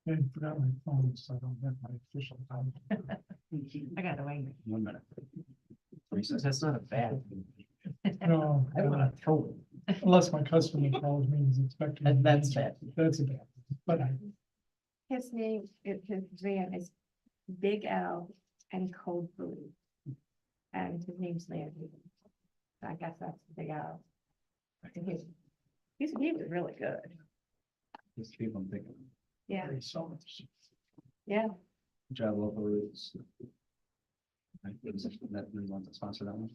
I forgot my phone, so I don't have my official time. I got away. 1 minute. That's not a bad thing. No, I want to throw unless my customer calls me and is expecting. it. me to That's answer. bad. That's a bad, but I, His name, his van is Big L and Cold Blue. And his name's Landry. So I guess that's Big L. He was really good. Just keep them thinking. Yeah, so much. yeah. Drive local routes. That we want to sponsor that one.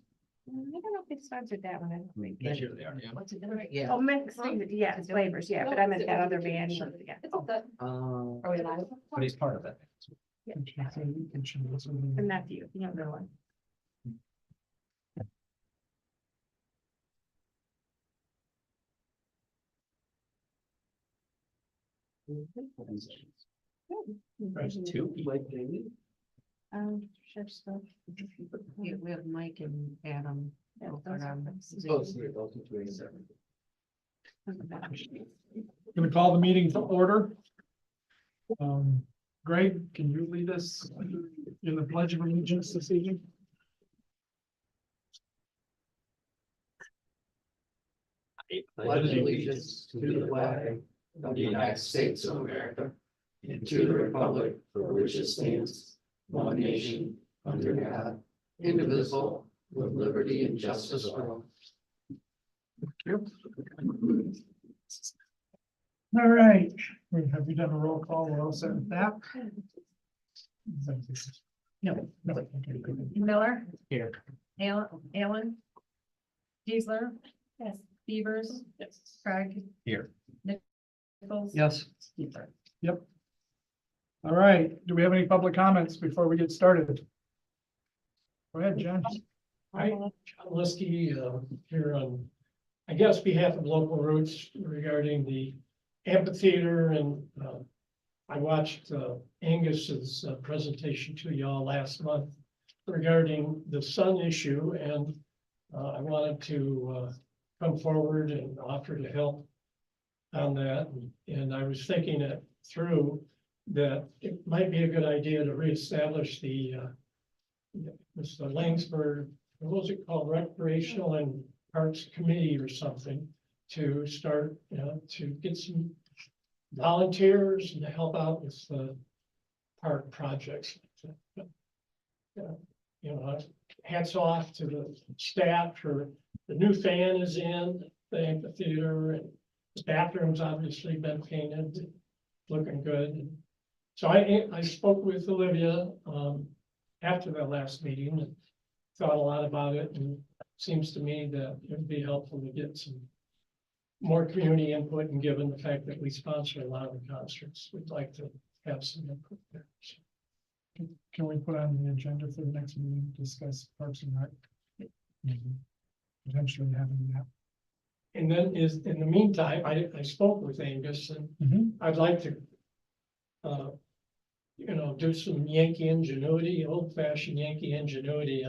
I don't know if they sponsored that one. I don't think. They are. Yeah. What's it doing? Yeah. Oh, mixed, yeah, it's flavors, yeah, but I meant that other van. Yeah. Are we live? But he's part of it. And that's you, the younger one. There's two. Sure stuff. We have Mike and Adam. Yeah, those are- Gonna call the meeting to order. Greg, can you lead us in the Pledge of Allegiance this evening? Pledge allegiance to the flag of the United States of America and to the republic for which it stands, one nation, under God, indivisible, with liberty and justice for all. All right, have you done a roll call? We're all set with that? No. No, okay, good. Miller. Here. Allen. Geisler. Yes. Beavers. Yes. Craig. Here. Nichols. Yes. Yep. All right, do we have any public comments before we get started? Go ahead, John. Hi, John Liskey, here on, I guess, behalf of Local Roots regarding the amphitheater, and I watched Angus's presentation to y'all last month regarding the sun issue, and I wanted to come forward and offer to help on that. And I was thinking it through, that it might be a good idea to reestablish the Laingsburg, what was it called, Recreational and Parks Committee or something, to start, to get some volunteers and to help out with the park projects. Hats off to the staff for the new fan is in the amphitheater, and the bathroom's obviously been painted, looking good. So I spoke with Olivia after that last meeting and thought a lot about it, and it seems to me that it'd be helpful to get some more community input, and given the fact that we sponsor a lot of the concerts, we'd like to have some input there. So, Can we put on the agenda for the next meeting, discuss Parks and Rec? Potentially having that. and then in the meantime, I spoke with Angus, and I'd like to do some Yankee ingenuity, old fashioned Yankee ingenuity.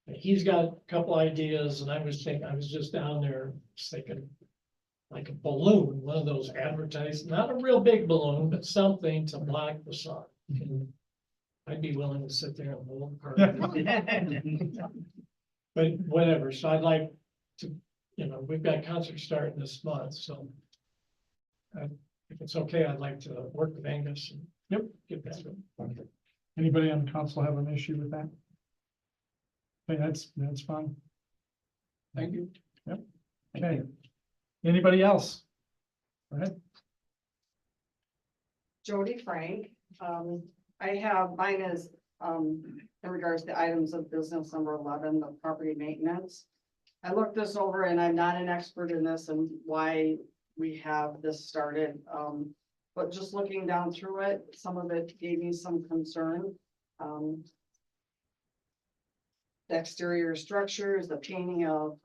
He's got a couple ideas, and I was just down there thinking like a balloon, one of those advertised, not a real big balloon, but something to block the sun. And I'd be willing to sit there and hold her. But whatever, so I'd like to, we've got concert starting this month, so if it's okay, I'd like to work with Angus and get that. Anybody on the council have an issue with that? Okay, that's fine. Thank you. Yep. Okay. Anybody else? Go ahead. Jody Frank. I have, mine is, in regards to items of business number 11, the property maintenance. I looked this over, and I'm not an expert in this and why we have this started. But just looking down through it, some of it gave me some concern. The exterior structures, the painting of,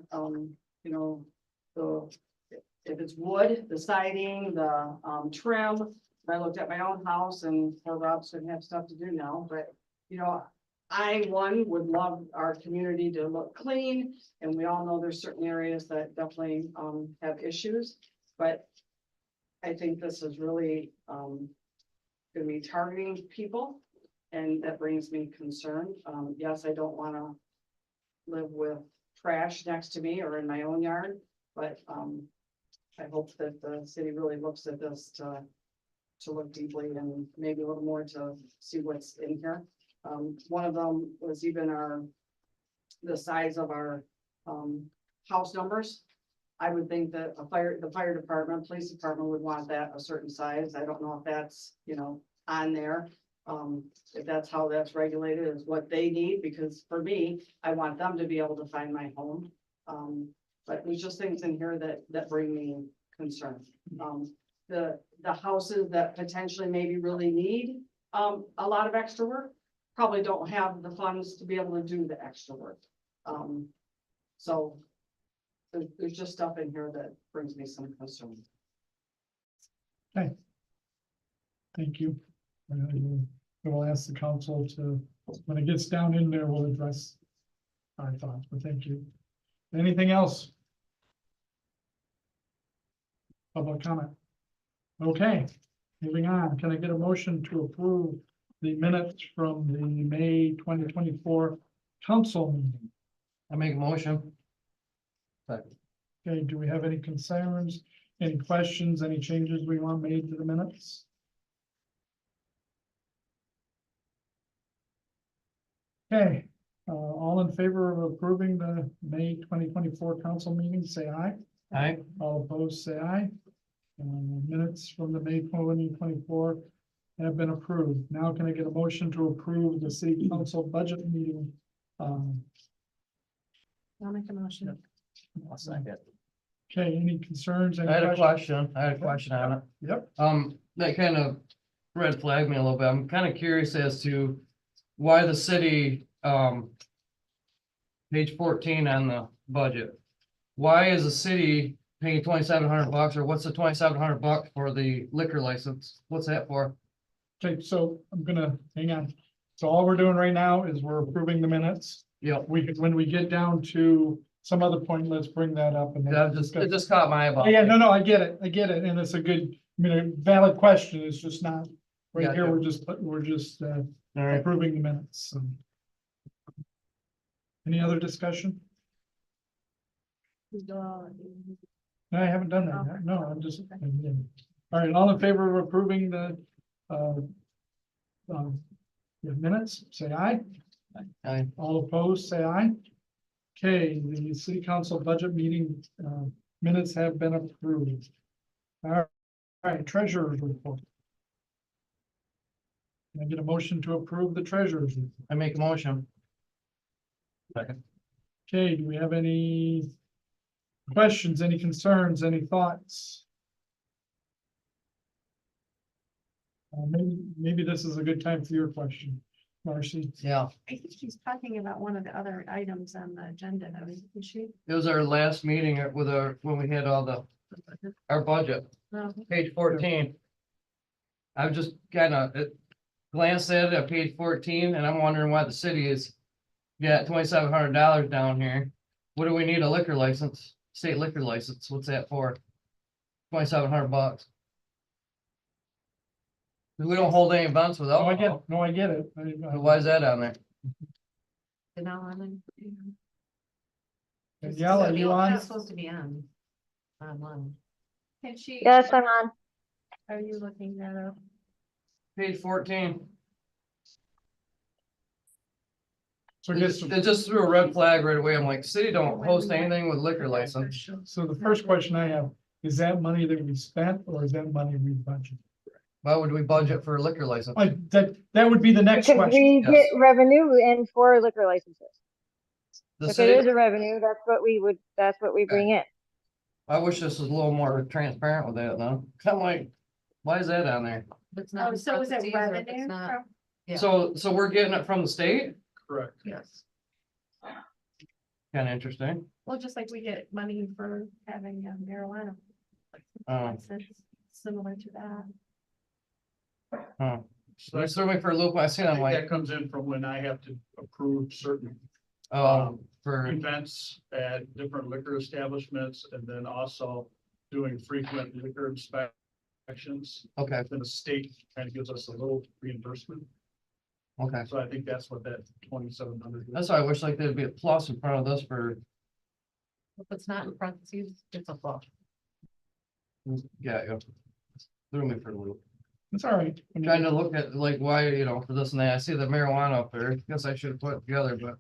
if it's wood, the siding, the trim. I looked at my own house, and poor Rob's gonna have stuff to do now, but I would love our community to look clean, and we all know there's certain areas that definitely have issues, but I think this is really, gonna be targeting people, and that brings me concern. Yes, I don't wanna live with trash next to me or in my own yard, but, I hope that the city really looks at this to look deeply and maybe a little more to see what's in here. One of them was even the size of our, house numbers. I would think that the fire department, police department would want that a certain size. I don't know if that's, on there. If that's how that's regulated is what they need, because for me, I want them to be able to find my home. But there's just things in here that bring me concern. The houses that potentially maybe really need, a lot of extra work, probably don't have the funds to be able to do the extra work. So there's just stuff in here that brings me some concern. Thank you. We'll ask the council to, when it gets down in there, we'll address our thoughts, but thank you. Anything else? Public comment? Okay, moving on. Can I get a motion to approve the minutes from the May 2024 council meeting? I make a motion. Okay, do we have any concerns, any questions, any changes we want made to the minutes? Okay, all in favor of approving the May 2024 council meeting, say aye. Aye. All opposed, say aye. Minutes from the May 2024 have been approved. Now can I get a motion to approve the city council budget meeting? I'll make a motion. I'll second. Okay, any concerns? any I had a questions? question on it. Yep, That kind of red flagged me a little bit. I'm kind of curious as to why the city, page 14 on the budget. Why is the city paying $2,700, or what's the $2,700 for the liquor license? What's that for? okay, so I'm gonna, hang on. So all we're doing right now is we're approving the minutes. Yep, When we get down to some other point, let's bring that up and. it just caught my eye. Oh, yeah, no, I get it, and it's a good, a valid question, it's just not, right here, Gotcha. we're just All right. approving the minutes, so. Any other discussion? No, I haven't done that yet, no, I'm just. All right, all in favor of approving the, minutes, say aye. Aye. All opposed, say aye. Okay, the city council budget meeting, minutes have been approved. All right, treasurer's report. Can I get a motion to approve the treasurer's report? I make a motion. Okay, do we have any questions, any concerns, any thoughts? Maybe this is a good time for your question, Marcy. Yeah, I think she's talking about one of the other items on the agenda, though, isn't she? it was our last meeting with when we had all our budget, No. page 14. I've just kind of glanced at it at page 14, and I'm wondering why the city is got $2,700 down here. What do we need a liquor license? State liquor license, what's that for? $2,700. We don't hold any events without. Oh, I get it, no, I get it. Why is that on there? And now I'm in. Danielle, are you on? It's supposed to be on. Online. Can she? Yes, I'm on. Are you looking that up? Page 14. So I guess, It just threw a red flag right away. I'm like, city don't host anything with liquor license. so the first question I have, is that money that we spent or is that money we budgeted? Why would we budget for a liquor license? That would be the next Because question. we yes. get revenue and for liquor licenses. The If it city, is a revenue, that's what we bring in. I wish this was a little more transparent with that though. I'm like, why is that on there? If it's not Oh, in so is it parentheses or if it's revenue not- from? Yeah. So we're getting it from the state? Correct. Yes. Kind of interesting. Well, just like we get money for having marijuana. Oh. license, Similar to that. Huh. They threw me for a loop. I seen, I'm like, That comes in from when I have to approve certain for, events at different liquor establishments, and then also doing frequent liquor inspections actions, Okay, then the state kind of gives us a little reimbursement. okay. So I think that's what that 2,700. That's why I wish like there'd be a plus in front of this for, If it's not in parentheses, it's a flaw. yeah. Threw me for a loop. It's all right. Trying to look at like why, for this and that. I see the marijuana up there. Guess I should have put it together, but.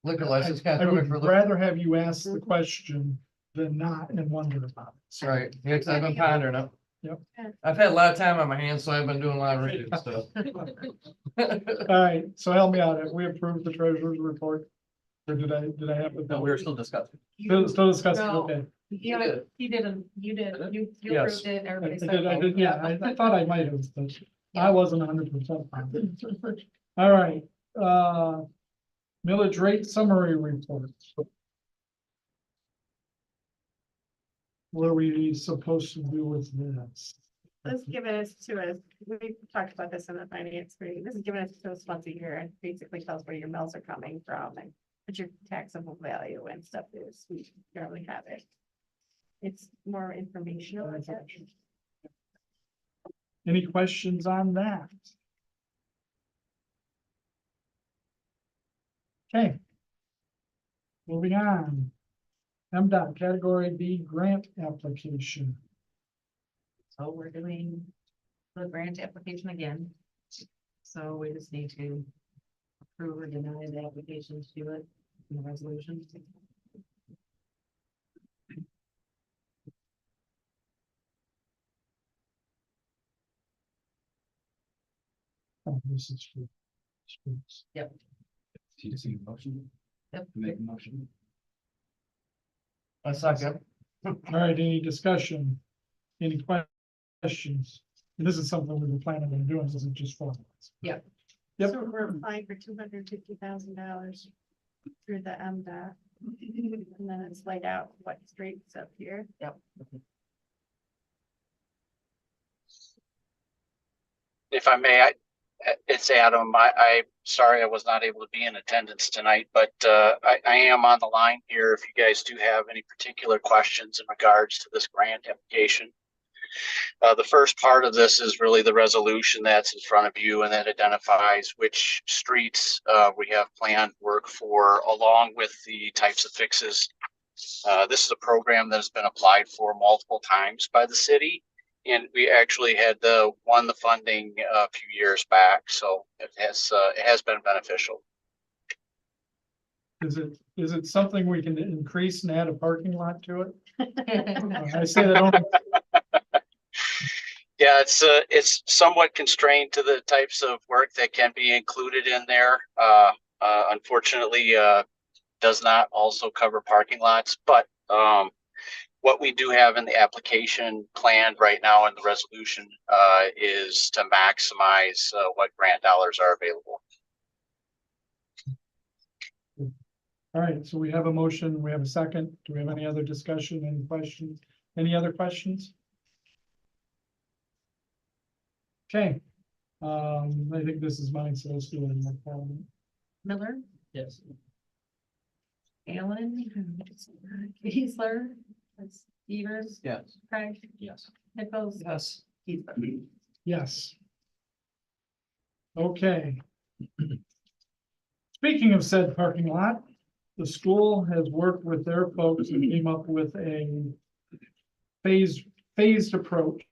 Liquor license kind I of threw me would for a loop. rather have you ask the question than not and wonder about it. So, Right, yeah, cause I've been pondering it. Yep. I've had a lot of time on my hands, so I've been doing a lot of reading stuff. all right, so help me out. Have we approved the treasurer's report? Or did I have the? No, we were still discussing. Still discussing, No. okay. Yeah, he didn't, you did, you Yes. approved it, I everybody said. did, yeah, I thought I might have, but I wasn't 100%. All right, millage rate summary report. What are we supposed to do with this? This is given us to us, we talked about this in the finance meeting, this is given us to us once a year and basically tells where your mills are coming from and what your taxable value and stuff is, we generally have it. It's more informational, I guess. Any questions on that? Okay. Moving on. MDOT Category B grant application. So we're doing the grant application again. So we just need to approve or deny the application to do it in the resolution. Oh, this is for streets. TDC motion, Yep. make a motion. A second. All right, any discussion? Any questions? And this is something we've been planning on doing, this is just for. Yep. So we're applying for $250,000 through the MDOT. And then it's laid out what streets up here. Yep. If I may, it's Adam. I'm sorry I was not able to be in attendance tonight, but I am on the line here if you guys do have any particular questions in regards to this grant application. The first part of this is really the resolution that's in front of you, and that identifies which streets we have planned work for, along with the types of fixes. This is a program that has been applied for multiple times by the city. And we actually had won the funding a few years back, so it has been beneficial. Is it something we can increase and add a parking lot to it? I say that only, Yeah, it's somewhat constrained to the types of work that can be included in there. Unfortunately, does not also cover parking lots, but what we do have in the application planned right now in the resolution is to maximize what grant dollars are available. all right, so we have a motion, we have a second. Do we have any other discussion, any questions? Any other questions? Okay, I think this is mine, so let's do it. No problem. Miller, Yes. Allen, Kiesler, Stevens, Yes. Craig, Yes. Nichols. Yes. Keith. Yes. Okay. Speaking of said parking lot, the school has worked with their folks and came up with a phased approach.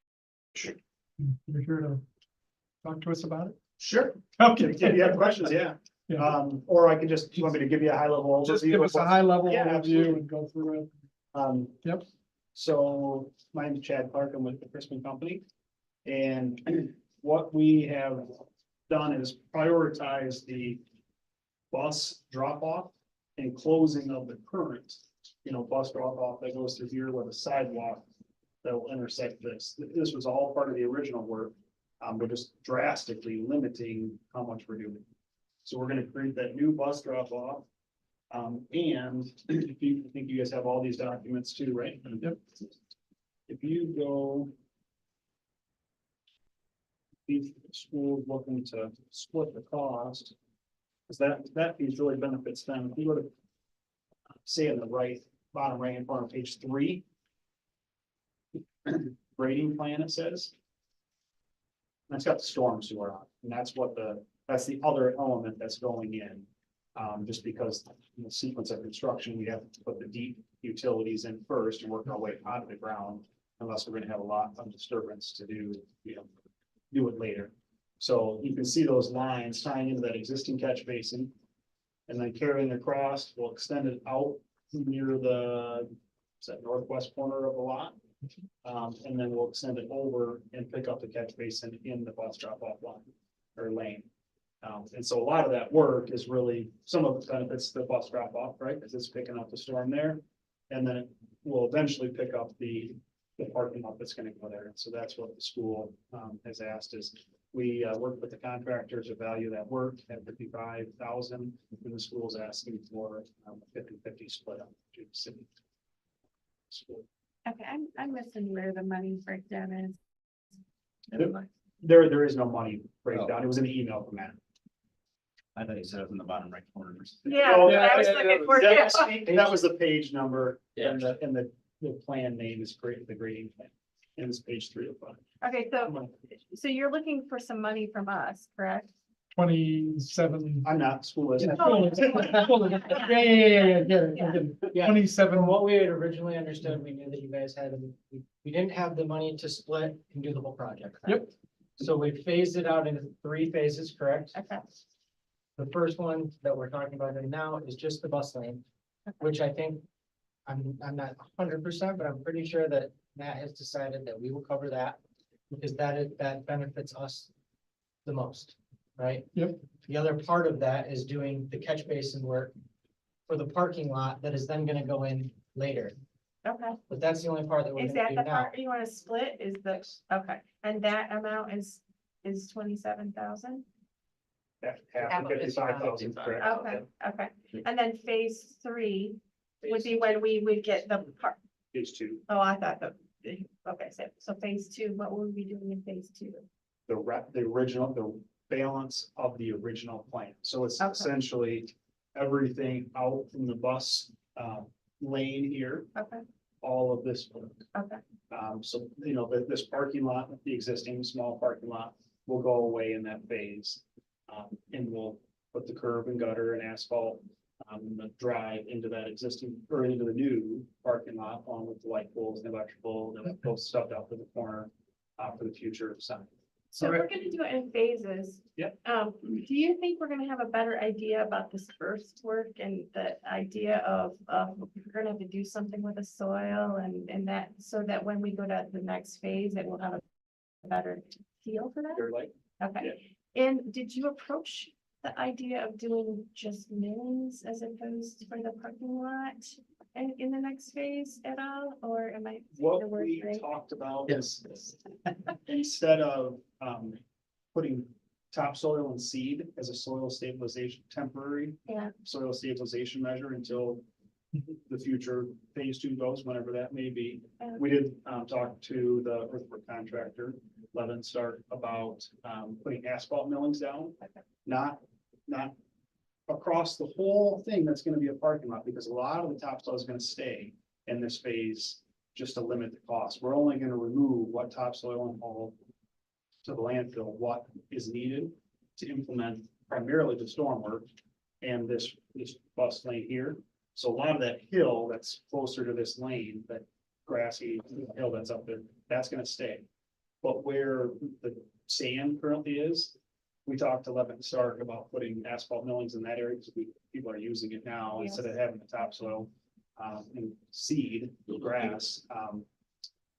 You're here to talk to us about it? Sure. Okay. If you have questions, yeah. Yeah. Or I could just, you want me to give you a high level overview? Just give of us a what- high level Yeah, overview absolutely. and go through it. Yep. So my name is Chad Clark. I'm with the Crispin Company. And what we have done is prioritize the bus drop off and closing of the current, bus drop off that goes through here with a sidewalk that will intersect this. This was all part of the original work. We're just drastically limiting how much we're doing. So we're gonna create that new bus drop off. And if you I think you guys have all these documents too, right? Yep. If you go. These schools looking to split the cost. Cause that piece really benefits them. If you go to. Say in the bottom right hand corner, page 3. grading plan, it says. And it's got the storm sewer on, it, and that's the other element that's going in. Just because in the sequence of construction, we have to put the deep utilities in first and work our way out of the ground. Unless we're gonna have a lot of disturbance to do, do it later. So you can see those lines tying into that existing catch basin. And then carrying across, we'll extend it out near the, is that northwest corner of the lot? And then we'll extend it over and pick up the catch basin in the bus drop-off line or lane. And so a lot of that work is really, some of it benefits the bus drop-off, right? Because it's picking up the storm there. And then it will eventually pick up the parking lot that's gonna go there. And so that's what the school has asked is, we work with the contractors to value that work at 55,000, and the school's asking for a 50-50 split up to the city. School. Okay, I'm missing where the money breakdown is. There is no money breakdown. It was in the email from Matt. I thought you said it was in the bottom right corner. Yeah, Oh, I was looking for you. That was the page number and the plan name is great, the grading plan. And it's page 3 of 5. Okay, so you're looking for some money from us, correct? 27. I'm not, school is. Oh. Yeah. 27. From what we had originally understood, we knew that you guys had, we didn't have the money to split and do the whole project. Yep. So we phased it out into 3 phases, correct? Okay, The first one that we're talking about right now is just the bus lane, which I think, I'm not 100%, but I'm pretty sure that Matt has decided that we will cover that. Because that benefits us the most, right? Yep. The other part of that is doing the catch basin work for the parking lot that is then gonna go in later. okay. But that's the only part that we're Is gonna that do the now. part you want to split? Is the, okay, and that amount is 27,000? Half of 55,000, correct? Okay, okay. And then phase 3 would be when we would get the part, Page 2, oh, I thought okay, so phase 2, what will we be doing in phase 2? the original, the balance of the original plan. So it's Okay. essentially everything out from the bus lane here, Okay, all of this work. okay, So, this parking lot, the existing small parking lot will go away in that phase. And we'll put the curb and gutter and asphalt, the drive into that existing, or into the new parking lot, along with the light poles and electrical, and those stuff out to the corner, for the future sign. so we're gonna do it in phases. Yep. Do you think we're gonna have a better idea about this first work and the idea of, we're gonna have to do something with the soil and that, so that when we go to the next phase, it will have a better feel for that? They're like, Okay, and did you approach the idea of doing just millings as opposed for the parking lot in the next phase at all, or am I? saying the what word we right? talked about is instead of putting topsoil and seed as a soil stabilization, temporary Yeah, soil stabilization measure until the future phase 2 goes, whenever that may be. We did talk to the earthwork contractor, Laingsburg, about putting asphalt millings down, not across the whole thing that's gonna be a parking lot, because a lot of the topsoil is gonna stay in this phase just to limit the cost. We're only gonna remove what topsoil and haul to the landfill, what is needed to implement primarily the storm work and this bus lane here. So a lot of that hill that's closer to this lane, that grassy hill that's up there, that's gonna stay. But where the sand currently is, we talked to Levin Stark about putting asphalt millings in that area, because people are using it now instead of having the topsoil and seed, grass.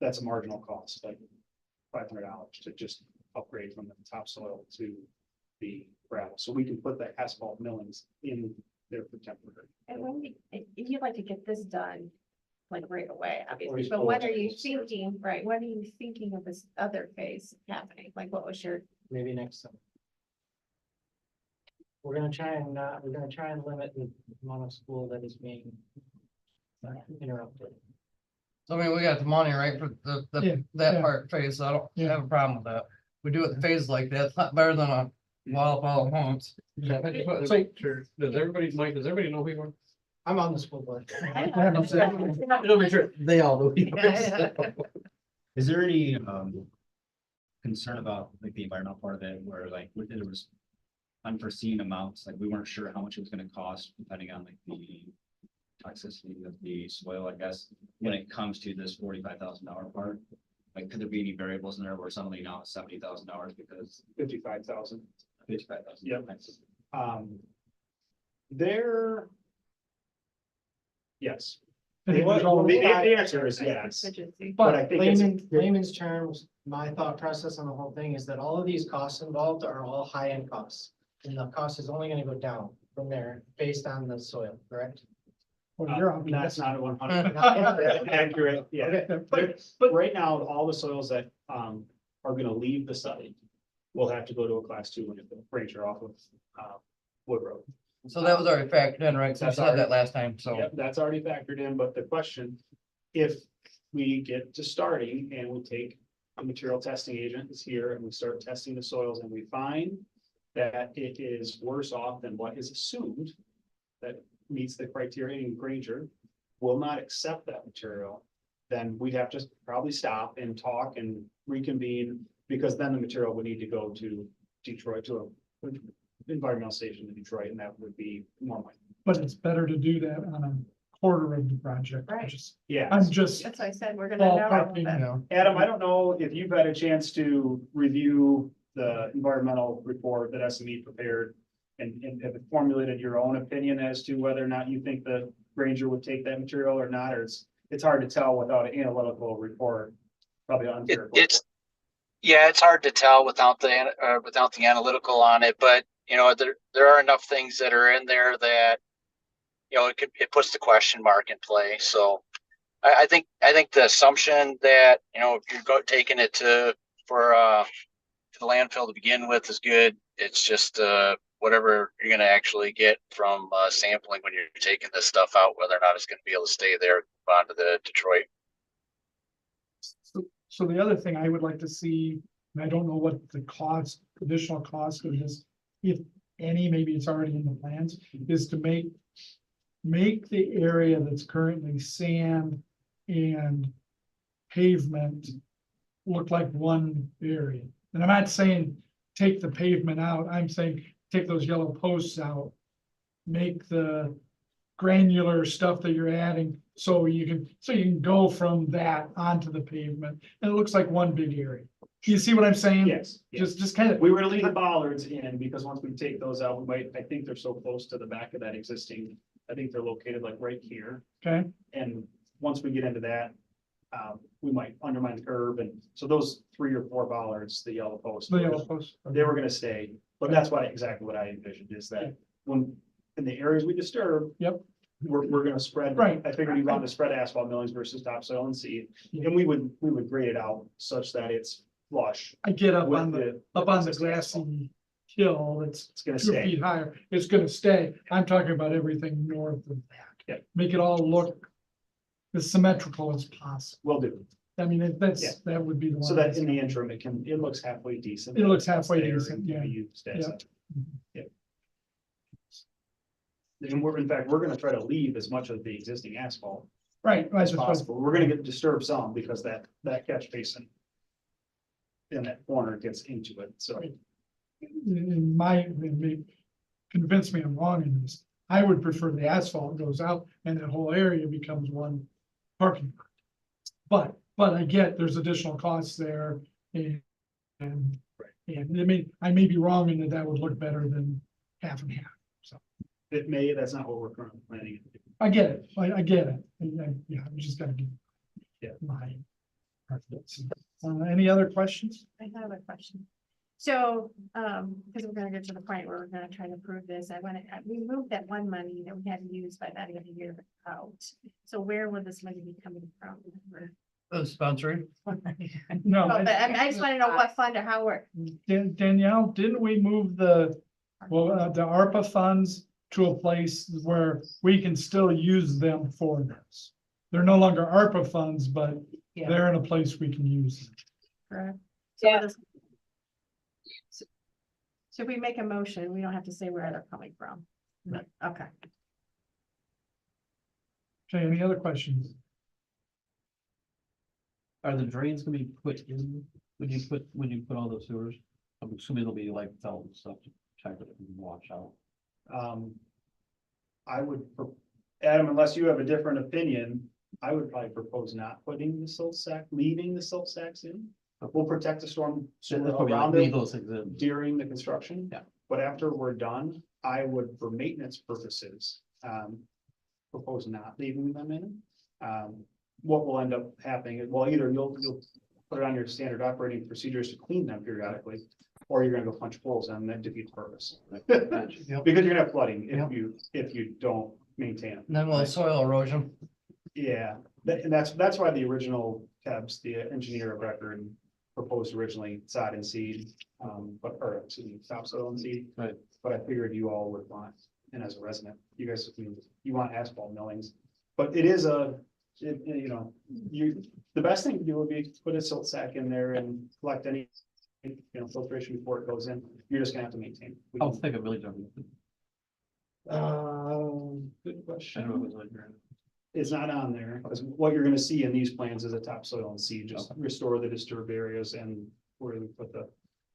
That's a marginal cost, like $500 to just upgrade from the topsoil to the gravel. So we can put the asphalt millings in there for temporary. and when you'd like to get this done, like right away, obviously, Or but what are just- you thinking, right, what are you thinking of this other phase happening, like what was your? Maybe next summer. We're gonna try and limit the amount of school that is being interrupted. So I mean, we got the money, right, for Yeah, that yeah. part phase, so I don't Yeah. have a problem with that. We do it phase like that, it's not better than a wall of all homes. So, Does everybody, Mike, does everybody know who you are? I'm on the school board. It'll be true, they all do. Is there any, concern about like the environmental part of it, where like, there was unforeseen amounts, like we weren't sure how much it was gonna cost, depending on like the toxicity of the soil, I guess, when it comes to this $45,000 part? Like, could there be any variables in there where suddenly now it's $70,000 because 55,000. 55,000? Yep. There. Yes. The answer is yes, Contingency. but I think it's, Layman's terms, my thought process on the whole thing is that all of these costs involved are all high-end costs. And the cost is only gonna go down from there based on the soil, correct? Well, you're that's optimistic. not 100% accurate, yeah. Okay. But right now, all the soils that are gonna leave the site will have to go to a class 2 when the ranger off of Wood Road. So that was already factored in, right? So you That's said that last time, so. Yep, that's already factored in, but the question, if we get to starting and we take the material testing agent is here and we start testing the soils and we find that it is worse off than what is assumed, that meets the criteria, and Granger will not accept that material, then we'd have to probably stop and talk and reconvene, because then the material would need to go to Detroit, to a environmental station in Detroit, and that would be more money. But it's better to do that on a quarter of the project. Right. Yeah. I'm just That's why I said we're gonna know. ballparking, you that. know. Adam, I don't know if you've had a chance to review the environmental report that SME prepared and have formulated your own opinion as to whether or not you think the Granger would take that material or not, or it's hard to tell without an analytical report. Probably unfair. Yeah, it's hard to tell without the analytical on it, but you know, there are enough things that are in there that, you know, it puts the question mark in play. So I think the assumption that, you know, if you're taking it to the landfill to begin with is good. It's just whatever you're going to actually get from sampling when you're taking this stuff out, whether or not it's going to be able to stay there onto the Detroit. So the other thing I would like to see, and I don't know what the cost, additional cost of this, if any, maybe it's already in the plans, is to make the area that's currently sand and pavement look like one area. And I'm not saying take the pavement out, I'm saying take those yellow posts out, make the granular stuff that you're adding, so you can go from that onto the pavement, and it looks like one big area. You see what I'm saying? Yes. Just kind of, We were to leave the bollards in, because once we take those out, we might, I think they're so close to the back of that existing, I think they're located like right here. okay, And once we get into that, we might undermine the curb, and so those 3 or 4 bollards, the yellow posts, the yellow posts. they were gonna stay. But that's exactly what I envisioned, is that when, in the areas we disturb. Yep. We're gonna spread. Right. I figured you want to spread asphalt millings versus topsoil and seed, and we would grade it out such that it's flush. I get up with on the existing asphalt. grassy hill that's It's gonna 2 stay. feet higher, it's gonna stay. I'm talking about everything north of that. Yeah. Make it all look as symmetrical as possible. Will do. I mean, Yeah. that would be the one. So that in the interim, it looks halfway decent. It looks halfway There decent, and yeah. be used as Yeah. a- And in fact, we're gonna try to leave as much of the existing asphalt Right, as right, possible. We're gonna get disturbed some, because that catch basin in that corner gets into it, so. in my, convince me I'm wrong in this. I would prefer the asphalt goes out and that whole area becomes one parking lot. But I get there's additional costs there, and I may be wrong in that would look better than half and half. That's not what we're currently planning. I get it, I get it, yeah, I'm just gonna give. Yeah. My. preference. Any other questions? I have a question. So, because we're gonna get to the point where we're gonna try to prove this, we moved that one money that we had to use by that end of the year out. So where would this money be coming from? Sponsoring. No. But I just wanna know what fund or how we're, Danielle, didn't we move the ARPA funds to a place where we can still use them for this? They're no longer ARPA funds, but Yeah. they're in a place we can use them. correct? Yeah. So if we make a motion, we don't have to say where they're coming from. Right. Okay. Okay, any other questions? Are the drains gonna be put in, when you put all those sewers? I'm assuming there'll be like felt and stuff to check it and wash out. I would, Adam, unless you have a different opinion, I would probably propose not putting the silt sack, leaving the silt sacks in. We'll protect the storm So sewer that's probably like around leave it those things in. during the construction. Yeah. But after we're done, I would, for maintenance purposes, propose not leaving them in. What will end up happening, well, either you'll put it on your standard operating procedures to clean them periodically, or you're gonna go punch holes and that defeats the purpose. Because Yep. you're gonna have flooding Yep. if you don't maintain them. And then we'll soil erosion. Yeah, and that's why the original Kebs, the engineer of record, proposed originally sod and seed, or excuse me, topsoil and seed. Right. But I figured you all would want, and as a resident, you guys, you want asphalt millings. But it is the best thing to do would be to put a silt sack in there and collect any, filtration before it goes in. You're just gonna have to maintain. We I'll can- think of really dumb. Good I don't know question. if it's like that. It's not on there, because what you're gonna see in these plans is a topsoil and seed, just restore the disturbed areas and where we put the,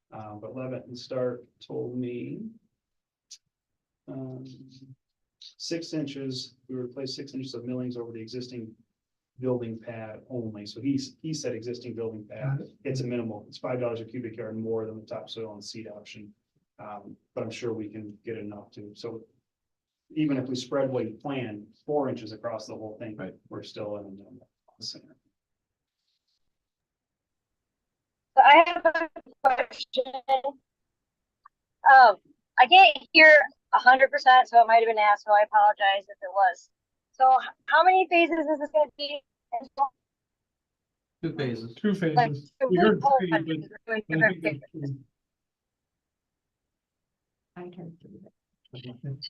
but Levitt and Stark told me. 6 inches, we replaced 6 inches of millings over the existing building pad only, so he said existing building pad, it's a minimal, it's $5 a cubic yard more than the topsoil and seed option. But I'm sure we can get enough to, so even if we spread what you planned 4 inches across the whole thing, Right. we're still in the center. So I have a question. I can't hear 100%, so it might have been asked, so I apologize if it was. So how many phases is this gonna be? And so, 2 phases. 2 like, phases. We heard oh, 3, but doing I think different there's phases. 2.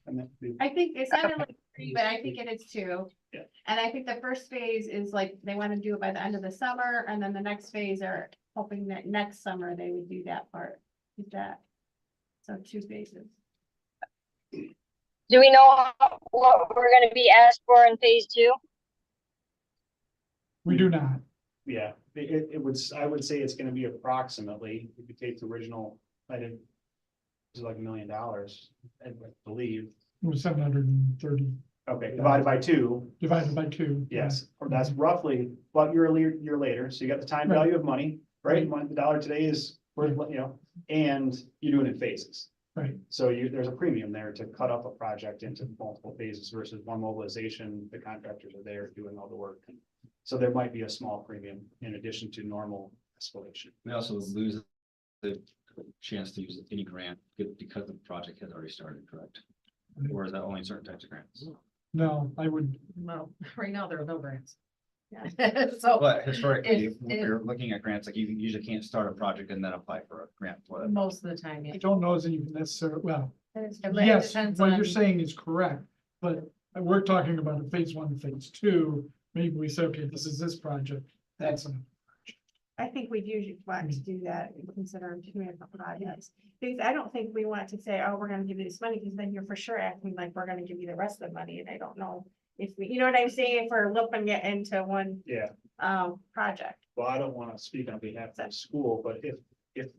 And that- I think it sounded like three, but I think it is two. Yeah. And I think the first phase is like, they want to do it by the end of the summer, and then the next phase are hoping that next summer they would do that part. Is that? So 2 phases. Do we know what we're gonna be asked for in phase 2? We do not. Yeah, it would, I would say it's gonna be approximately, if you take the original, I did. It's like $1 million, I believe. It was 730 Okay, divided by 2, divided by 2. yes, or that's roughly, but you're a year later, so you got the time Right. value of money, right? Right. The dollar today is, worth, and you do it in phases. Right. So there's a premium there to cut up a project into multiple phases versus one mobilization, the contractors are there doing all the work. So there might be a small premium in addition to normal escalation. We also lose the chance to use any grant because the project has already started, correct? Or is that only certain types of grants? No, I would, No, right now there are no grants. Yeah. So But historically, If- when you're looking at grants, like you usually can't start a project and then apply for a grant for that. most of the time, I yeah. don't know as you necessarily, well, It yes, depends what on- you're saying is correct, but we're talking about a phase 1, phase 2. Maybe we say, okay, this is this project, that's enough. I think we'd usually want to do that and consider them 2 different projects. Because I don't think we want to say, oh, we're gonna give you this money, because then you're for sure acting like we're gonna give you the rest of the money, and I don't know. If we, you know what I'm saying, if we're lumping it into one Yeah, project. well, I don't want to speak on behalf of the school, but if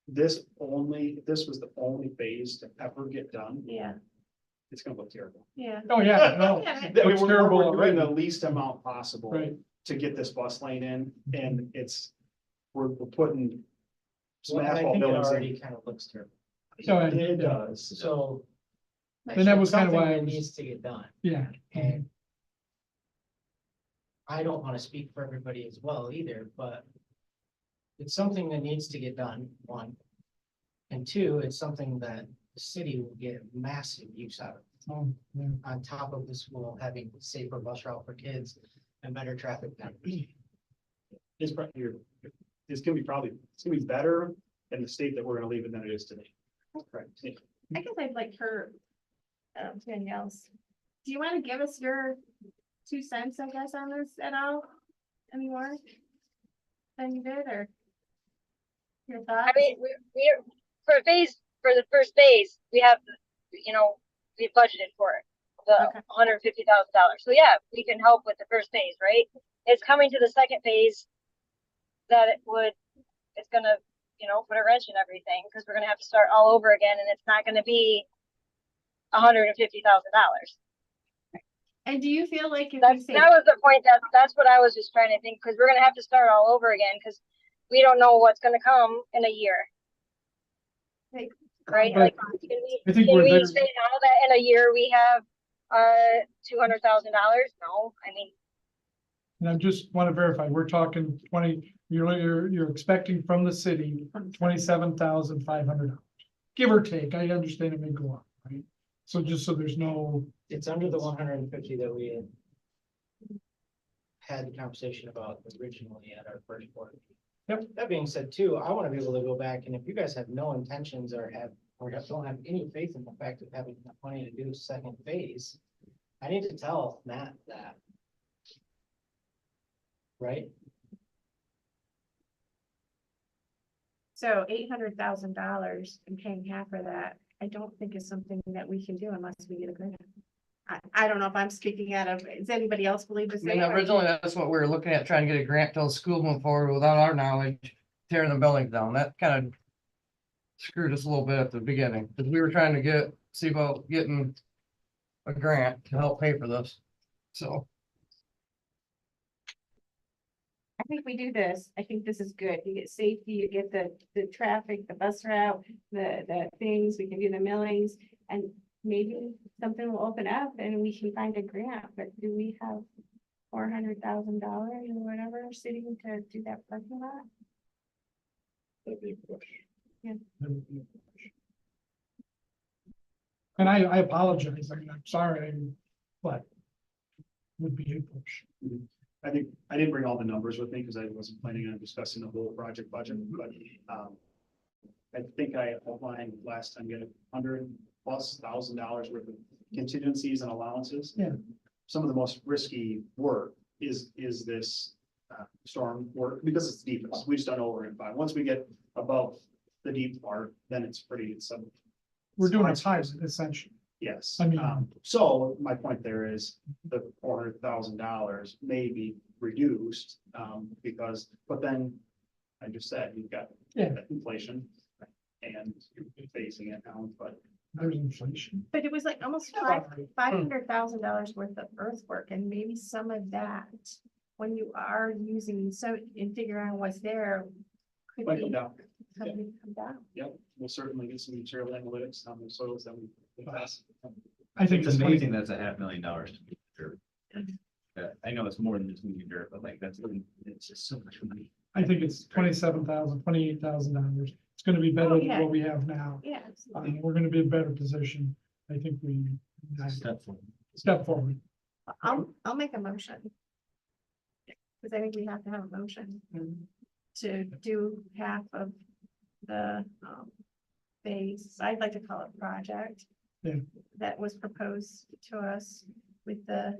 this was the only phase to ever get done, Yeah, it's gonna look terrible. yeah. Oh, yeah, no. Yeah. I mean, Looks we're terrible doing already. the least amount possible Right. to get this bus lane in, and we're putting. some Well, and I asphalt think it buildings in. already kind of looks terrible. So, It does. So. And that was kind of something why I that was- Needs to get done, yeah. and. I don't want to speak for everybody as well either, but. It's something that needs to get done, 1. And 2, it's something that the city will get massive use out of, Oh, yeah. on top of the school having safer bus route for kids and better traffic patterns. It's probably, it's gonna be better in the state that we're gonna leave it than it is today. Correct. Yeah. I guess I'd like her, Danielle's, do you want to give us your 2 cents, I guess, on this at all? Anymore? Than you did, or? Your I thoughts? mean, for the first phase, we have, we budgeted for it, the Okay. $150,000. So yeah, we can help with the first phase, right? It's coming to the second phase. that it's gonna, put a wrench in everything, because we're gonna have to start all over again, and it's not gonna be $150,000. And do you feel like if we That say, was the point, that's what I was just trying to think, because we're gonna have to start all over again, because we don't know what's gonna come in a year. Like, Right, But like, I think can we're we there. say now that in a year we have, $200,000? No, I mean, And I just want to verify, we're talking 20, you're expecting from the city $27,500. Give or take, I understand it may go up, right? So just so there's no, It's under the 150 that we had the conversation about originally at our first board. Yep. That being said too, I want to be able to go back and if you guys have no intentions or don't have any faith in the fact of having enough money to do second phase, I need to tell Matt that. Right? so $800,000 and paying half of that, I don't think is something that we can do unless we get a grant. I don't know if I'm speaking out of, does anybody else believe the I mean, same? originally, that's what we were looking at, trying to get a grant till the school moved forward without our knowledge, tearing the buildings down. That kind of screwed us a little bit at the beginning, because we were trying to see about getting a grant to help pay for this. So, I think we do this. I think this is good. You get safety, you get the traffic, the bus route, the things, we can do the millings. And maybe something will open up and we can find a grant, but do we have $400,000 or whatever sitting to do that parking lot? that'd be a push. Yeah. That would be a push. And I apologize, I mean, I'm sorry, but would be a push. I think, I didn't bring all the numbers with me because I wasn't planning on discussing the whole project budget, but, I think I outlined last time, get $100,000+ worth of contingencies and allowances. Yeah. Some of the most risky work is this, storm work, because it's the deepest. We've done over in 5. Once we get above the deep part, then it's We're doing a pilot essentially. yes. I mean- So my point there is the $400,000 may be reduced, because, but then I just said, you've got Yeah. inflation and you're facing it now, but There's inflation. But it was like almost $500,000 worth of earthwork, and maybe some of that, when you are using so and figuring out what's there, could might come be down. something come down. Yep, we'll certainly get some material analytics on the soils that we. I think It's it's amazing amazing. that's $500,000 to be dirt. I know it's more than just moving dirt, but like it's just so much money. I think it's $28,000. It's gonna be better Oh, than yeah. what we have now. Yeah. We're gonna be in a better position. I think we step forward. I'll make a motion. Cause I think we have to have a motion to do half of the, phase, I'd like to call it project. Yeah. That was proposed to us with the,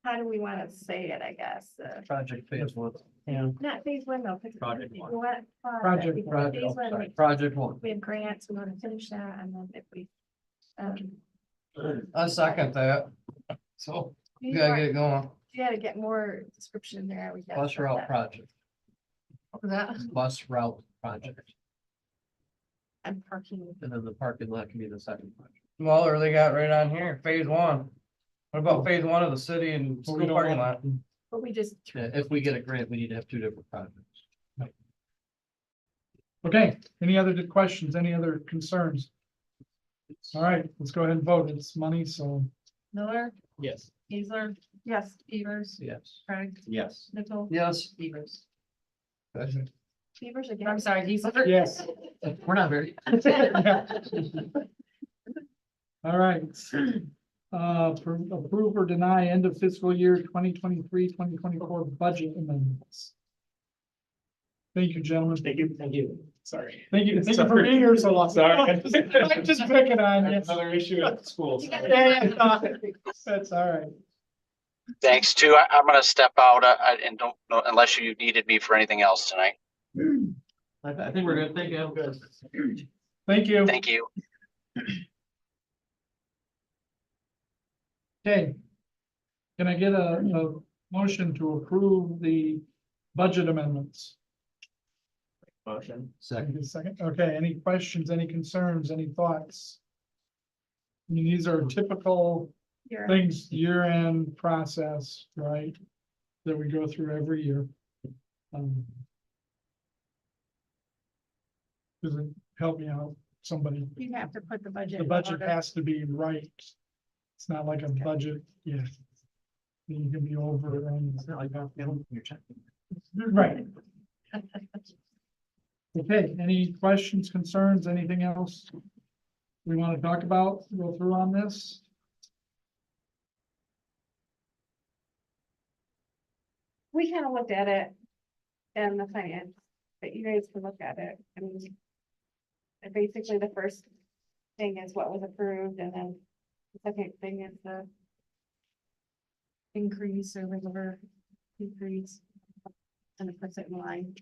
how do we want to say it, I guess, project phase 1. Yeah. not phase 1 though. 'cause Project we one. want Project because Project, phase one, sorry, we- project 1. We have grants, we want to finish that, and then if we. I second that. So, we gotta get it going. You gotta get more description there. We gotta Bus start route that. project, What was that? bus route project, And parking. and then the parking lot can be the second project. Well, or they got right on here, phase 1. What about phase 1 of the city and But we school don't parking want- lot? But we just, Yeah, if we get a grant, we need to have 2 different projects. Okay, any other questions, any other concerns? All right, let's go ahead and vote. It's money, so Miller, Yes. Isler, yes, Peters, Yes. Craig, Yes. Nickel. Yes. Peters. Beavers again. I'm sorry, Isler. yes. We're not very. All right. Approve or deny end of fiscal year 2023-2024 budget amendments. Thank you, gentlemen. Thank you. Thank you. Sorry. Thank you for being here so long. Sorry. I'm just picking on you. Another issue at school. You got That's all right. Thanks too. I'm gonna step out, and don't know unless you needed me for anything else tonight. I think we're good. Thank you. Thank you. Thank you. Okay. Can I get a motion to approve the Budget amendments. Motion. Second, okay, any questions, any concerns, any thoughts? I mean, these are typical You're- things, year-end process, right? That we go through every year. Does it help me out, somebody? You have to put the budget. The in budget order. has to be right. It's not like a budget, yeah. You can be over and. It's not like you're checking. Right. Okay, any questions, concerns, anything else we want to talk about, go through on this? We kind of looked at it in the finance, but you guys can look at it. I mean, and basically the first thing is what was approved, and then the second thing is the increase or whatever increase, and it puts it in line.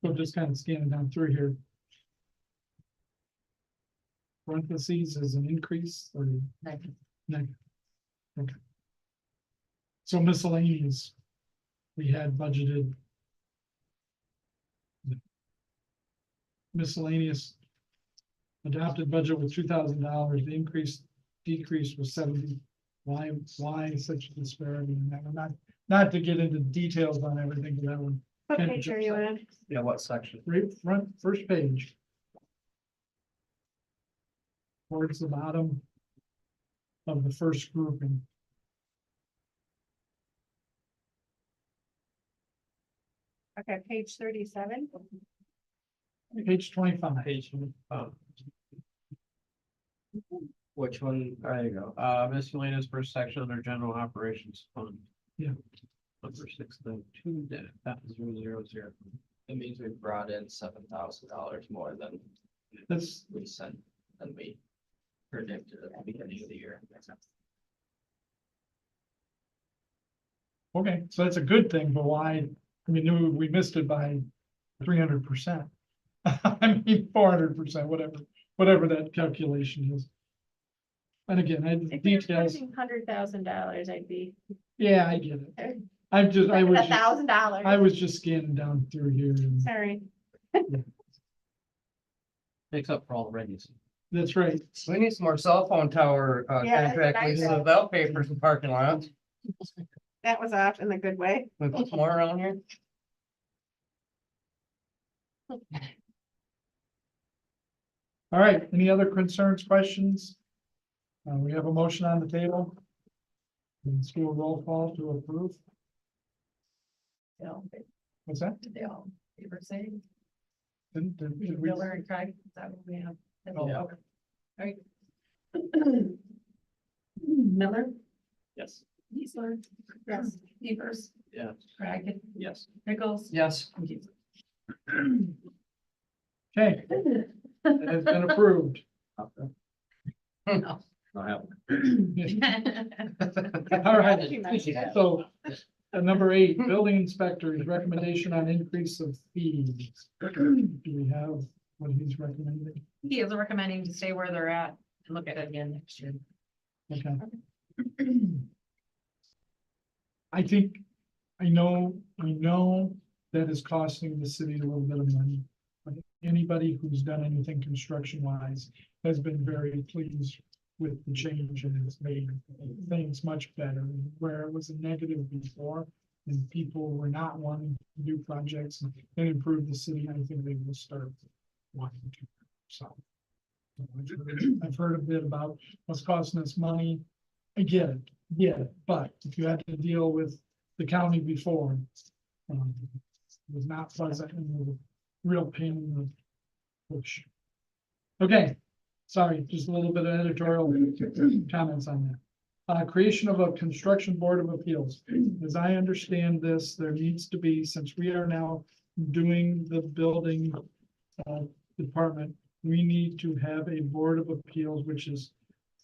So just kind of scanning down through here. Parentheses is an increase or Negative. negative? Okay. So miscellaneous, we had budgeted. Miscellaneous. Adopted budget was $2,000, the decrease was 70. Why such a disparity in that one? Not to get into details on everything, but that one. What Can page you- are you in? Yeah, what section? Right front, first page. Towards the bottom. Of the first grouping. Okay, page 37. Page 25. Page, Which one? there you go. Miscellaneous first section under general operations fund. Yeah. Number 692, that is 000. It means we brought in $7,000 more than That's, we sent, than we predicted at the beginning of the year. okay, so that's a good thing, but why? I mean, we missed it by 300%. I mean, 400%, whatever that calculation is. And again, I If you're details, spending $100,000, I'd be yeah, I get it. I was $1,000. just scanning down through here and Sorry. Makes up for all the radius. that's right. We need some more cell phone tower, Yeah, contract that's leases nice. without pay for some parking lots. That was off in a good way. We put some more around here. All right, any other concerns, questions? We have a motion on the table. Let's do a roll call to approve. What's that? Did they all favor say? Did we- Miller and Craig, is that what we have? Oh. Okay. All right. Miller, Yes. Easler, yes, Evers, Yeah. Craig, Yes. Nichols. Yes. and Keith. Okay, it has been approved. No. I have. All right, so number 8, building inspector's recommendation on increase of fees. Do we have what he's recommending? He is recommending to stay where they're at and look at it again next year. Okay. I think, I know that is costing the city a little bit of money. But anybody who's done anything construction wise has been very pleased with the change and it's made things much better. Where it was a negative before and people were not wanting to do projects and improve the city, I think they will start wanting to. So. I've heard a bit about what's costing us money. I get it, but if you had to deal with the county before, it was not pleasant and was a real pain in the bush. Okay, sorry, just a little bit of editorial comments on that. Creation of a construction board of appeals. As I understand this, there needs to be, since we are now doing the building department, we need to have a board of appeals, which is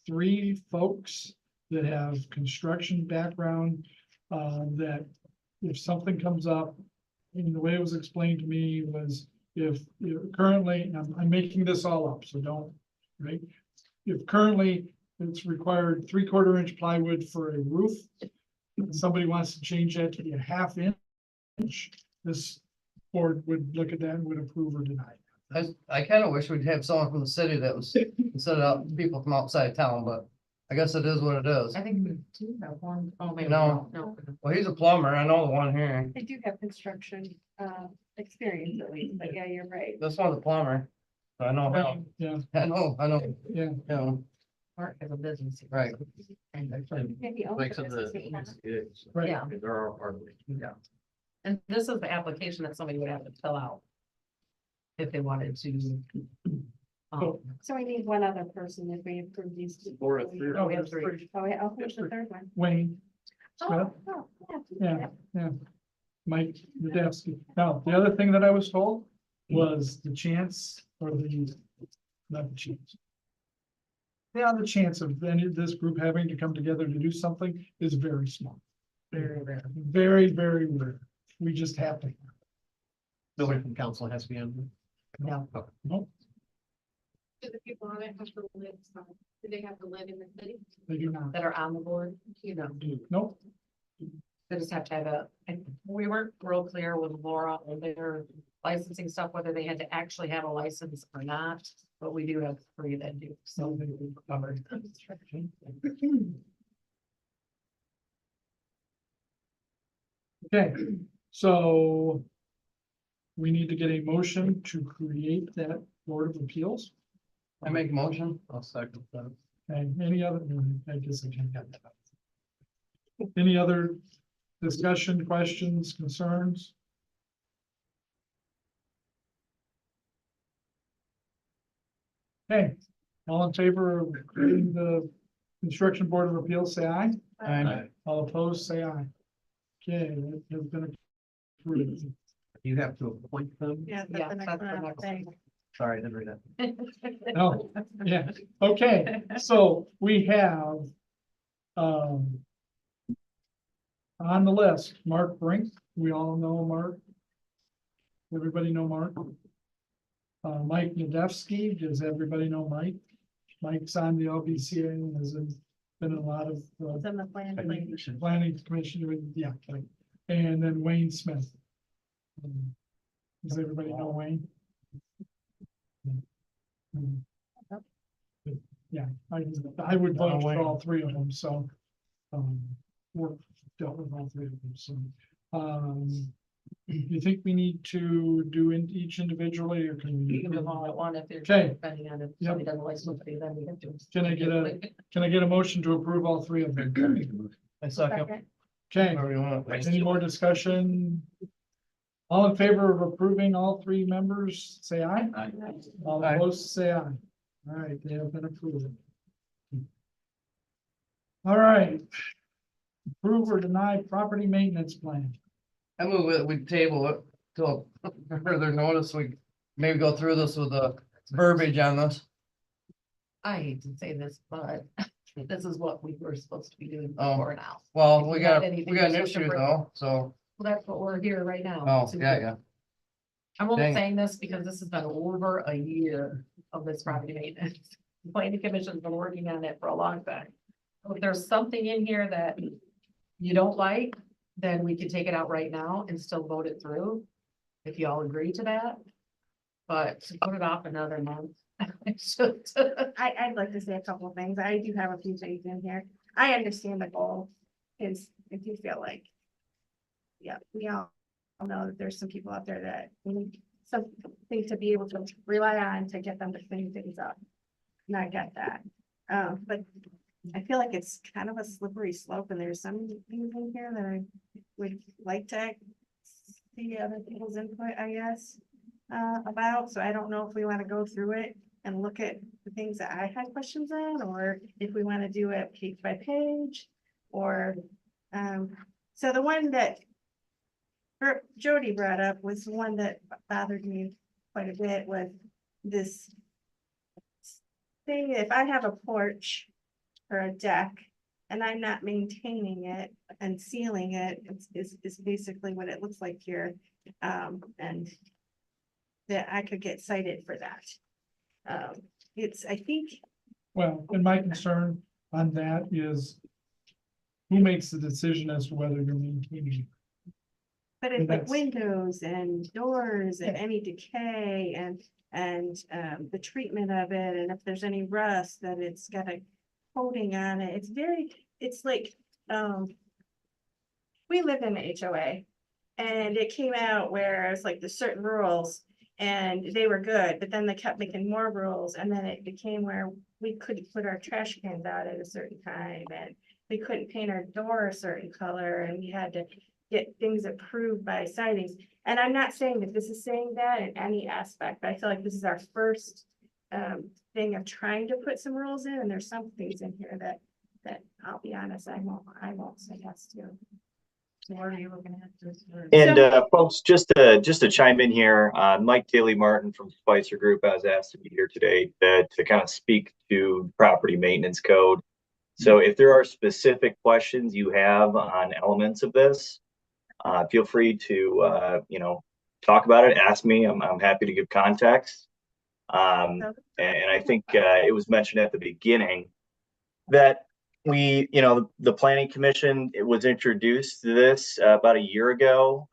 3 folks that have construction background, that if something comes up, and the way it was explained to me was if currently, I'm making this all up, so don't, right? If currently it's required 3/4 inch plywood for a roof, somebody wants to change that to be a half inch, this board would look at that and would approve or deny. I kind of wish we'd have someone from the city that was, instead of people from outside town, but I guess it is what it is. I think we do have one. Oh, maybe. No. No. Well, he's a plumber. I know the one here. They do have construction, experience at least, but yeah, you're right. This one's a plumber. I know him. Yeah, I know, yeah. yeah, Mark has a business. right. And Maybe own Like the some of business the. if you want. Right. Yeah. There are part of it. Yeah. And this is the application that somebody would have to fill out. If they wanted to. So we need one other person if we approve these. two. Or a three. Oh, we have three. Oh, yeah, who's the third one? Wayne, Smith, Oh, yeah. yeah. Mike Nadevsky. Now, the other thing that I was told was the chance or the, not the chance. Yeah, the chance of any, this group having to come together to do something is very small. Very rare. Very, very rare. We just have to. Nobody from council has to be on. No. Nope, Do the people on it have to live, do they have to live in the city? they do not. That are on the board, you know, Nope, they just have to have a, and we weren't real clear with Laura on their licensing stuff, whether they had to actually have a license or not. But we do have three that do, so we covered. okay, so. We need to get a motion to create that Board of Appeals. I make a motion. I'll second that. And any other, I guess I can't get that. Any other discussion, questions, concerns? Okay, all in favor of creating the Construction Board of Appeals, say aye. Aye. All opposed, say aye. Okay, that has been approved. You have to appoint them. Yeah, Yeah, that's the that's the next one. next Thing. Sorry, I didn't read that. Oh, yeah, okay, so we have. On the list, Mark Brink, we all know Mark. Everybody know Mark? Mike Nadevsky, does everybody know Mike? Mike's on the LBCA and has been in a lot of, It's in the plan. planning commission with, yeah, okay. And then Wayne Smith. Does everybody know Wayne? Yeah, I would vote for all three of them, so. Work dealt with all three of them, so. You think we need to do in each individually, or can You can do we? them all at one if they're. Okay. Depending on if Yep. somebody doesn't like somebody, then we have to. Can I get a motion to approve all three of them? I second. Second. Okay, Whatever you want. any more discussion? All in favor of approving all three members, say aye. Aye. All Aye. opposed, say aye. All right, they have been approved. All right. Approve or deny property maintenance plan. I move it, we table it till further notice. We maybe go through this with the verbiage on this. I hate to say this, but this is what we were supposed to be doing Oh. before now. Well, If we you got, have we anything got an you're supposed to issue bring- though, so, Well, that's what we're here right now. oh, to yeah, do. yeah. I'm only Dang. saying this because this has been over a year of this property maintenance. The planning commission's been working on it for a long time. If there's something in here that you don't like, then we can take it out right now and still vote it through. If you all agree to that. But to put it off another month. it's just- I'd like to say a couple of things. I do have a few things in here. I understand the goal is if you feel like. Yeah, we all know that there's some people out there that need something to be able to rely on to get them to clean things up. And I get that. But I feel like it's kind of a slippery slope and there's some things in here that I would like to see other people's input, I guess, about. So I don't know if we want to go through it and look at the things that I had questions on, or if we want to do it page by page, or, so the one that Jody brought up was the one that bothered me quite a bit, was this thing, if I have a porch or a deck and I'm not maintaining it and sealing it, is basically what it looks like here. And that I could get cited for that. It's, I think, Well, and my concern on that is. who makes the decision as to whether you're maintaining? But And it's like that's- windows and doors and any decay and the treatment of it, and if there's any rust, that it's got a coating on it, it's like, we live in the HOA. And it came out where it's like the certain rules and they were good, but then they kept making more rules, and then it became where we couldn't put our trash cans out at a certain time, and we couldn't paint our door a certain color, and we had to get things approved by sightings. And I'm not saying that this is saying that in any aspect, but I feel like this is our first thing of trying to put some rules in, and there's some things in here that I'll be honest, I won't say yes to. What are you looking at? And So- folks, just to chime in here, Mike Daly Martin from Spicer Group, I was asked to be here today to kind of speak to property maintenance code. So if there are specific questions you have on elements of this, feel free to talk about it, ask me. I'm happy to give context. And I think it was mentioned at the beginning that the planning commission, it was introduced to this about a year ago.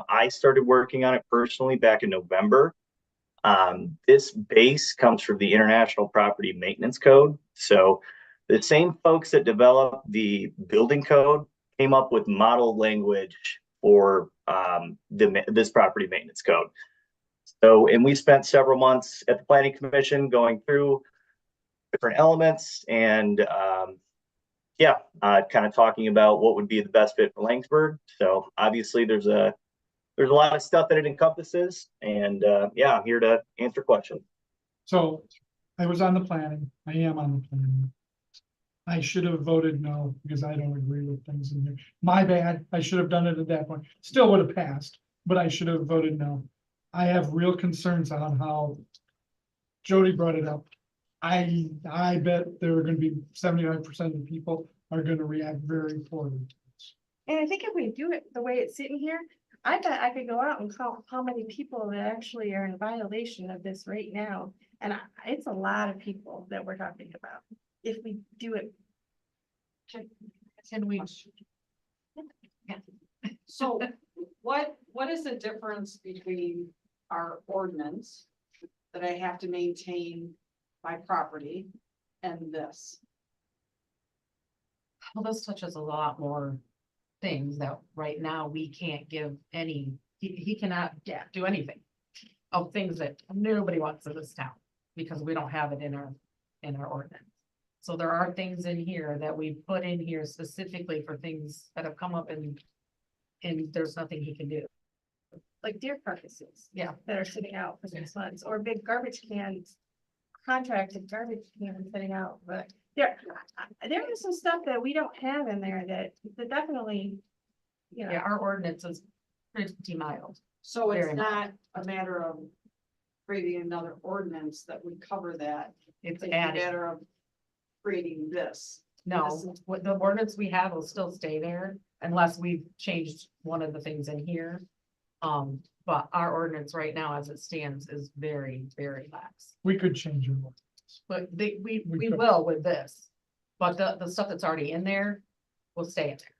I started working on it personally back in November. This base comes from the International Property Maintenance Code. So the same folks that developed the building code came up with model language for this property maintenance code. So, and we spent several months at the planning commission going through different elements and kind of talking about what would be the best fit for Laingsburg. So obviously there's a lot of stuff that it encompasses, and I'm here to answer questions. So I was on the planning, I am on the planning. I should have voted no, because I don't agree with things in here. My bad, I should have done it at that point. Still would have passed, but I should have voted no. I have real concerns on how Jody brought it up. I bet there are gonna be 75% of the people are gonna react very poorly. And I think if we do it the way it's sitting here, I bet I could go out and count how many people that actually are in violation of this right now. And it's a lot of people that we're talking about, if we do it. Can we? So what is the difference between our ordinance that I have to maintain my property and this? Well, this touches a lot more things that right now we can't give he cannot do anything of things that nobody wants in this town because we don't have it in our ordinance. So there are things in here that we put in here specifically for things that have come up and there's nothing he can do. Like deer carcasses. Yeah. That are sitting out for 6 months, or big garbage cans, contracted garbage cans sitting out, but there is some stuff that we don't have in there that definitely, Yeah, our ordinance is pretty mild. So it's Very not a matter of creating another ordinance that would cover that. It's It's a added. matter of creating this. No, what the ordinance we have will still stay there unless we've changed one of the things in here. But our ordinance right now as it stands is very, very lax. We could change it. But we could. will with this. But the stuff that's already in there will stay in there.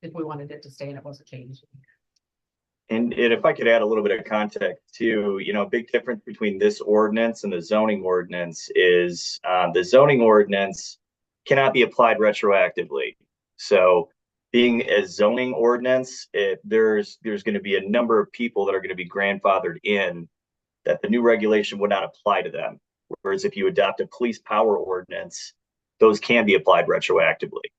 If we wanted it to stay and it wasn't changed. And if I could add a little bit of context too, big difference between this ordinance and the zoning ordinance is the zoning ordinance cannot be applied retroactively. So being a zoning ordinance, there's going to be a number of people that are going to be grandfathered in that the new regulation would not apply to them. Whereas if you adopt a police power ordinance, those can be applied retroactively.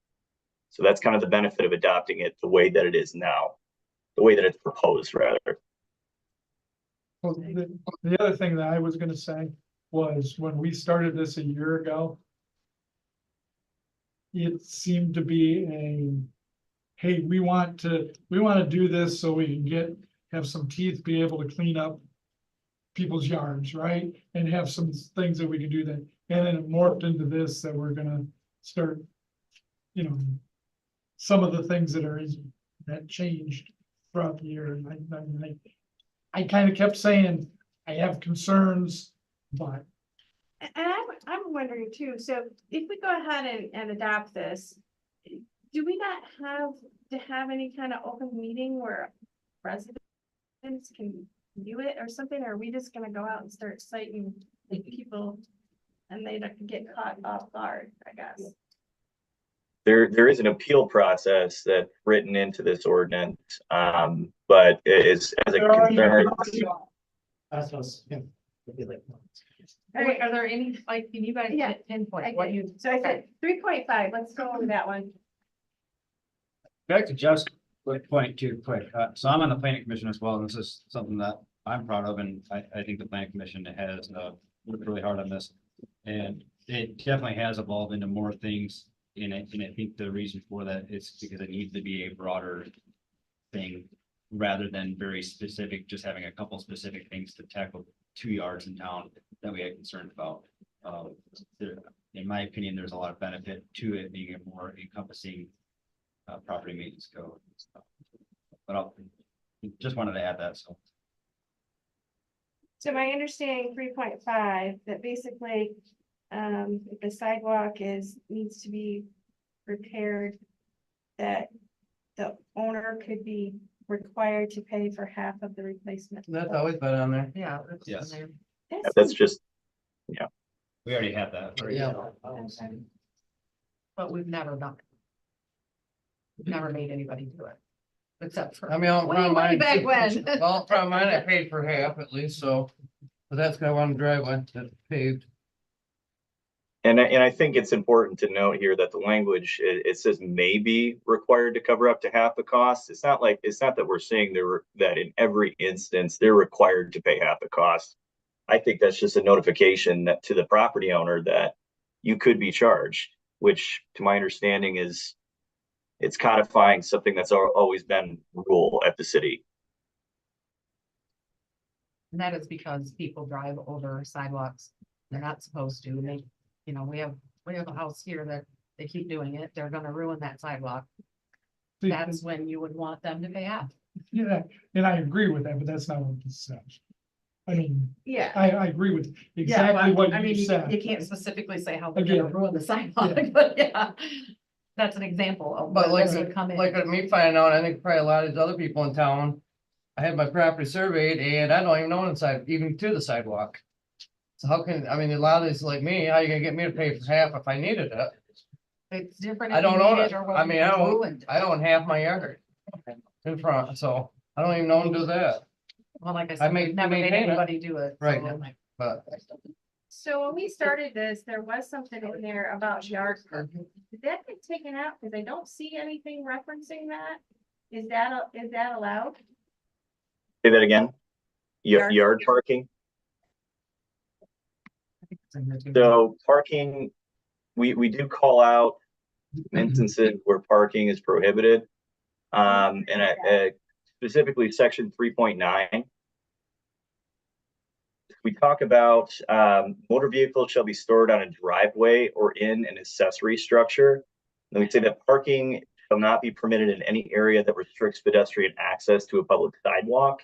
So that's kind of the benefit of adopting it the way that it is now, the way that it's proposed, rather. Well, the other thing that I was gonna say was when we started this a year ago, it seemed to be hey, we want to do this so we can have some teeth, be able to clean up people's yards, right? And have some things that we can do that. And then it morphed into this that we're gonna start, some of the things that changed throughout the year. And I kind of kept saying, I have concerns, but And I'm wondering too, so if we go ahead and adopt this, do we not have to have any kind of open meeting where residents can view it or something? Or are we just gonna go out and start citing people and they don't get caught off guard, I guess? There is an appeal process that's written into this ordinance, but it is as a concern. That's what's, yeah. It'd be like- Are there any, like, can you guys Yeah, pinpoint what you? So I said 3.5, let's go over that one. Back to Jeff's quick point too, quick. So I'm on the planning commission as well, and this is something that I'm proud of, and I think the planning commission has worked really hard on this. And it definitely has evolved into more things in it, and I think the reason for that is because it needs to be a broader thing rather than very specific, just having a couple specific things to tackle 2 yards in town that we had concerned about. In my opinion, there's a lot of benefit to it being a more encompassing property maintenance code. But I'll just wanted to add that, so. So my understanding 3.5, that basically, if the sidewalk needs to be repaired, that the owner could be required to pay for half of the replacement. That's always been on there. Yeah. that's in Yes. there. That's just, We already have that. Yeah. But we've never done it. We've never made anybody do it. Except for. I mean, on Way, front of way mine. back when. Well, from mine, I paid for half at least, so, but that's got one driveway that's paved. and I think it's important to note here that the language, it says may be required to cover up to half the cost. It's not that we're saying that in every instance, they're required to pay half the cost. I think that's just a notification that to the property owner that you could be charged, which to my understanding is it's codifying something that's always been rule at the city. And that is because people drive over sidewalks. They're not supposed to. And they, you know, we have a house here that they keep doing it. They're gonna ruin that sidewalk. That's when you would want them to pay half. Yeah, and I agree with that, but that's not what this says. I mean, Yeah. I agree with Yeah, exactly but, what I mean, you said. you can't specifically say how they're gonna Again. ruin the sidewalk, but yeah. That's an example of. But where like, this would come in. like at me finding out, I think probably a lot of these other people in town. I had my property surveyed and I don't even know inside, even to the sidewalk. So how can, I mean, a lot of these like me, how you gonna get me to pay for half if I needed it? It's different. I if you don't own need it. or I mean, I don't, ruined. I own half my yard. In front, so I don't even know who to do that, Well, like I I said, may we've never made maintain it. anybody do it. Right. so- but. So when we started this, there was something in there about yard parking. Did that get taken out? Because I don't see anything referencing that. Is that allowed? Say that again. Yard- Yard parking. So parking, we do call out instances where parking is prohibited. And specifically section 3.9. We talk about motor vehicles shall be stored on a driveway or in an accessory structure. Then we say that parking shall not be permitted in any area that restricts pedestrian access to a public sidewalk.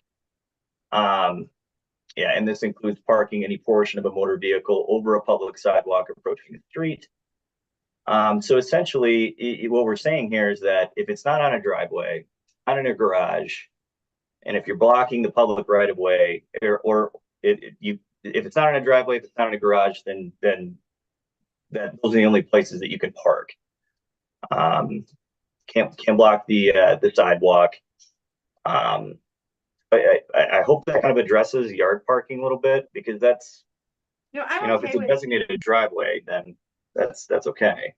Yeah, and this includes parking any portion of a motor vehicle over a public sidewalk approaching the street. So essentially, what we're saying here is that if it's not on a driveway, not in a garage, and if you're blocking the public right of way, or if it's not in a driveway, if it's not in a garage, then those are the only places that you can park. Can't block the sidewalk. I hope that kind of addresses yard parking a little bit, because that's, No, I'm if okay it's a with, designated driveway, then that's okay.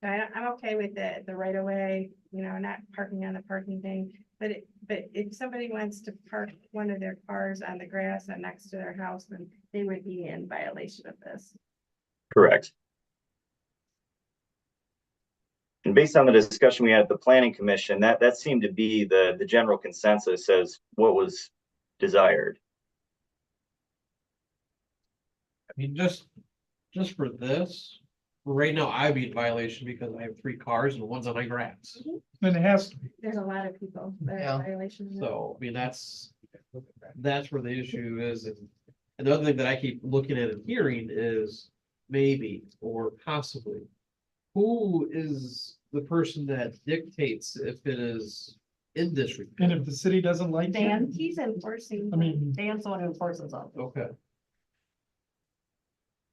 I'm okay with the right of way, not parking on the parking thing. But if somebody wants to park one of their cars on the grass and next to their house, then they would be in violation of this. Correct. And based on the discussion we had at the planning commission, that seemed to be the general consensus as what was desired. I mean, just for this, right now I'd be in violation because I have 3 cars and one's on my grass. Then it has to be. There's a lot of people that Yeah. are in violation. of it. So, I mean, that's where the issue is. And the other thing that I keep looking at and hearing is maybe or possibly, who is the person that dictates if it is in this report. And if the city doesn't like Dan, it, he's enforcing. I mean- Dan's the one who enforces all. Okay.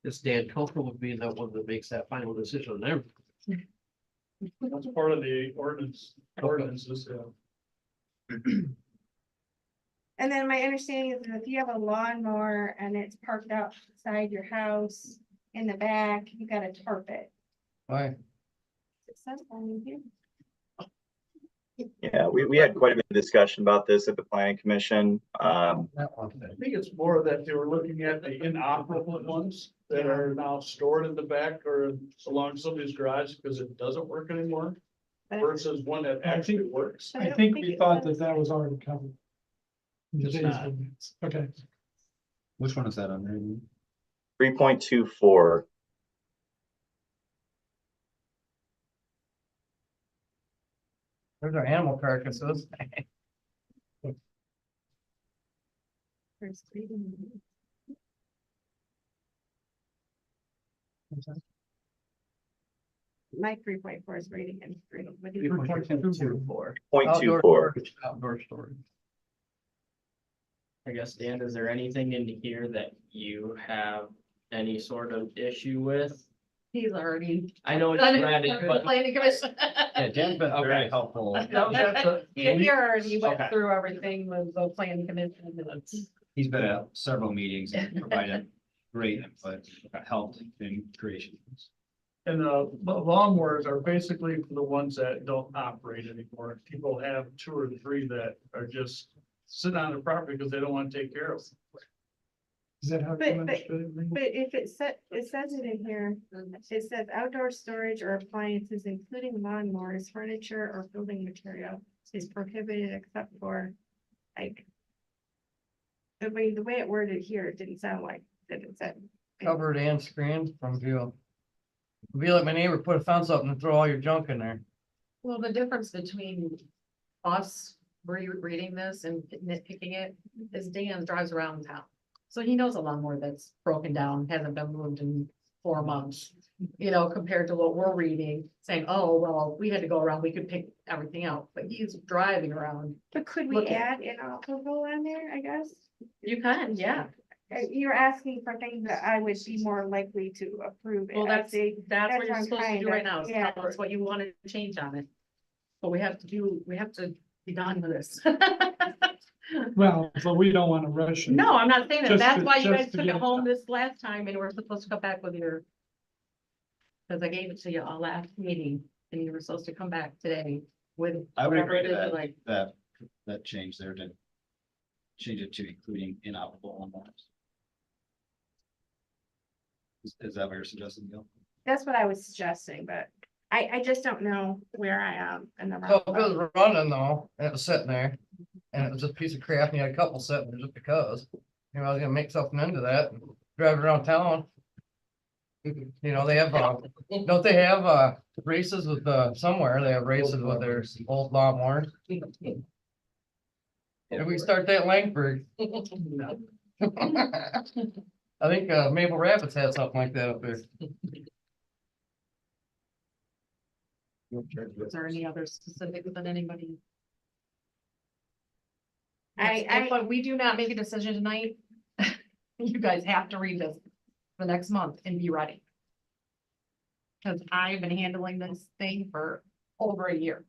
Is Dan comfortable with being that one that makes that final decision on everything? That's part of the ordinances, yeah. And then my understanding is that if you have a lawnmower and it's parked outside your house in the back, you gotta tarp it. Why? It says on here. Yeah, we had quite a bit of discussion about this at the planning commission. That one. I think it's more that they were looking at the inoperable ones that are now stored in the back or along somebody's garage because it doesn't work anymore versus one that actually works. I I don't think think we it thought was. that was already covered. In It's today's not. ordinance. Okay, Which one is that under? 3.24. There's our animal carcasses. First reading. My 3.4 is rating and three. What do you- 3.24. 0.24. Outdoor storage. I guess, Dan, is there anything in here that you have any sort of issue with? He's already. I know it's read it, but Planning commission. Yeah, Dan's been very helpful. He already went Okay. through everything with the planning commission and He's been at several meetings and provided great input, helped in creation. And the lawnmowers are basically for the ones that don't operate anymore. People have two or three that are just sitting on the property because they don't want to take care of them. is that how But- you understood it? Lee? But if it says it in here, it says outdoor storage or appliances, including lawnmowers, furniture, or building material is prohibited except for, like. I mean, the way it worded here, it didn't sound like that it said. Covered and screened from view. Be like my neighbor, put a fence up and throw all your junk in there. Well, the difference between us reading this and nitpicking it is Dan drives around town. So he knows a lawnmower that's broken down, hasn't been moved in 4 months. You know, compared to what we're reading, saying, oh, well, we had to go around, we could pick everything out, but he's driving around. But could we Look at- add inoperable on there, I guess? You can, yeah. You're asking for things that I would be more likely to approve. Well, as a- that's that's what you're what I'm supposed to trying do to- right now, is yeah. tell us what you want to change on it. But we have to be done with this. Well, but we don't want to rush it. No, I'm not saying that. Just That's to- why you just guys to took get it it home done. this last time and we're supposed to come back with your. Cause I gave it to you all last meeting and you were supposed to come back today with. I would whatever agree it to is, that, like, that change there to change it to including inoperable lawnmowers. Is that what you're suggesting, Gil? That's what I was suggesting, but I just don't know where I am in the. So if it was running though, and it was sitting there, and it was just a piece of crap, and you had a couple sitting there just because. You know, I was gonna make something into that, and drive it around town. You know, they have, don't they have, races with, somewhere, they have races with their old lawnmowers. If we start that in Laingsburg. I think, Maple Rapids had something like that up there. is there any other specific that anybody? I, If we do not make a decision tonight, you guys have to read this the next month and be ready. Cause I've been handling this thing for over a year.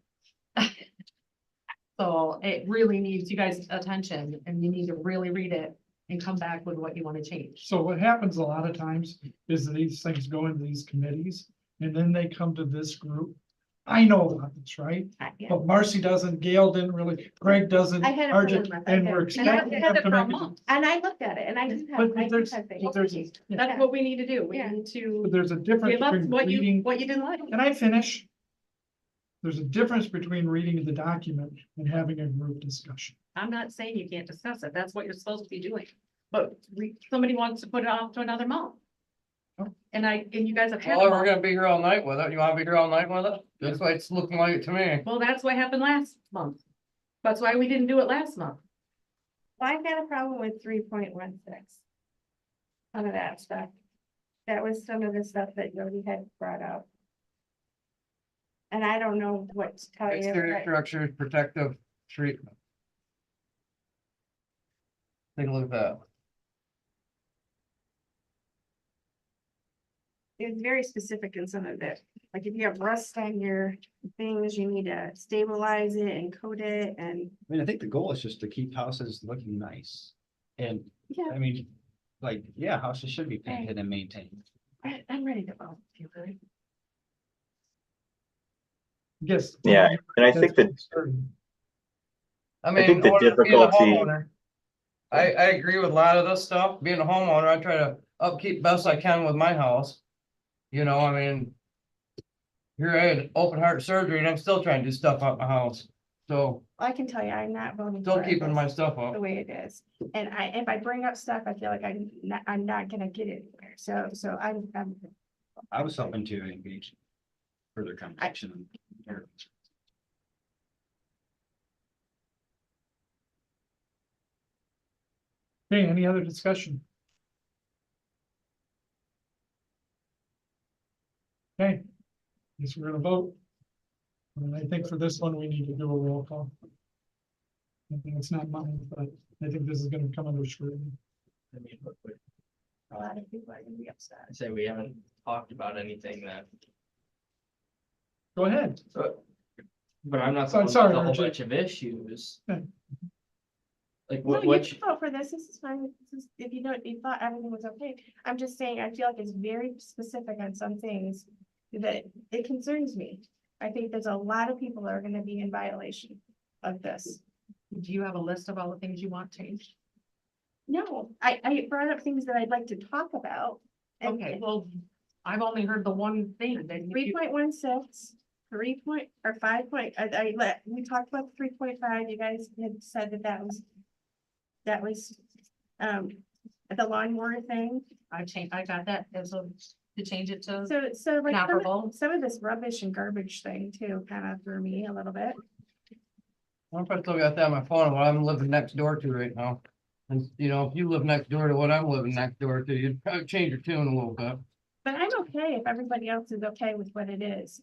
So it really needs you guys' attention and you need to really read it and come back with what you want to change. So what happens a lot of times is that these things go into these committees and then they come to this group. I know about this, right? yeah. But Marcy doesn't, Gail didn't really, Greg doesn't, I had it for RJ, 1 month. and I we're had- And I've expecting had them it to for a make it. month. And I looked at it and I do But have, I do there's- have things. but there's- That's what we need to do. We Yeah. need to But there's a difference give us between what reading, you didn't like. can I finish? There's a difference between reading the document and having a group discussion. I'm not saying you can't discuss it. That's what you're supposed to be doing. But somebody wants to put it off to another month. And you guys have had. Well, a we're month. gonna be here all night with it. You wanna be here all night with it? That's why it's looking like it to me. Well, that's what happened last month. That's why we didn't do it last month. I've got a problem with 3.16. Some of that stuff. That was some of the stuff that Jody had brought up. and I don't know what to tell you. Exterior but structures, protective treatment. Take a look at that. It's very specific in some of it. Like if you have rust on your things, you need to stabilize it and coat it and, I mean, I think the goal is just to keep houses looking nice. And yeah, I mean, like, yeah, houses should be painted and maintained. I'm ready to vote. if you're ready. Yes. Yeah, and I think that I I mean, think the or being a difficulty- homeowner, I agree with a lot of this stuff. Being a homeowner, I try to upkeep best I can with my house. You know, I mean. Here I had open heart surgery and I'm still trying to do stuff out my house. So I can tell you, I'm not voting. still for keeping this my stuff up. The way it is. And if I bring up stuff, I feel like I'm not gonna get anywhere. So I'm. I was hoping to engage further conversation. Okay, any other discussion? Okay, guess we're gonna vote. And I think for this one, we need to do a roll call. I think it's not mine, but I think this is gonna come under scrutiny. I mean, but A lot of people are gonna be upset. I say we haven't talked about anything that, Go ahead. but I'm not Sorry, supposed to a whole RJ. bunch of issues. Yeah. Like No, what, you what, can vote for this. This is fine. If you don't, you thought everything was okay. I'm just saying, I feel like it's very specific on some things that it concerns me. I think there's a lot of people that are gonna be in violation of this. Do you have a list of all the things you want changed? No, I brought up things that I'd like to talk about. and- Okay, well, I've only heard the one thing that you. 3.16, 5 point, we talked about 3.5, you guys had said that was, the lawnmower thing. I got that as a, to change it to. So like some Inoperable. some of this rubbish and garbage thing too, kind of threw me a little bit. I wonder if I still got that on my phone, what I'm living next door to right now. And you know, if you live next door to what I'm living next door to, you'd probably change your tune a little bit. But I'm okay if everybody else is okay with what it is.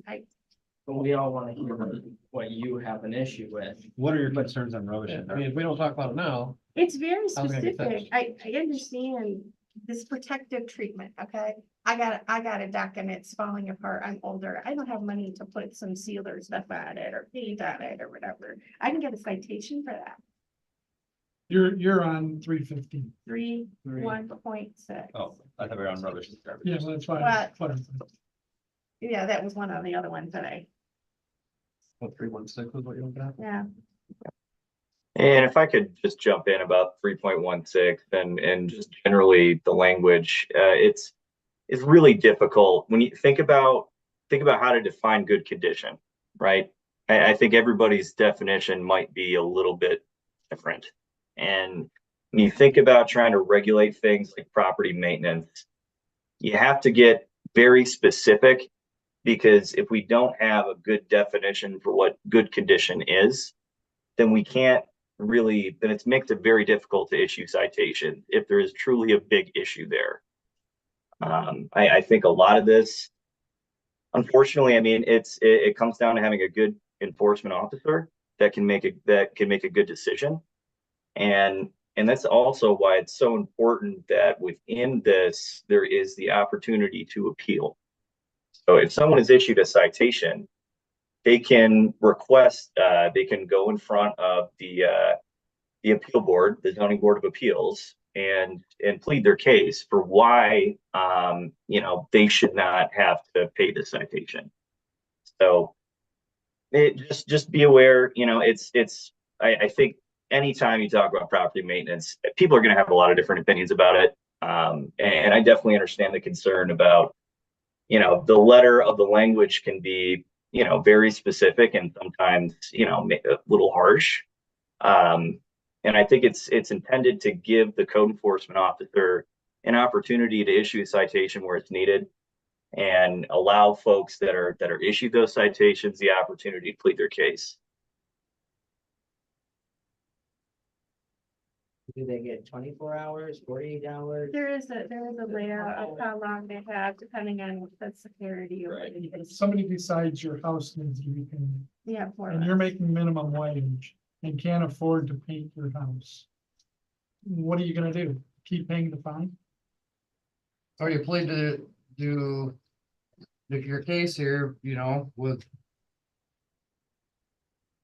but we all want to hear what you have an issue with. What are your concerns on rubbish? I mean, if we don't talk about it now, It's very How's it gonna get specific. fixed? I understand this protective treatment, okay? I got a deck and it's falling apart. I'm older. I don't have money to put some sealer stuff on it or paint on it or whatever. I can get a citation for that. You're on 350. 1.6. Oh, I thought we were on rubbish and garbage. Yeah, well, that's why. What? Yeah, that was one of the other ones that what, 316 was what you're looking at? yeah. And if I could just jump in about 3.16 and just generally the language, it's really difficult when you think about how to define good condition, right? I think everybody's definition might be a little bit different. And when you think about trying to regulate things like property maintenance, you have to get very specific, because if we don't have a good definition for what good condition is, then we can't really, then it makes it very difficult to issue citations if there is truly a big issue there. I think a lot of this, unfortunately, I mean, it comes down to having a good enforcement officer that can make a good decision. And that's also why it's so important that within this, there is the opportunity to appeal. So if someone is issued a citation, they can request, they can go in front of the appeal board, the zoning board of appeals, and plead their case for why, they should not have to pay the citation. So just be aware, I think anytime you talk about property maintenance, people are going to have a lot of different opinions about it. And I definitely understand the concern about, the letter of the language can be, very specific and sometimes, a little harsh. And I think it's intended to give the code enforcement officer an opportunity to issue a citation where it's needed, and allow folks that are issued those citations the opportunity to plead their case. Do they get 24 hours, 48 hours? There is a layout of how long they have, depending on the severity or what it If is. somebody decides your house needs to be painted, Yeah, more or and you're less. making minimum wage and can't afford to paint your house. What are you gonna do? Keep paying the fine? Or you plead to do your case here, you know, with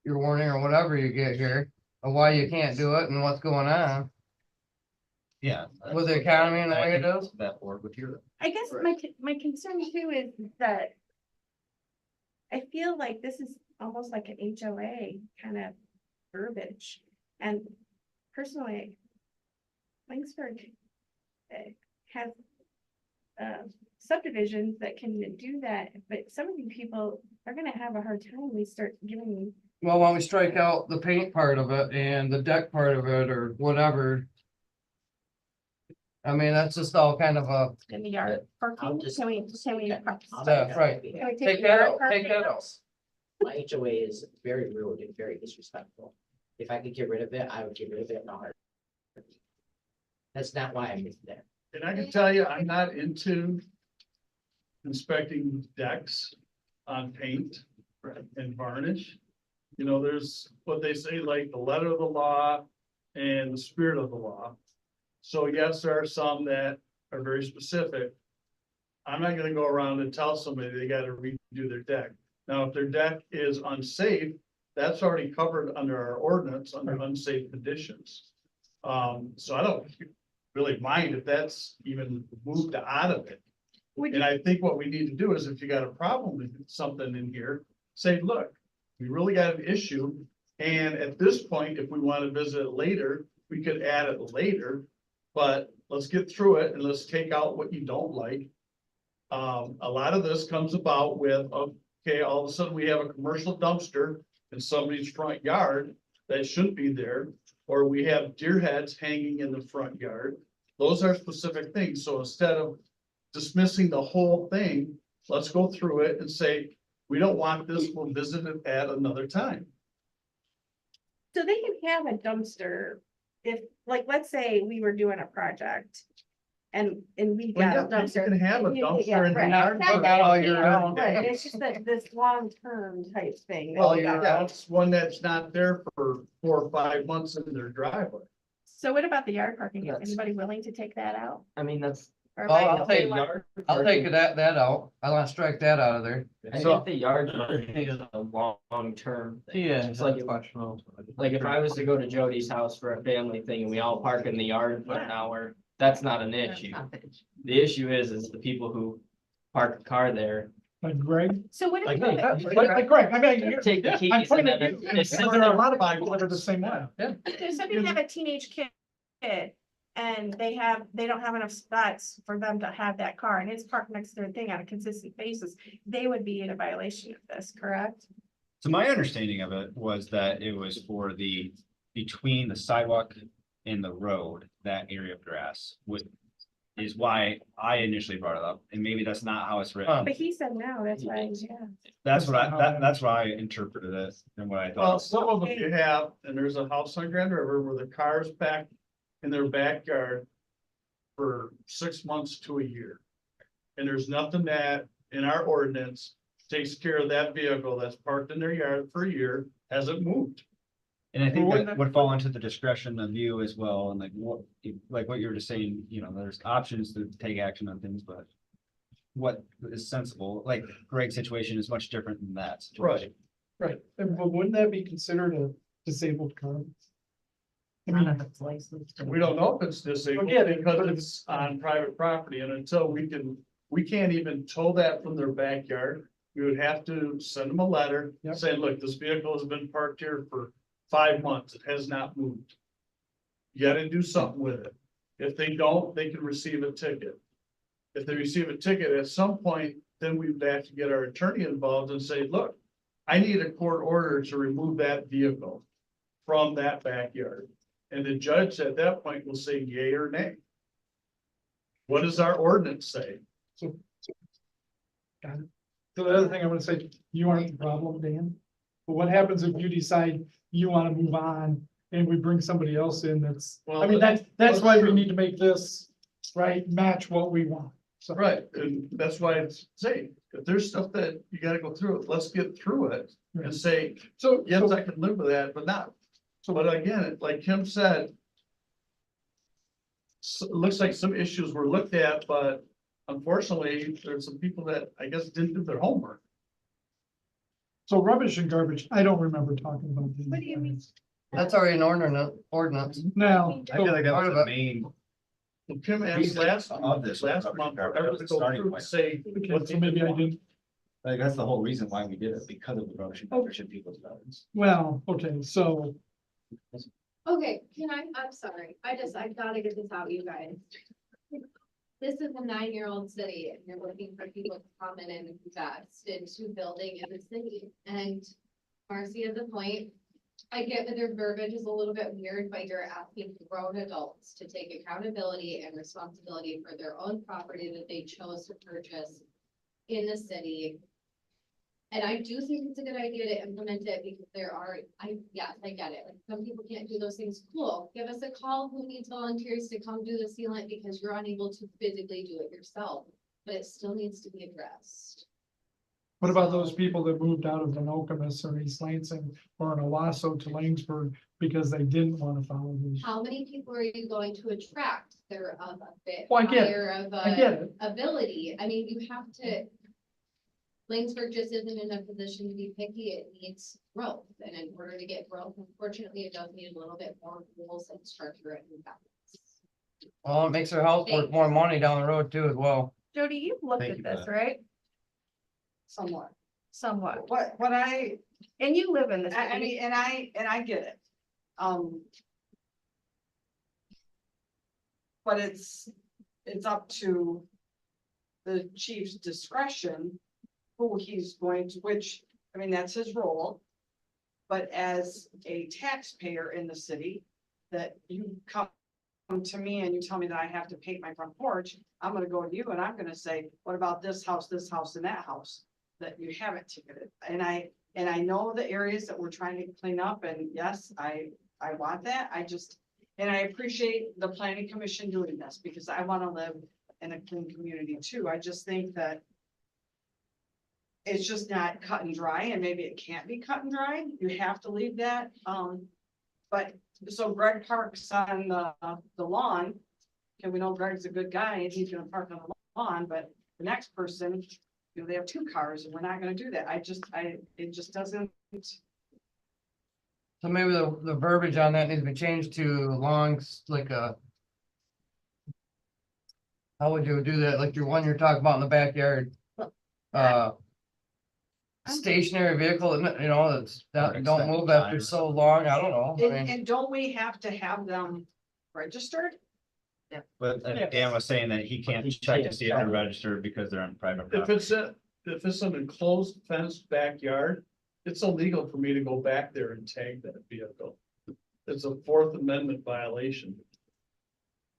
your warning or whatever you get here, of why you can't do it and what's going on Yeah. with the economy and the way it is. That board would hear. I guess my concern too is that I feel like this is almost like an HOA kind of verbiage. And personally, Laingsburg has subdivisions that can do that, but some of you people are gonna have a hard time when we start giving. Well, why don't we strike out the paint part of it and the deck part of it or whatever? I mean, that's just all kind of a, In the yard, parking, I'll just- can we? yeah, right. Can we Take the that yard out, take parking that out. My HOA is very rude and very disrespectful. If I could get rid of it, I would get rid of it in a heartbeat. That's not why I'm there. And I can tell you, I'm not into inspecting decks on paint and varnish. You know, there's what they say, like the letter of the law and the spirit of the law. So yes, there are some that are very specific. I'm not gonna go around and tell somebody they gotta redo their deck. Now, if their deck is unsafe, that's already covered under our ordinance under unsafe conditions. So I don't really mind if that's even moved out of it. And I think what we need to do is if you got a problem with something in here, say, look, we really got an issue. And at this point, if we want to visit it later, we could add it later. But let's get through it and let's take out what you don't like. A lot of this comes about with, okay, all of a sudden we have a commercial dumpster in somebody's front yard that shouldn't be there. Or we have deer heads hanging in the front yard. Those are specific things. So instead of dismissing the whole thing, let's go through it and say, we don't want this, we'll visit it at another time. So they can have a dumpster if, like, let's say we were doing a project. And we Well, got a yeah, you dumpster. can have a Yeah, dumpster in the right. yard. Not all year round. Right, it's just that this long-term type thing. that Well, we yeah, got. that's one that's not there for 4 or 5 months in their driveway. So what about the yard parking? Is Yes. anybody willing to take that out? I mean, that's. Or Oh, am I I'll the only take one? I'll take that out. I want to strike that out of there. I So- think the yard parking is a long-term thing. Yeah. It's like, like if I was to go to Jody's house for a family thing and we all park in the yard for an hour, that's not an issue. The issue is the people who park a car there. Like Greg? So what if? Like, you- Like Greg, I mean, you're. Take the I'm keys and pointing then at you. it's. And there are a lot of people that are the same way. Yeah. If somebody have a teenage kid and they don't have enough spots for them to have that car and it's parked next to their thing on a consistent basis, they would be in a violation of this, correct? So my understanding of it was that it was for between the sidewalk and the road, that area of grass is why I initially brought it up, and maybe that's not how it's written. But he said no, that's why, yeah. That's that's why I interpreted it and what I Well, thought. some of them you have, and there's a house on Grand River where the car's packed in their backyard for 6 months to a year. And there's nothing that in our ordinance takes care of that vehicle that's parked in their yard for a year, hasn't moved. And I think Well, that would fall into the discretion of you as well, and like what you were just saying, you know, there's options to take action on things, but what is sensible, like Greg's situation is much different than that. situation. Right, but wouldn't that be considered a disabled car? I Not mean, if it's licensed. We don't know if it's disabled Yeah, because it's on private property, and until we can't even tow that from their backyard. We would have to send them a letter Yep. saying, look, this vehicle has been parked here for 5 months. It has not moved. You gotta do something with it. If they don't, they can receive a ticket. If they receive a ticket at some point, then we'd have to get our attorney involved and say, look, I need a court order to remove that vehicle from that backyard. And the judge at that point will say yay or nay. What does our ordinance say? got it. So the other thing I want to say, you aren't the problem, Dan. But what happens if you decide you want to move on and we bring somebody else in that's, I Well, mean, that's why we true. need to make this, right, match what we want. So, Right, and that's why it's saying, if there's stuff that you gotta go through, let's get through it and say, so, yes, I can live with that, but not. So, but again, like Kim said. It looks like some issues were looked at, but unfortunately, there's some people that I guess didn't do their homework. so rubbish and garbage, I don't remember talking about. What do you mean? That's already an ordinance. Now, I feel like that Part was of the it. main Well, Kim asked reason last of this. month, That for was everyone to the go starting through point. and say. okay, so maybe I didn't, Like, that's the whole reason why we did it, because of the rubbish and garbage in people's gardens. well, okay, so, Okay, I'm sorry, I gotta get this out, you guys. This is a 9-year-old city and you're looking for people to come in and invest into building in the city. And Marcy has a point. I get that their verbiage is a little bit weird, but you're asking grown adults to take accountability and responsibility for their own property that they chose to purchase in the city. And I do think it's a good idea to implement it because yes, I get it. Like, some people can't do those things. Cool. Give us a call who needs volunteers to come do the sealant because you're unable to physically do it yourself. But it still needs to be addressed. what about those people that moved out of Anokomis or East Lansing or in Owasso to Laingsburg because they didn't want to follow these? How many people are you going to attract? They're of a bit Well, I get it. higher of I get a it, ability. I mean, you have to. Laingsburg just isn't in a position to be picky. It needs growth. And in order to get growth, unfortunately, it does need a little bit more rules and structure and balance. Well, it makes their house worth more money down the road too as well. Jody, you've looked Thank at you for this, that. right? Somewhat. Somewhat. What I, And you live in the I city. mean, and I get it. But it's up to the chief's discretion who he's going to, which, I mean, that's his role. But as a taxpayer in the city, that you come to me and you tell me that I have to paint my front porch, I'm gonna go to you and I'm gonna say, what about this house, and that house? That you haven't ticketed, and I know the areas that we're trying to clean up, and yes, I want that, and I appreciate the planning commission doing this, because I wanna live in a clean community too, I just think that it's just not cut and dry, and maybe it can't be cut and dry, you have to leave that, but, so Greg parks on the lawn, and we know Greg's a good guy, and he's gonna park on the lawn, but the next person, you know, they have 2 cars, and we're not gonna do that, it just doesn't. So maybe the verbiage on that needs to be changed to longs, like how would you do that? Like your one you're talking about in the backyard? Stationary vehicle, you know, that don't move after so long. I don't know. I mean, And don't we have to have them registered? But Dan was saying that he can't check to see if they're registered because they're on private If property. if it's an enclosed fenced backyard, it's illegal for me to go back there and tag that vehicle. It's a 4th Amendment violation.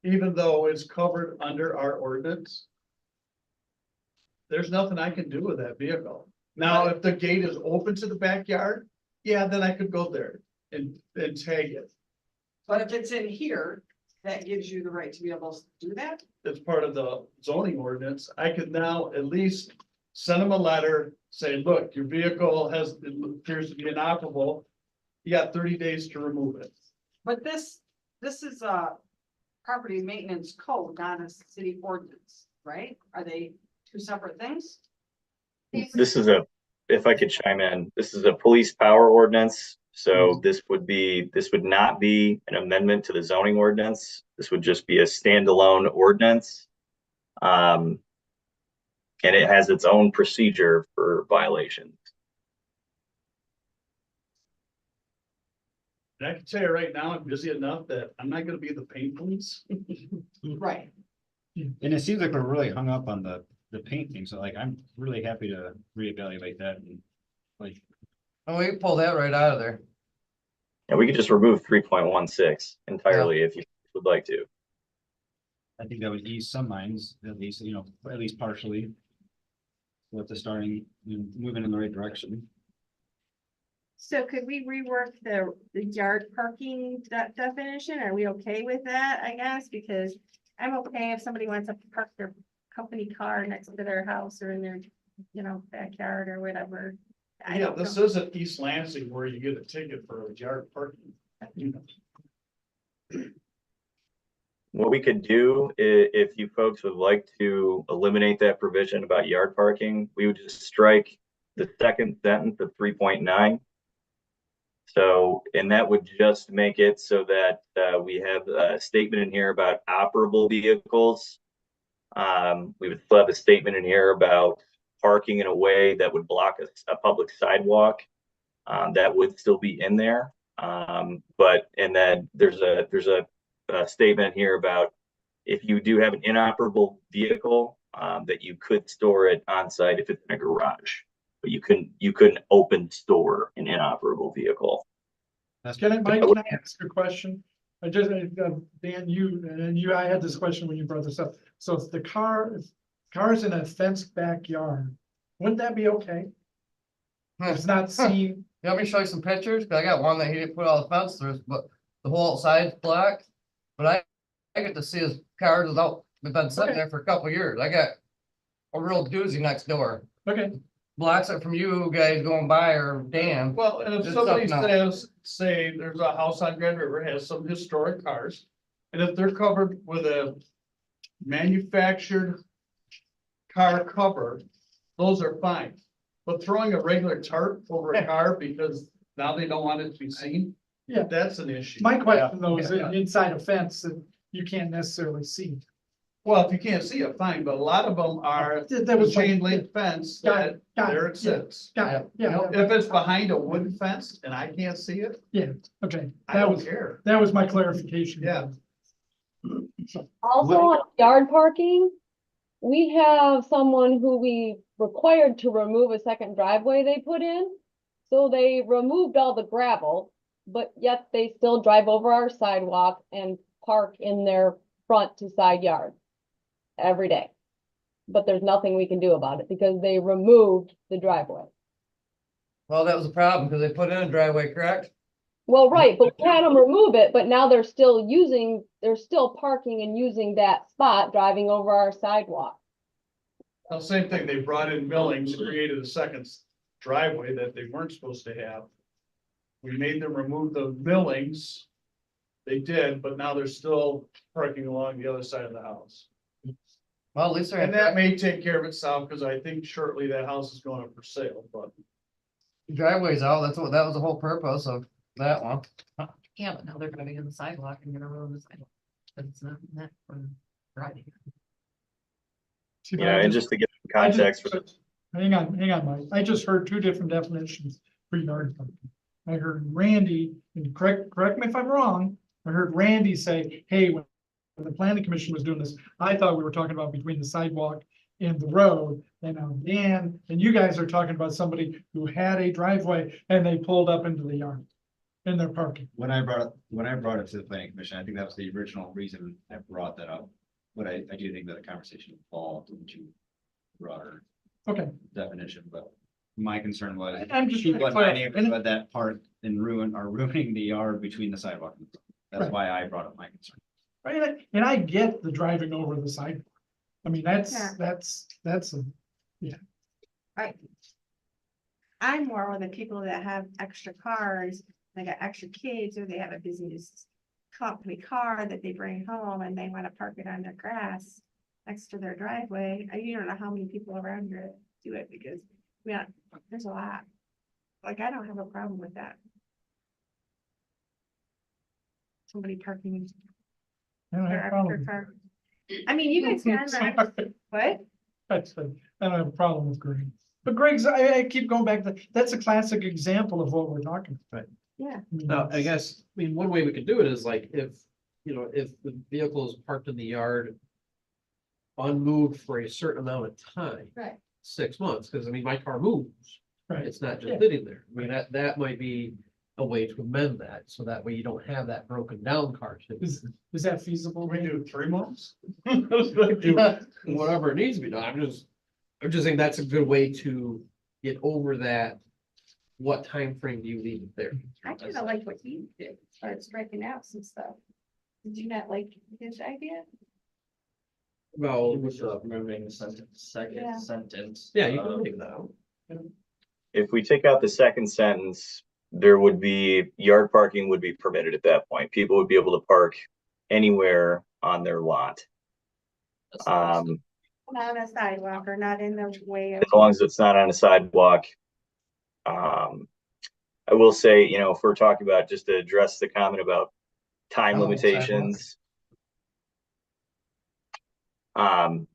Even though it's covered under our ordinance. There's nothing I can do with that vehicle. Now, if the gate is open to the backyard, yeah, then I could go there and tag it. But if it's in here, that gives you the right to be able to do that? It's part of the zoning ordinance. I could now at least send them a letter, say, look, your vehicle appears to be inoperable. You got 30 days to remove it. But this is a property maintenance code, not a city ordinance, right? Are they 2 separate things? This is if I could chime in, this is a police power ordinance. So this would not be an amendment to the zoning ordinance. This would just be a standalone ordinance. And it has its own procedure for violations. And I can tell you right now, I'm busy enough that I'm not gonna be the paint police. Right. And it seems like we're really hung up on the paint thing, so like, I'm really happy to reevaluate that and like. oh, we can pull that right out of there. And we could just remove 3.16 entirely if you would like to. I think that would ease some minds, at least, you know, at least partially. With the starting, moving in the right direction. So could we rework the yard parking definition? Are we okay with that, I guess? Because I'm okay if somebody wants to park their company car next to their house or in their, backyard or whatever. I Yeah, don't this know. isn't East Lansing where you get a ticket for a yard parking. What we could do if you folks would like to eliminate that provision about yard parking, we would just strike the second sentence of 3.9. So, and that would just make it so that we have a statement in here about operable vehicles. We would still have a statement in here about parking in a way that would block a public sidewalk. That would still be in there. But, and then there's a statement here about if you do have an inoperable vehicle, that you could store it on site if it's in a garage. But you couldn't open store an inoperable vehicle. Mike, can I ask a question? I just, Dan, I had this question when you brought this up. So if the car's in a fenced backyard, wouldn't that be okay? It's not seen, You want me to show you some pictures? 'Cause I got one that he didn't put all the fence through, but the whole outside's black. But I get to see his cars without, they've been sitting there for a couple of years. I got a real doozy next door. okay, Blocks it from you guys going by or Dan. Well, and if It's somebody up now. says, say, there's a house on Grand River has some historic cars. And if they're covered with a manufactured car cover, those are fine. But throwing a regular tarp over a car because now they don't want it to be seen. Yeah. That's an issue. my question though is Yeah. inside a fence that you can't necessarily see. Well, if you can't see it, fine, but a lot of them are That was chain my- link fence Got that it, got it, there it sits. Got it, yeah, If it's behind a wooden fence and I can't see it, okay, I that don't was, care. that was my clarification. Yeah. Also on yard parking, we have someone who we required to remove a second driveway they put in. So they removed all the gravel, but yet they still drive over our sidewalk and park in their front to side yard every day. But there's nothing we can do about it because they removed the driveway. Well, that was a problem because they put in a driveway, correct? Well, right, but we had them remove it, but now they're still parking and using that spot, driving over our sidewalk. Now, same thing, they brought in millings, created a second driveway that they weren't supposed to have. We made them remove the millings. They did, but now they're still parking along the other side of the house. Well, at least And they're that may take care of itself, because I think shortly that house is going up for sale, but. driveways out. That was the whole purpose of that one. Yeah, but now they're gonna be in the sidewalk and gonna ruin the sidewalk. But it's not meant for driving. See, but Yeah, I and just to give some context, Hang on, Mike. I just heard two different definitions for yard parking. I heard Randy, and correct me if I'm wrong, I heard Randy say, hey, when the planning commission was doing this, I thought we were talking about between the sidewalk and the road. And now Dan, and you guys are talking about somebody who had a driveway and they pulled up into the yard and they're parking. When I brought it to the planning commission, I think that was the original reason I brought that up. But I do think that the conversation evolved into broader Okay, definition, but my concern was. I'm just people trying in to my clarify. neighborhood that part and ruining the yard between the sidewalk. and the road. That's Right. why I brought up my concern. right, and I get the driving over the sidewalk. I mean, Yeah. that's a, I'm more with the people that have extra cars, they got extra kids, or they have a business company car that they bring home and they wanna park it on their grass next to their driveway. You don't know how many people around here do it because there's a lot. Like, I don't have a problem with that. Somebody parking I don't have their a extra problem. car. I mean, you guys can, what? That's the, I don't have a problem with Greg. But Greg's, I keep going back to, that's a classic example of what we're talking about. Yeah. mean, Now, I it's- guess, I mean, one way we could do it is like if, if the vehicle is parked in the yard unmoved for a certain amount of time, Right. 6 months, because I mean, my car moves. Right. It's not Yeah. just sitting there. I mean, that might be a way to amend that, so that way you don't have that broken down car. too. Is that feasible? We do 3 months? Whatever it needs to be done. I'm just saying that's a good way to get over that what time frame do you leave it there? I kind of like what he did, started striking out some stuff. Did you not like his idea? Well, Removing the sentence, Yeah. second sentence. yeah, you can take that out. If we take out the second sentence, there would be, yard parking would be permitted at that point. People would be able to park anywhere on their lot. Um, Not on a sidewalk or not in the way of. as long as it's not on a sidewalk. I will say, you know, if we're talking about, just to address the comment about time Oh, limitations.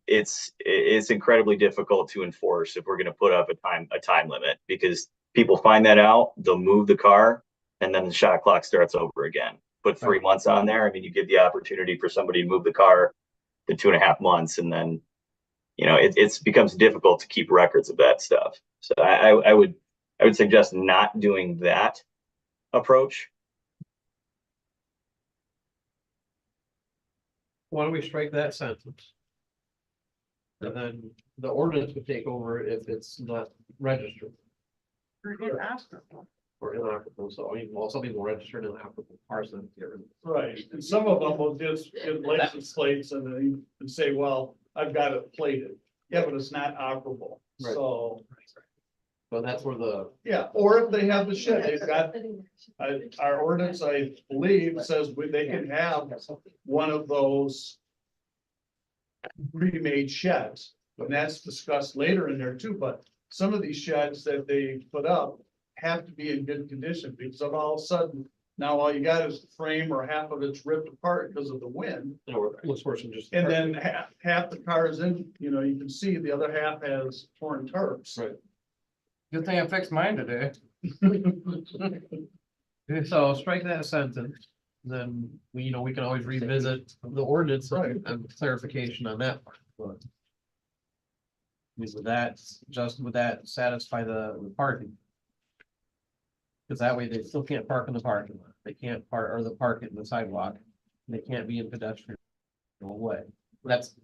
It's incredibly difficult to enforce if we're gonna put up a time limit, because people find that out, they'll move the car, and then the shot clock starts over again. Put 3 months on there, I mean, you give the opportunity for somebody to move the car to 2.5 months, and then, you know, it becomes difficult to keep records of that stuff. So I would suggest not doing that approach. Why don't we strike that sentence? And then the ordinance would take over if it's not registered Or inoperable. or inoperable, so I mean, well, some people register an inoperable parcel. Right, and some of them will just get license plates and then you can say, well, I've got it plated. Yeah, but it's not operable, Right. so, But that's where the, yeah, or if they have the shed, they've got, our ordinance, I believe, says they can have one of those pre-made sheds, and that's discussed later in there too, but some of these sheds that they put up have to be in good condition, because of all of a sudden, now all you got is the frame or half of it's ripped apart because of the wind, you know, it looks worse than just. and then half the car is in, you know, you can see the other half has torn tarps. Right. Good thing I fixed mine today. So strike that sentence, then we, you know, we can always revisit the ordinance and clarification on that part, but. Would that satisfy the parking? Cause that way they still can't park in the parking lot, they can't park, or the park in the sidewalk, they can't be in pedestrian way. That's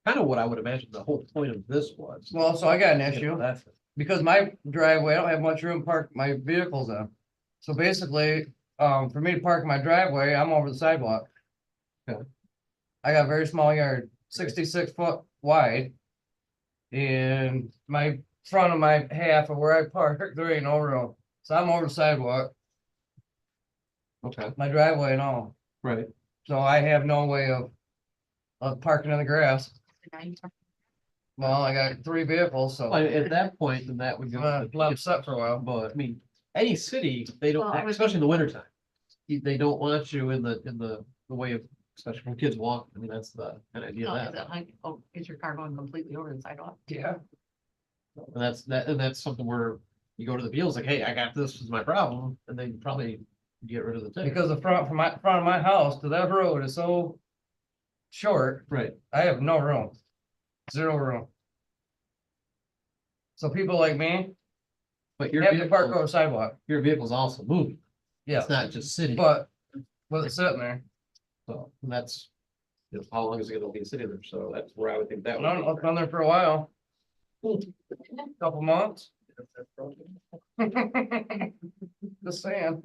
kind of what I would imagine the whole point of this was. Well, so I got an issue. That's, Because my driveway, I don't have much room to park my vehicles in. So basically, for me to park in my driveway, I'm over the sidewalk. Okay. I got a very small yard, 66 foot wide. And my front of my half of where I park, there ain't no room. So I'm over the sidewalk, okay, my driveway and all. right. So I have no way of parking in the grass. Well, I got 3 vehicles, so Well, at that point, then that would I'm go. gonna let 'em sit for a while. But I mean, any city, they don't, Well, I would especially in the winter time. They don't want you in the way of, especially when kids walk. I mean, that's the kind of idea of that. Is your car going completely over the sidewalk? Yeah. And that's something where you go to the appeals like, hey, I got this is my problem, and then probably get rid of the ticket. Because the front of my house to that road is so short, Right, I have no room. 0 room. So people like me but your have to park vehicle, on the sidewalk, your vehicle's also moving. yeah, It's not just sitting. but with it sitting there, So and that's, you know, how long is it gonna be sitting there? So that's where I would think that no, would it's been there for a while. Couple months. Just saying.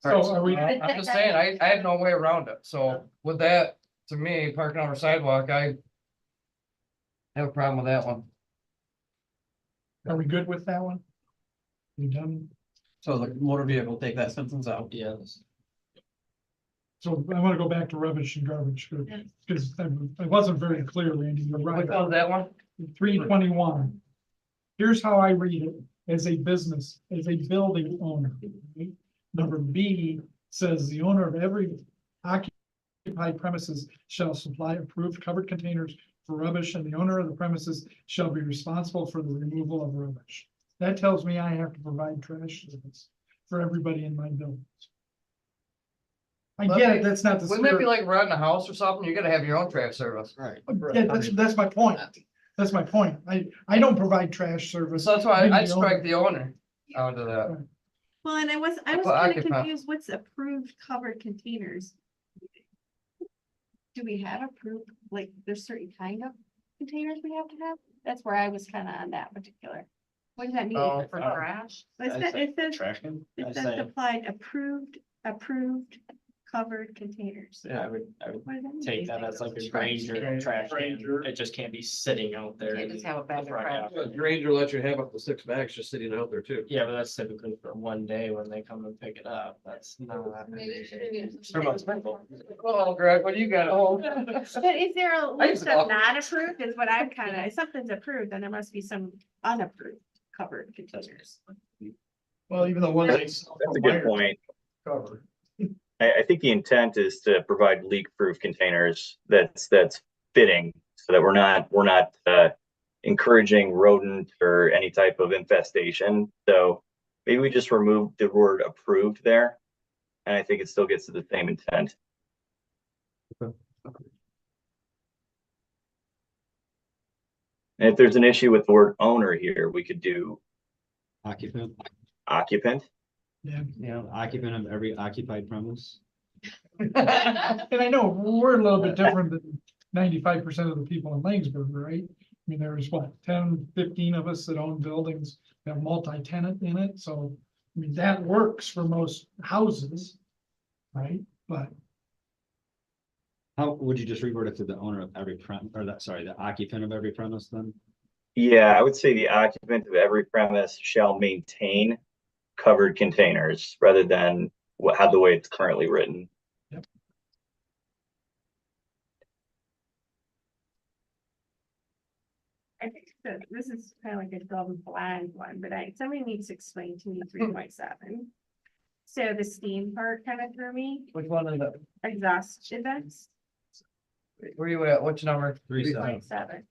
So are we, I'm just saying, I have no way around it, so with that, to me, parking on a sidewalk, I have a problem with that one. are we good with that one? We done? So the motor vehicle, take that sentence out. Yes. So I want to go back to rubbish and garbage, because it wasn't very clear, Randy, you're right. Which one was that one? 321. Here's how I read it as a business, as a building owner. Number B says the owner of every occupied premises shall supply approved covered containers for rubbish, and the owner of the premises shall be responsible for the removal of rubbish. That tells me I have to provide trash service for everybody in my buildings. I get it, that's not the Wouldn't that be spirit. like renting a house or something? You gotta have your own trash service. Right. Yeah, that's my point. That's my point. I don't provide trash service. So that's why Maybe I'd the owner. strike the owner out of that. Well, and I was Well, kind of occupant. confused, what's approved covered containers? Do we have approved, like, there's certain kind of containers we have to have? That's where I was kind of on that particular. What does that mean? Oh, for trash? It says, Trash can? it says applied approved covered containers. Yeah, I would What does that mean? take that as like a Trash Granger trash can. Granger. It just can't be sitting out there. Can't just have a bag of Right trash. after. Granger lets you have up to 6 bags just sitting out there too. Yeah, but that's typically for one day when they come and pick it up. That's not. Maybe you should have used It's for most people. Oh, Greg, what do you got? Oh. But is there a I used list to of love- not approved is what I'm kind of, if something's approved, then there must be some unapproved covered containers. Well, even the one they. That's a good point. Covered. I think the intent is to provide leak-proof containers that's fitting so that we're not encouraging rodent or any type of infestation. So maybe we just remove the word approved there. And I think it still gets to the same intent. And if there's an issue with the word owner here, we could do Occupant, occupant. yeah, occupant of every occupied premise. And I know we're a little bit different than 95% of the people in Laingsburg, right? I mean, there's what, 10, 15 of us that own buildings that have multi-tenant in it, so, I mean, that works for most houses, right? But How would you just reword it to the owner of every the occupant of every premise then? Yeah, I would say the occupant of every premise shall maintain covered containers rather than how the way it's currently written. I think that this is kind of like a double blind one, but somebody needs to explain to me 3.7. So the steam part kind of threw me, Which one is it? exhaust events, Where you at? Which number? 3.7.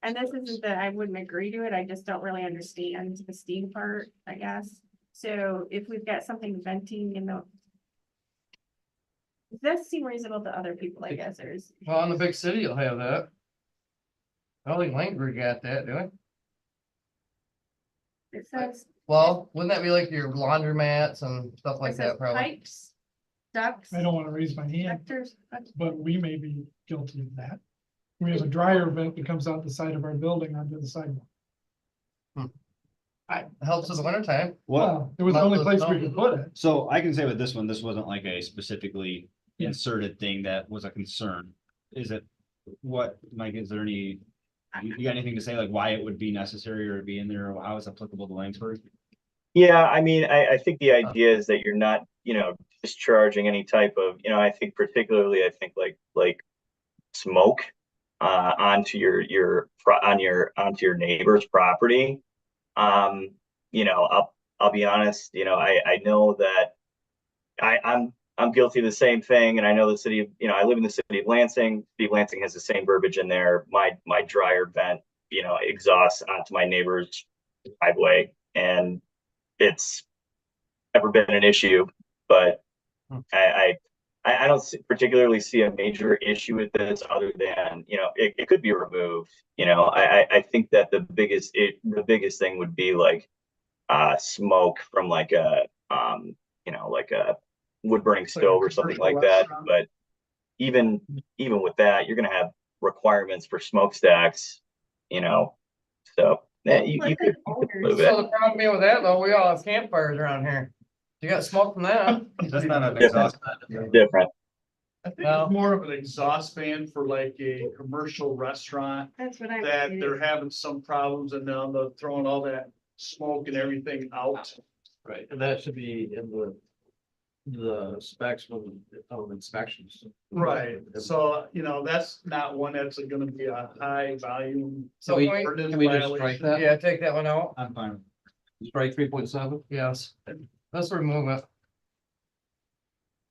And this isn't that I wouldn't agree to it, I just don't really understand the steam part, I guess. So if we've got something venting in the. Does that seem reasonable to other people, I guess, or is? Well, in the big city, you'll have that. I don't think Laingsburg got that, do we? It says. Well, wouldn't that be like your laundromats and stuff like It says that, probably? pipes, ducts. I don't want to raise my hand, Vectors. but we may be guilty of that. We have a dryer vent that comes out the side of our building onto the sidewalk. Helps in the wintertime. Well, it was the only place we could put it. So I can say with this one, this wasn't like a specifically Yeah. inserted thing that was a concern. Is it, what, Mike, is there any, you got anything to say like why it would be necessary or be in there or how it's applicable to Laingsburg? Yeah, I mean, I think the idea is that you're not, discharging any type of, I think particularly, like smoke onto your neighbor's property. I'll be honest, I know that I'm guilty of the same thing, and I know the city of, I live in the city of Lansing. City of Lansing has the same verbiage in there. My dryer vent, exhausts onto my neighbor's driveway, and it's never been an issue. But I don't particularly see a major issue with this, other than it could be removed. I think that the biggest thing would be like smoke from like a wood burning stove or something like that. But even with that, you're gonna have requirements for smokestacks, so you could move So it. the problem with that though, we all have campfires around here. You got smoke from that? That's not an Different. exhaust. Different. I think Well- it's more of an exhaust fan for like a commercial restaurant That's what I'm. that they're having some problems and now they're throwing all that smoke and everything out. Right, and that should be in the specs of inspections. Right, so, that's not one that's gonna be a high volume. So we- ordinance Can we just violation. strike that? Yeah, take that one out. I'm fine. Strike 3.7? Yes. Let's remove it.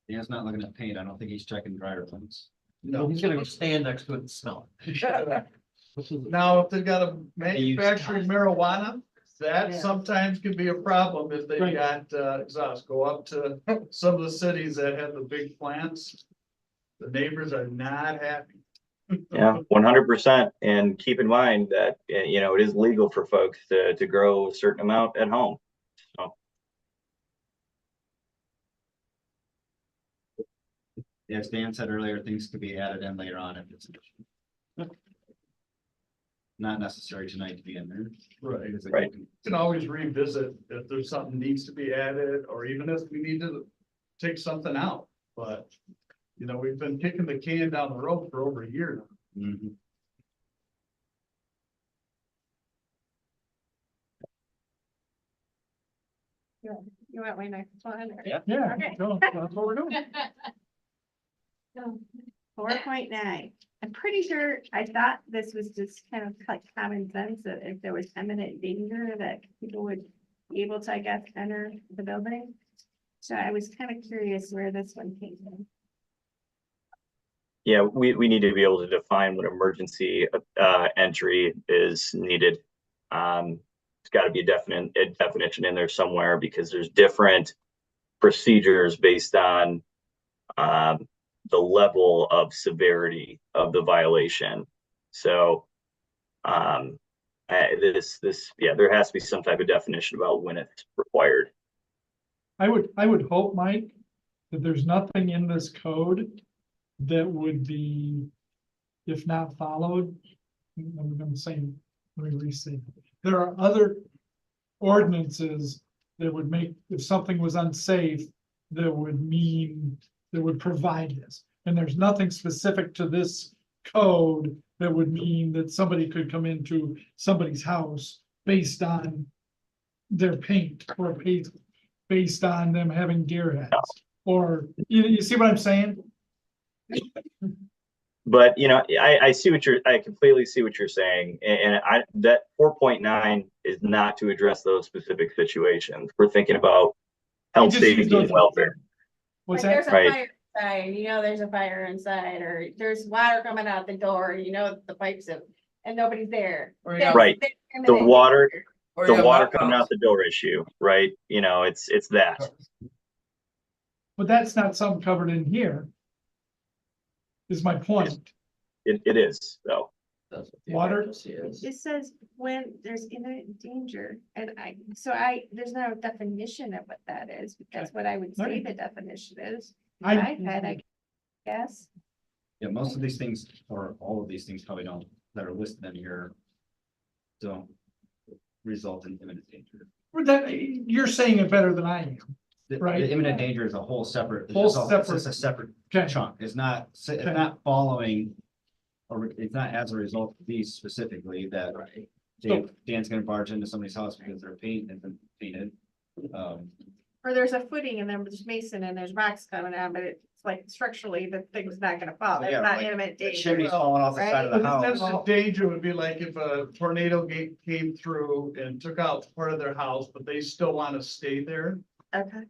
Dan's not looking at paint. I don't think he's checking dryer vents. No, he's gonna go stand next to it and smell it. Now, if they've got a manufacturing marijuana, that sometimes can be a problem if they've got exhaust. Go up to some of the cities that have the big plants. The neighbors are not happy. Yeah, 100%. And keep in mind that, it is legal for folks to grow a certain amount at home. So, As Dan said earlier, things could be added in later on if it's an issue. not necessary tonight to be in there. Right. Because Right. Can always revisit if there's something needs to be added, or even if we need to take something out, but. You know, we've been kicking the can down the road for over a year now. Mhm. You want my next one? or- Yeah. Yeah, Okay. go, that's what we're doing. 4.9, I'm pretty sure, I thought this was just kind of like common sense that if there was imminent danger that people would be able to, I guess, enter the building. So I was kind of curious where this one came from. Yeah, we need to be able to define what emergency entry is needed. It's got to be a definition in there somewhere, because there's different procedures based on the level of severity of the violation. So yeah, there has to be some type of definition about when it's required. I would hope, Mike, that there's nothing in this code that would be, if not followed, I'm gonna say, let me restate. There are other ordinances that would make, if something was unsafe, that would provide this. And there's nothing specific to this code that would mean that somebody could come into somebody's house based on their paint, or based on them having deer heads, or, you see what I'm saying? But you know, I completely see what you're saying, and that 4.9 is not to address those specific situations. We're thinking about health, just use safety, those and welfare. What's Like that? there's a Right. fire inside, you know, there's a fire inside, or there's water coming out the door, you know, the pipes have, and nobody's there. Or you That's- have- Right. that's The imminent water, danger. or the you have water hot coming tubs. out the door issue, right? You know, it's that. But that's not something covered in here. Is my point. It is though. That's what the Water? emergency is. It says when there's imminent danger, and there's no definition of what that is, but that's what I would say Okay. the definition is. I- I've had, I guess. Yeah, most of these things, or all of these things probably don't, that are listed in here, don't result in imminent danger. You're saying it better than I am. The Right. the imminent danger is a whole separate, Whole it's separate- just a separate Okay, chunk. It's not Okay. following, or it's not as a result of these specifically that Dan's gonna barge into somebody's house because their paint isn't painted. Or there's a footing and then there's mason and there's rocks coming out, but it's like structurally the thing's not gonna fall. It's Yeah, not like imminent danger. Chimney's falling off the side of the Right. house. The danger would be like if a tornado gate came through and took out part of their house, but they still want to stay there. Okay.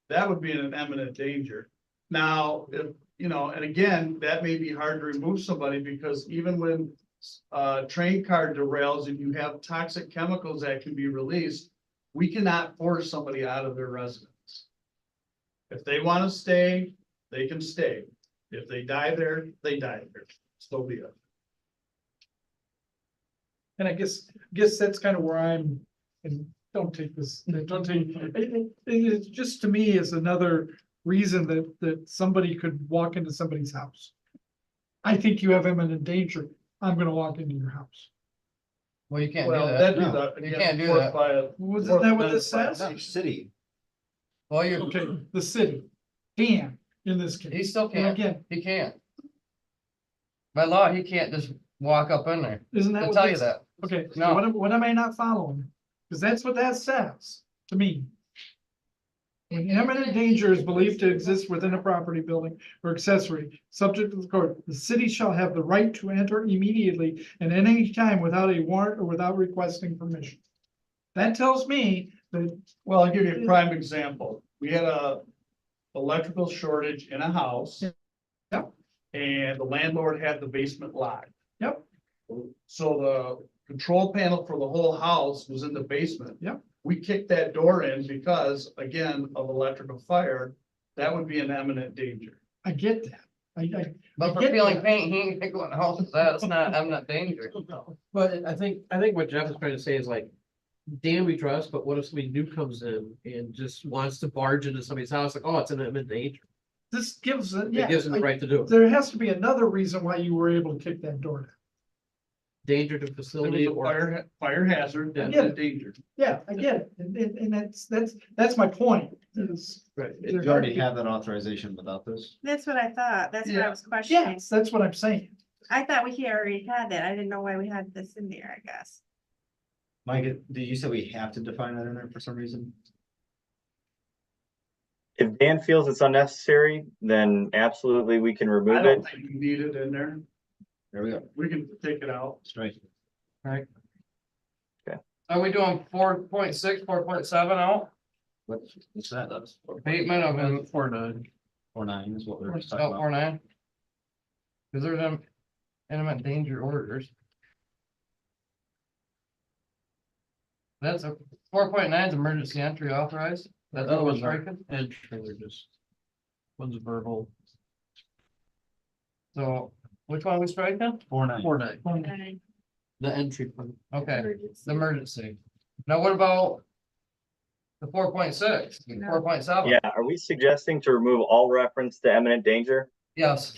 That would be an imminent danger. Now, if, you know, and again, that may be hard to remove somebody, because even when train car derails and you have toxic chemicals that can be released, we cannot force somebody out of their residence. If they want to stay, they can stay. If they die there, they die there. So be it. and I guess that's kind of where I'm, and don't take this, don't take, it's just, to me, is another reason that somebody could walk into somebody's house. I think you have imminent danger, I'm gonna walk into your house. Well, you can't do Well, that. that'd be No, the. you again, can't do fourth that. by a- Isn't that what this fourth says? No, city. Well, you, Okay, the city can, in this case. he still And can't, again, he can't. By law, he can't just walk up in there. isn't that They'll what tell you this? that. Okay, so No. what am I not following? Because that's what that says to me. When imminent danger is believed to exist within a property, building, or accessory, subject to the court, the city shall have the right to enter immediately and at any time without a warrant or without requesting permission. That tells me that, Well, I'll give you a prime example. We had a electrical shortage in a house. Yep. And the landlord had the basement locked. Yep. So the control panel for the whole house was in the basement. Yep. We kicked that door in because, again, of electrical fire. That would be an imminent danger. I get that. I But for get peeling that. paint, he ain't going to house, that's not, I'm not dangerous. But I think what Jeff is trying to say is like, Dan we trust, but what if somebody new comes in and just wants to barge into somebody's house, like, oh, it's an imminent danger. This gives, It gives them the right to do it. there has to be another reason why you were able to kick that door down. danger to It was facility a or. fire hazard and Yeah. a danger. Yeah, I get it, and that's my point, is. Right. You already have that authorization without this? That's what I thought. That's what I Yeah. was questioning. Yes, that's what I'm saying. I thought we already had that. I didn't know why we had this in there, I guess. Mike, did you say we have to define that in there for some reason? If Dan feels it's unnecessary, then absolutely we can I remove it. don't think you need it in there. There we go. We can take it out. Straight. Are we doing 4.6, 4.7 out? What's that? That's Abatement of, 4.9 is what we were just talking about. 4.9? Cause there's them imminent danger orders. That's a 4.9 is emergency entry authorized. That's what we're striking. Entry, they're just. One's verbal. So which one are we striking? 4.9. 4.9. The entry. Okay, the emergency. Now what about the 4.6, 4.7? Yeah, are we suggesting to remove all reference to imminent danger? Yes,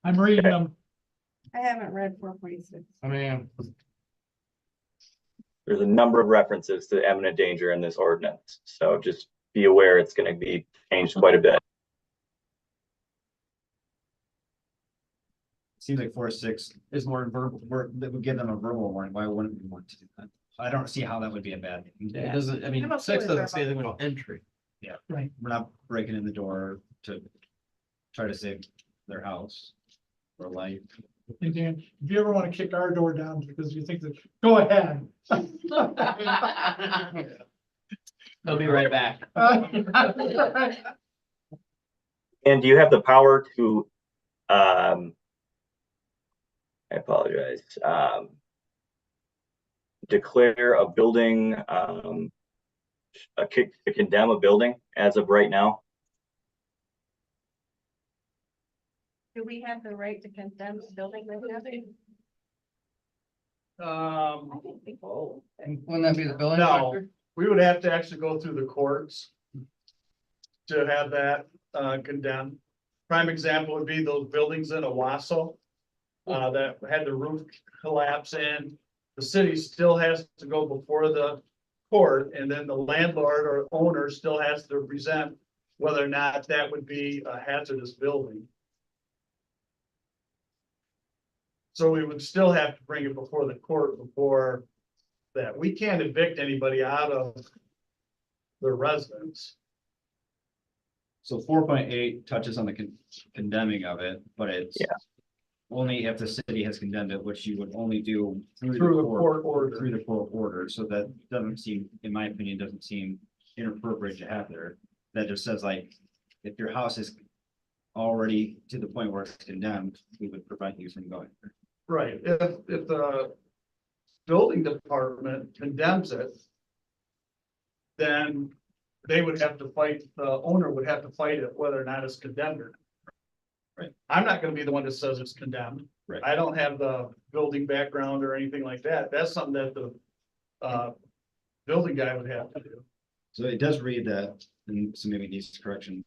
I'm reading them, I haven't read 4.6. I mean, There's a number of references to imminent danger in this ordinance, so just be aware it's gonna be changed quite a bit. Seems like 4.6 is more verbal, that would give them a verbal warning. Why wouldn't we want to do that? I don't see how that would be a bad thing. It doesn't, I mean, I'm okay 6 with doesn't verbal. say anything about entry. We're not breaking in the door to try to save their house or life. and Dan, if you ever wanna kick our door down because you think that, go ahead. They'll be right back. And do you have the power to, I apologize, declare a building, to condemn a building as of right now? Do we have the right to condemn the building right now? I think we both. wouldn't that be the building No. inspector? We would have to actually go through the courts to have that condemned. Prime example would be those buildings in Owasso that had the roof collapse in. The city still has to go before the court, and then the landlord or owner still has to present whether or not that would be a hazardous building. So we would still have to bring it before the court before that. We can't evict anybody out of their residence. So 4.8 touches on the condemning of it, but it's only if the city has condemned it, which you would only do through the court order. through the court order. So that doesn't seem, in my opinion, doesn't seem inappropriate to have there. That just says like, if your house is already to the point where it's condemned, we would prevent you from going there. Right, if the building department condemns it, then they would have to fight, the owner would have to fight it whether or not it's condemned or not. Right. I'm not gonna be the one that says it's condemned. Right. I don't have the building background or anything like that. That's something that the building guy would have to do. So it does read that, and so maybe it needs correction.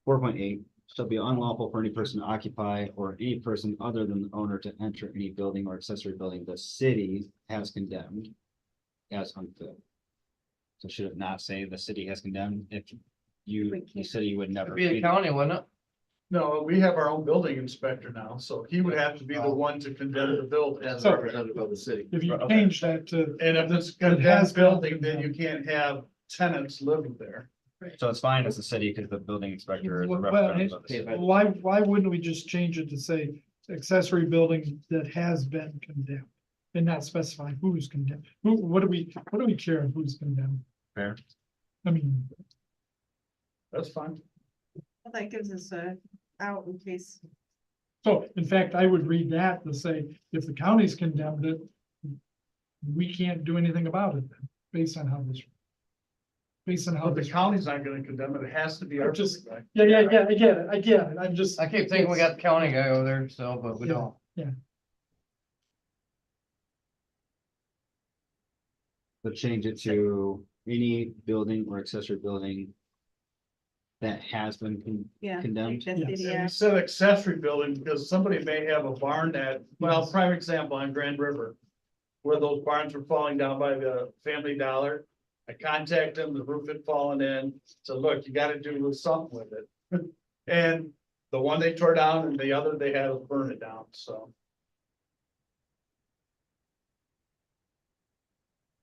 4.8 shall be unlawful for any person to occupy or any person other than the owner to enter any building or accessory building the city has condemned as unfit. So should it not say the city has condemned if the city would never? It'd be the county, wouldn't it? No, we have our own building inspector now, so he would have to be the one to condemn the building. As So- represented by the city. If you change that to, And if it's It has condemned been building, then you condemned. can't have tenants living there. So it's fine as the city because the building inspector is a Well, representative of the city. why wouldn't we just change it to say accessory building that has been condemned? And not specify who's condemned, what do we care of who's condemned? Fair. I mean, That's fine. Well, that gives us a out in case. so in fact, I would read that to say, if the county's condemned it, we can't do anything about it then, based on how this. Based on how But the this. county's not gonna condemn it. It has to be our. Just- guy. Yeah, I get it, I'm just. I keep thinking we got the county guy over there still, but we don't. But change it to any building or accessory building that has been Yeah. condemned. like this Yes. video. You said accessory building, because somebody may have a barn that, well, prime example on Grand River. Where those barns were falling down by the Family Dollar. I contacted them, the roof had fallen in, so look, you gotta do something with it. And the one they tore down and the other they had to burn it down, so.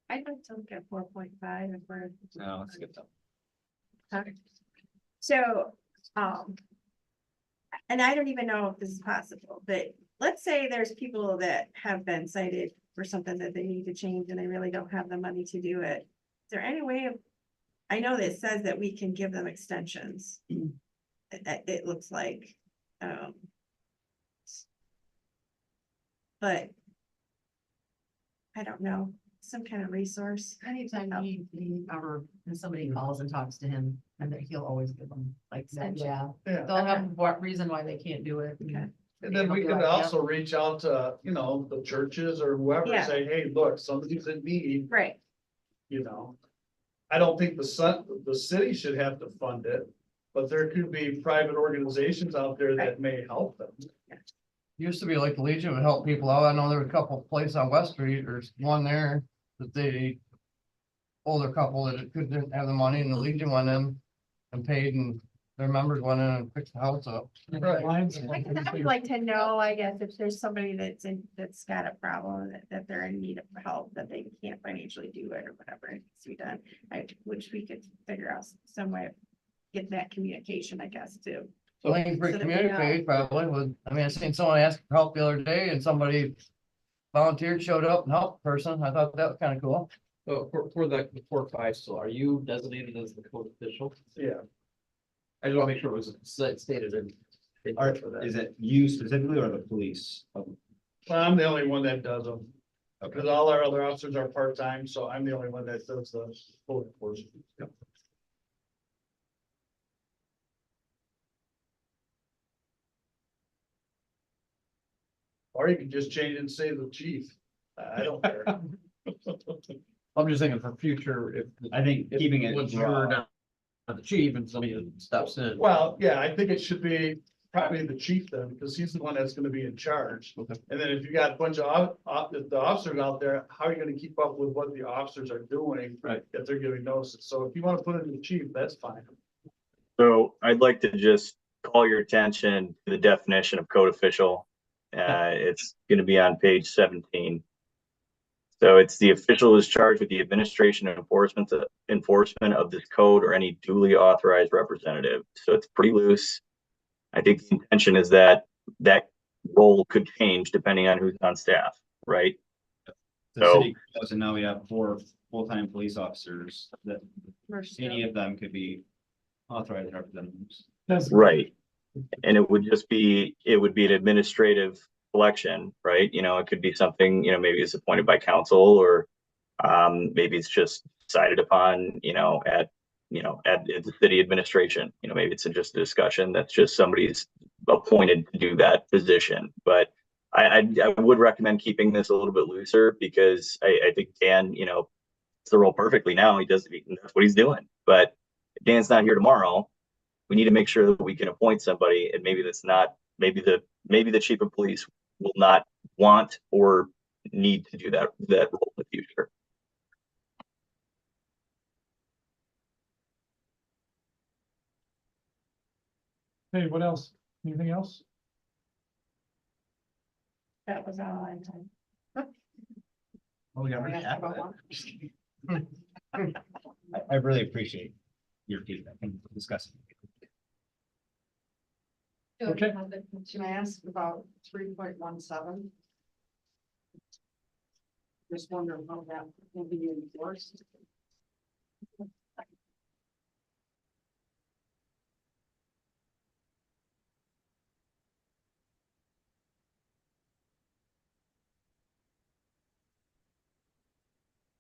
I'd like to look at 4.5 if we're. No, let's get them. Okay. So, and I don't even know if this is possible, but let's say there's people that have been cited for something that they need to change and they really don't have the money to do it. Is there any way of, I know that it says that we can give them extensions. It looks like, but I don't know, some kind of resource. Anytime he ever, and somebody calls and talks to him, and that he'll always give them like that, yeah. Yeah. They'll have what reason why they can't do it. Okay. And then we They'll be could like, also reach out to, you know, the churches or whoever, Yeah. say, hey, look, somebody's in need, Right, you know. I don't think the city should have to fund it, but there could be private organizations out there that may help them. Used to be like the Legion would help people out. I know there were a couple of places on West Street, there's one there that they. Older couple that couldn't have the money and the Legion went in and paid and their members went in and fixed the house up. Right. I would like to know, I guess, if there's somebody that's got a problem, that they're in need of help, that they can't financially do it or whatever it needs to be done. Which we could figure out some way of getting that communication, I guess, too. So Laingsburg So that we community page probably would, I mean, I seen someone ask for help the other day and somebody volunteered, showed up and helped the person. I thought that was kind of cool. So for the 4.5 still, are you designated as the code official? Yeah. I just want to make sure it was stated in. Is it you specifically or the police? Well, I'm the only one that does them. Because all our other officers are part-time, so I'm the only one that does the full enforcement. Or you can just change it and say the chief. I don't care. I'm just thinking for future, if. I think keeping it Once you're raw. not the chief and somebody steps in. Well, yeah, I think it should be probably the chief then, because he's the one that's gonna be in charge. Okay. And then if you got a bunch of the officers out there, how are you gonna keep up with what the officers are doing? Right. If they're giving notices. So if you wanna put it in the chief, that's fine. So I'd like to just call your attention to the definition of code official. It's gonna be on page 17. So it's the official is charged with the administration and enforcement of this code or any duly authorized representative. So it's pretty loose. I think the intention is that that role could change depending on who's on staff, right? The So- city, so now we have 4 full-time police officers that any of them could be authorized representatives. Right. And it would be an administrative election, right? You know, it could be something, you know, maybe it's appointed by council or maybe it's just decided upon, at the city administration. You know, maybe it's just a discussion that's just somebody's appointed to do that position. But I would recommend keeping this a little bit looser because I think Dan, it's the role perfectly now. That's what he's doing. But if Dan's not here tomorrow, we need to make sure that we can appoint somebody, and maybe the chief of police will not want or need to do that role in the future. Hey, what else? Anything else? That was all I had. Oh, yeah, I really appreciate your feedback and discussing. Okay. Can I ask about 3.17? Just wondering how that will be enforced.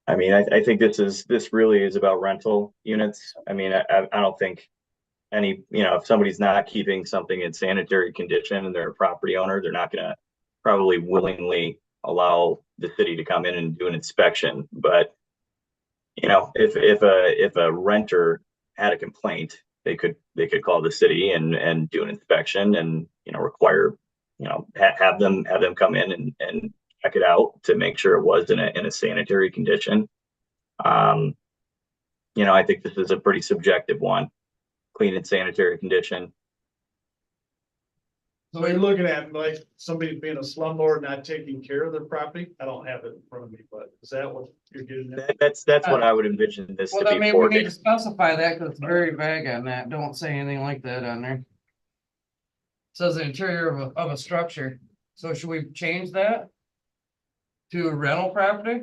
I mean, I think this really is about rental units. I mean, I don't think if somebody's not keeping something in sanitary condition and they're a property owner, they're not gonna probably willingly allow the city to come in and do an inspection. But if a renter had a complaint they could call the city and do an inspection and, require, have them come in and check it out to make sure it was in a sanitary condition. I think this is a pretty subjective one, clean and sanitary condition. So you're looking at like somebody being a slumlord, not taking care of their property? I don't have it in front of me, but is that what you're getting at? That's what I would envision this Well, to then be maybe we for. need to specify that because it's very vague on that. Don't say anything like that on there. Says the interior of a structure. So should we change that to a rental property?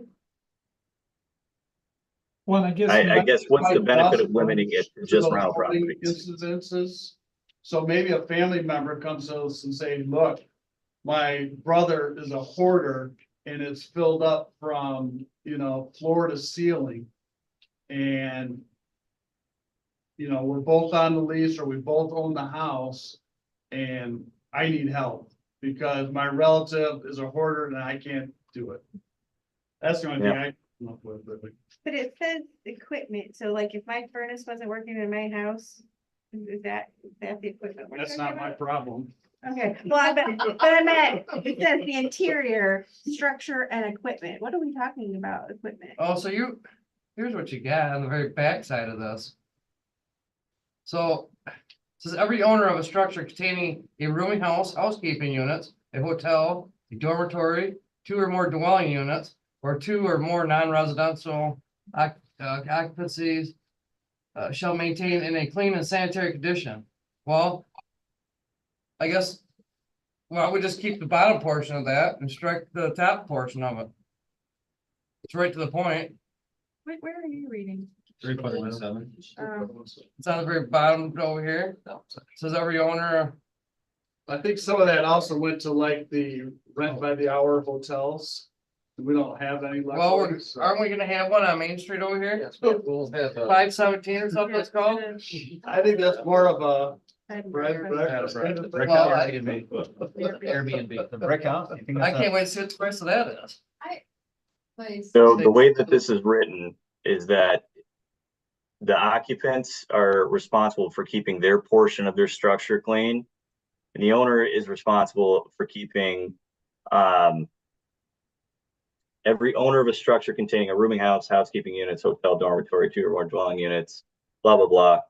Well, I guess. I guess what's the Like benefit dust of limiting it to to just the rental housing properties? Incidences, so maybe a family member comes to us and say, look, my brother is a hoarder and it's filled up from, floor to ceiling. And, we're both on the lease or we both own the house and I need help because my relative is a hoarder and I can't do it. That's the only thing I come up with, really. But it says equipment, so like if my furnace wasn't working in my house, is that the equipment? we're That's talking not my about? problem. Okay, well, but I meant, it says the interior, structure and equipment. What are we talking about, equipment? Oh, so here's what you got on the very back side of this. So, it says every owner of a structure containing a rooming house, housekeeping units, a hotel, a dormitory, 2 or more dwelling units, or 2 or more non-residential occupancies shall maintain in a clean and sanitary condition. Well, I guess, well, we just keep the bottom portion of that and strike the top portion of it. It's right to the point. Where are you reading? 3.17. It's on the very bottom over here. It says every owner. I think some of that also went to like the rent by the hour hotels. We don't have any. Well, luxuries, so- aren't we gonna have one on Main Street over here? Yes, we'll have, 517 or something it's called? I think that's more of a. Well, Airbnb, the brick house. You think I that's can't wait to see what the price of that is. So the way that this is written is that the occupants are responsible for keeping their portion of their structure clean. And the owner is responsible for keeping, every owner of a structure containing a rooming house, housekeeping units, hotel, dormitory, 2 or more dwelling units, blah, blah, blah.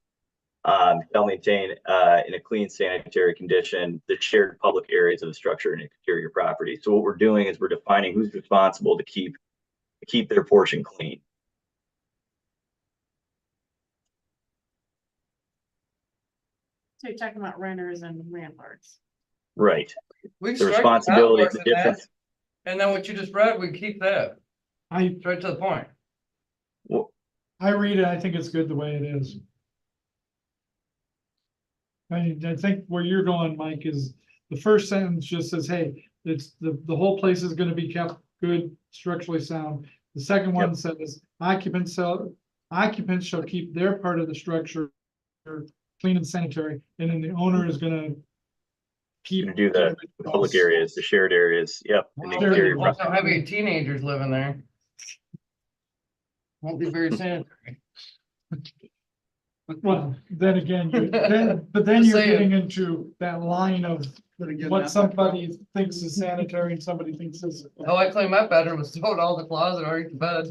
Shall maintain, in a clean sanitary condition, the shared public areas of the structure and exterior property. So what we're doing is we're defining who's responsible to keep their portion clean. So you're talking about renters and landlords. Right. We The strike top responsibility, portion the of that, difference. and then what you just read, we keep that. Straight to the point. I read it, I think it's good the way it is. I think where you're going, Mike, is the first sentence just says, hey, it's the whole place is gonna be kept good, structurally sound. The second one says occupants shall keep their part of the structure clean and sanitary, and then the owner is gonna keep. To do the public areas, the shared areas, yep. And the exterior Watch property. how heavy teenagers living there. Won't be very sanitary. Well, then again, but then Just you're saying. getting into that line of what somebody thinks is sanitary and somebody thinks is. Oh, I cleaned my bedroom, was throwing all the closet or the bed.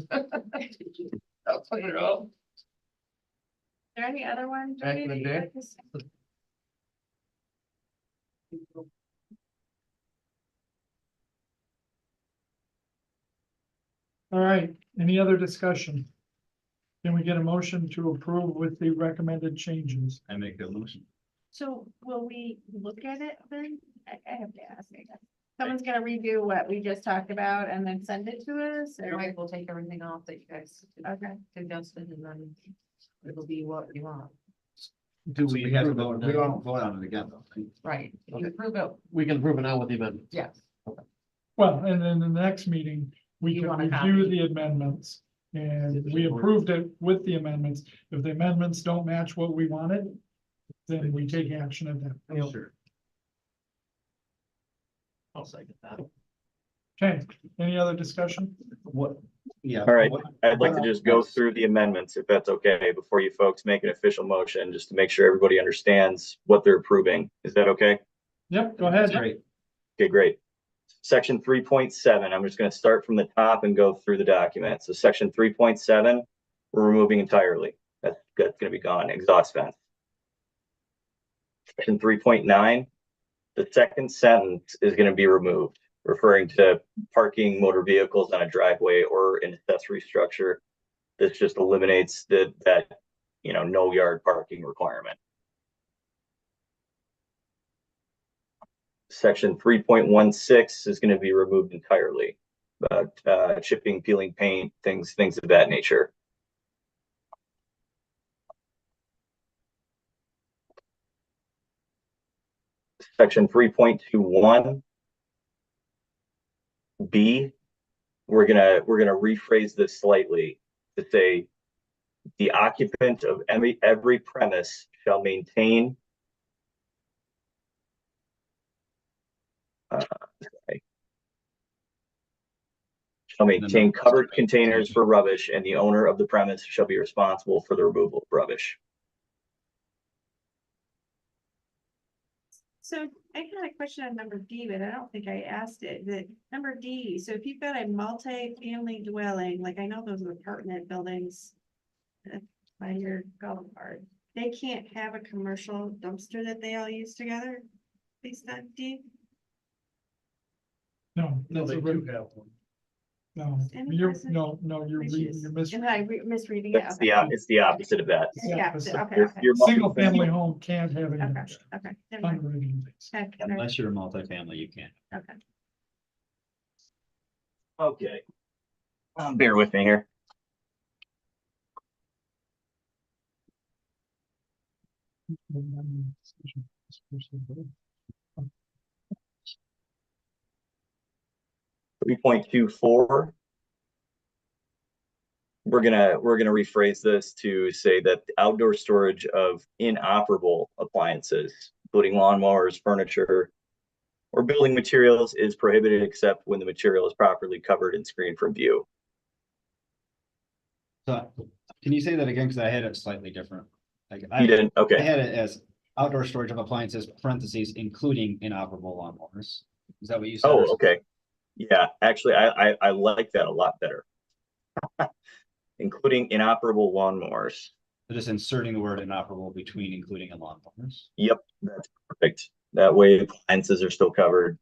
I'll clean it up. Are there any other ones? Back in the Jody, day. that you'd like to say? All right, any other discussion? Can we get a motion to approve with the recommended changes? I make a motion. So will we look at it then? I have to ask, I guess. Someone's gonna redo what we just talked about and then send it to us, or? Right, we'll take everything off that you guys Okay. suggested and then it'll be what you want. do So we we have to approve vote, it we now? won't vote on it again though. Right? Right, Okay. you approve it, We can approve it now with the amendment. yes. Well, and then the next meeting, we You can want a review copy? the amendments. And we approved it with the amendments. If the amendments don't match what we wanted, then we take action at that. point. Sure. I'll second that. Okay, any other discussion? What, Yeah. All right, what- I'd like to just go through the amendments, if that's okay, before you folks make an official motion, just to make sure everybody understands what they're approving. Is that okay? Yep, go ahead. That's great. Okay, great. Section 3.7, I'm just gonna start from the top and go through the document. So section 3.7, we're removing entirely. That's gonna be gone, exhaust fence. Section 3.9, the second sentence is gonna be removed, referring to parking motor vehicles on a driveway or an accessory structure. This just eliminates that, no yard parking requirement. Section 3.16 is going to be removed entirely. Chipping, peeling paint, things of that nature. Section 3.21 B, we're gonna rephrase this slightly to say the occupant of every premise shall maintain covered containers for rubbish, and the owner of the premise shall be responsible for the removal of rubbish. So I had a question on number D, but I don't think I asked it, the number D, so if you've got a multi-family dwelling, like I know those are apartment buildings. By your golf cart, they can't have a commercial dumpster that they all use together, based on D? No. No, that's they a do re- have one. No, Any you're, person? no, you're reading, you're Am I misreading it? That's Okay. it's the opposite of that. Yeah, It's okay, Your- okay. your Single family home can't have any. Okay, okay. Never mind. Unregulated things. Okay, Unless you're a multifamily, you can't. okay. Okay. Bear with me here. Three point two four. We're gonna rephrase this to say that the outdoor storage of inoperable appliances, including lawnmowers, furniture, or building materials, is prohibited except when the material is properly covered and screened from view. So can you say that again? Because I had it slightly different. Like You didn't? I Okay. had it as outdoor storage of appliances, parentheses, including inoperable lawnmowers. Is that what you said? Oh, okay. Yeah, actually, I like that a lot better. Including inoperable lawnmowers. Just inserting the word inoperable between including and lawnmowers. Yep, that's perfect. That way appliances are still covered.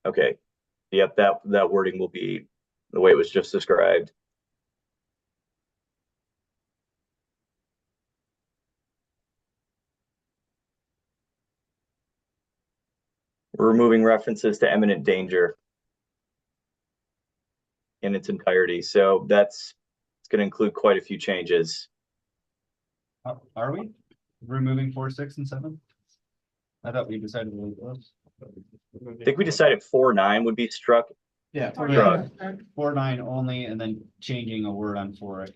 Okay. Yep, that wording will be the way it was just described. We're removing references to imminent danger in its entirety. So it's going to include quite a few changes. Are we removing 4, 6, and 7? I thought we decided to leave those. I think we decided 4.9 would be struck. Yeah. Struck. 4, 9 only, and then changing a word on 4,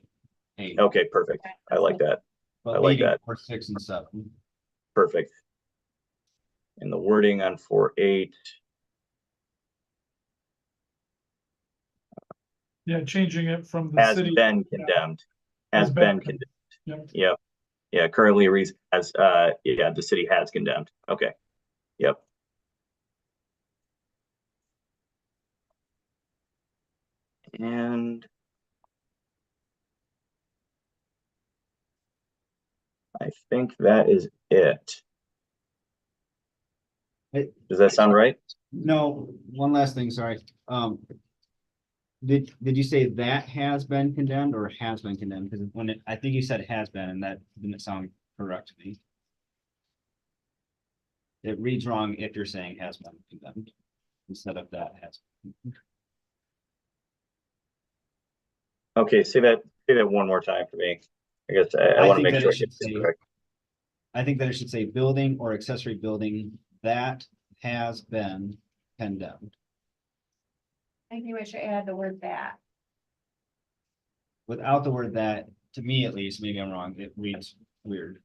8. Okay, perfect. I like that. But I like leaving that. 4, 6, and 7. Perfect. And the wording on 4.8. Yeah, changing it from the Has city. been condemned. Has been condemned. Yep. Yep. Yeah, currently reads as, the city has condemned. Okay. Yep. And I think that is it. Does that sound right? No, one last thing, sorry. Did you say that has been condemned or has been condemned? Because I think you said has been, and that didn't sound correct to me. It reads wrong if you're saying has been condemned instead of that has. Okay, say that one more time for me. I guess I want to think make that sure it I get should this say- correct. I think that it should say building or accessory building that has been condemned. I think we should add the word that. Without the word that, to me at least, maybe I'm wrong, it reads weird.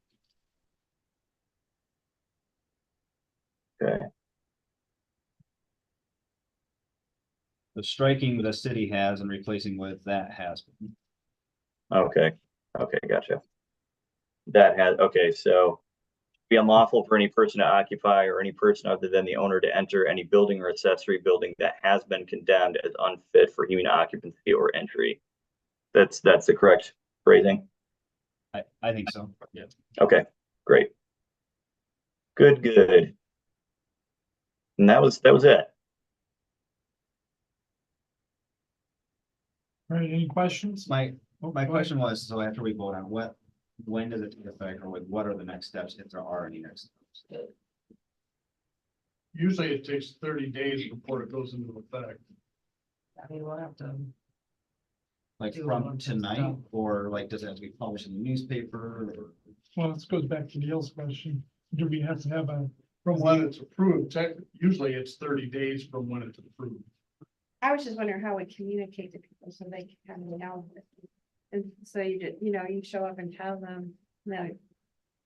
Okay. The striking the city has and replacing with that has. Okay, okay, gotcha. That has, okay, so be unlawful for any person to occupy or any person other than the owner to enter any building or accessory building that has been condemned as unfit for human occupancy or entry. That's the correct phrasing. I think so, yeah. Okay, great. Good. And that was it. All right, any questions? My Oh, My go question was, so after we vote on when does it take effect, or what are the next steps, if there are any next steps? Usually it takes 30 days before it goes into effect. I mean, we'll have to. Like Do from it once it's tonight, done. or like, does it have to be published in the newspaper, or? Well, this goes back to Neil's question. Do we have to have a, From when it's approved, usually it's 30 days from when it's approved. I was just wondering how we communicate to people so they can kind of know. And so you show up and tell them, no,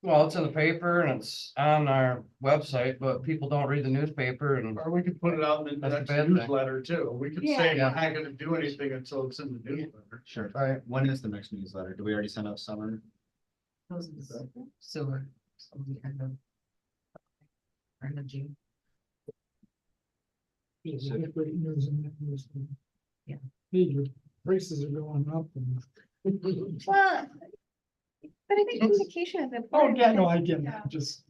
Well, it's in the paper and it's on our website, but people don't read the newspaper and Or we could put it out in the That's a next bad thing. newsletter too. We could say Yeah. we're not gonna do anything until it's in the newsletter. Sure. Right. When is the next newsletter? Do we already send out summer? Those is sewer. So we kind of. End of June. we have great news and that news. Yeah. Hey, your prices are going up and. well. But I think communication is Oh, important. yeah, no, I get Yeah. it, just.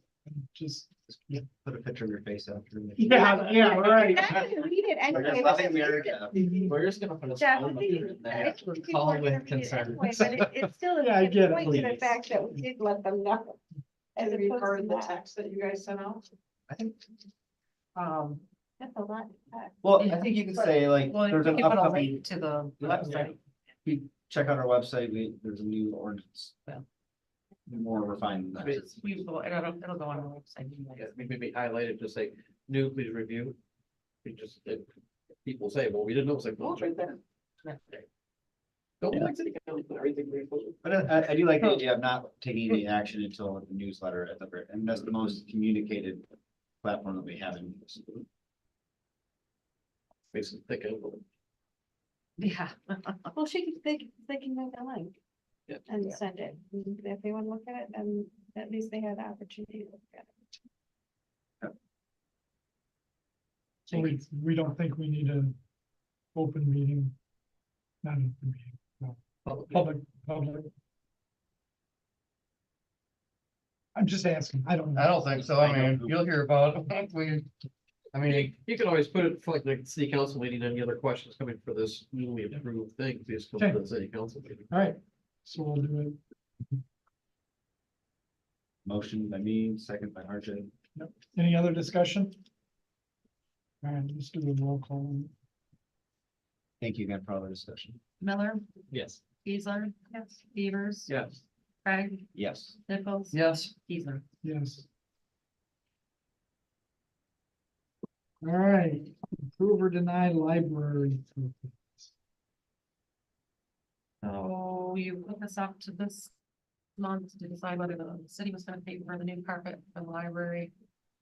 Put a picture of your face after. Yeah, right. You're not gonna read it anyway. Just let America. we're just gonna put a Yeah, phone I think- number in I there. think people Call are gonna with read it concern. anyway, But it still is Yeah, I a get it. point to the Please. fact that we did let them know. As Have you opposed heard to the not. text that you guys sent out? That's a lot. Well, I think you can say like, Well, there's you an can put a upcoming, link to the website. check out our website, there's a new ordinance. Yeah. More refined than that. It'll go on the website. Yeah, maybe highlight it, just say, new, please review. If people say, well, we didn't know, it's like, well, it's right there. Don't be like city council, put everything very close. But I do like the idea of not taking any action until the newsletter at the very, and that's the most communicated platform that we have in use. Basically, thick envelope. Yeah. Well, they can make a link. Yeah. And send it. And if they want to look at it, then at least they have the opportunity to look at it. So we don't think we need an open meeting. Not an open meeting, no, public. I'm just asking, I don't know. I don't think so. I mean, you'll hear about it. I mean, You can always put it for like the city council meeting, any other questions coming for this newly approved thing, please come to the city council meeting. All right, so we'll do it. Motion by me, second by RJ. Any other discussion? All right, let's do a roll call. Thank you again for all the discussion. Miller, Yes. Geisler, Yes. Beavers. Yes. Craig, Yes. Nichols. yes, Geisler. Yes. All right, approve or deny library. So you put this up to this month to decide whether the city was gonna pay for the new carpet for the library.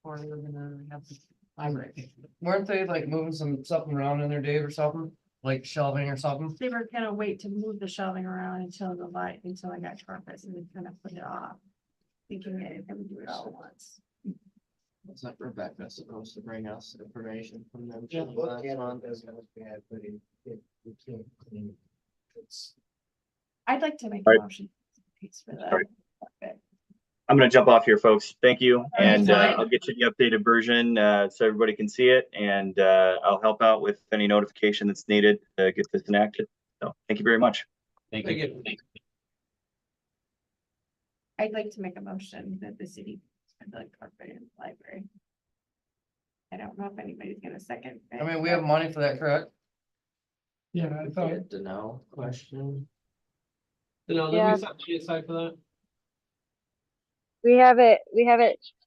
Or we were gonna have the library pay for it. weren't they like moving something around in there, Dave, or something? Like shelving or something? They were gonna wait to move the shelving around until I got carpets and then kind of put it off. Thinking that it would do it all at once. It's not Rebecca supposed to bring us information from them. Yeah, last month. I'd like to make All a right. motion. For All the right. carpet. I'm gonna jump off here, folks. Thank you, and fine. I'll get you the updated version so everybody can see it, and I'll help out with any notification that's needed to get this enacted. So, thank you very much. Thank Thank you. you. I'd like to make a motion that the city spend the carpet in the library. I don't know if anybody's gonna second. I mean, we have money for that, correct? Yeah, I thought, To know, question. No, Yeah. we set money aside for that. We have it,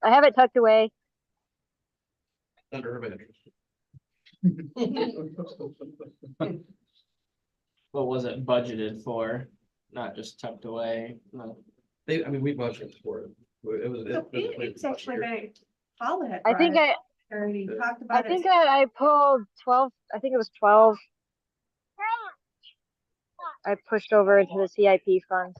I have it tucked away. Under her management. What was it budgeted for? Not just tucked away? No. I mean, we budgeted for it. It was. So it's actually been, Paula had I brought think it Already talked I about it. think I pulled 12, I think it was 12. I pushed over into the CIP fund.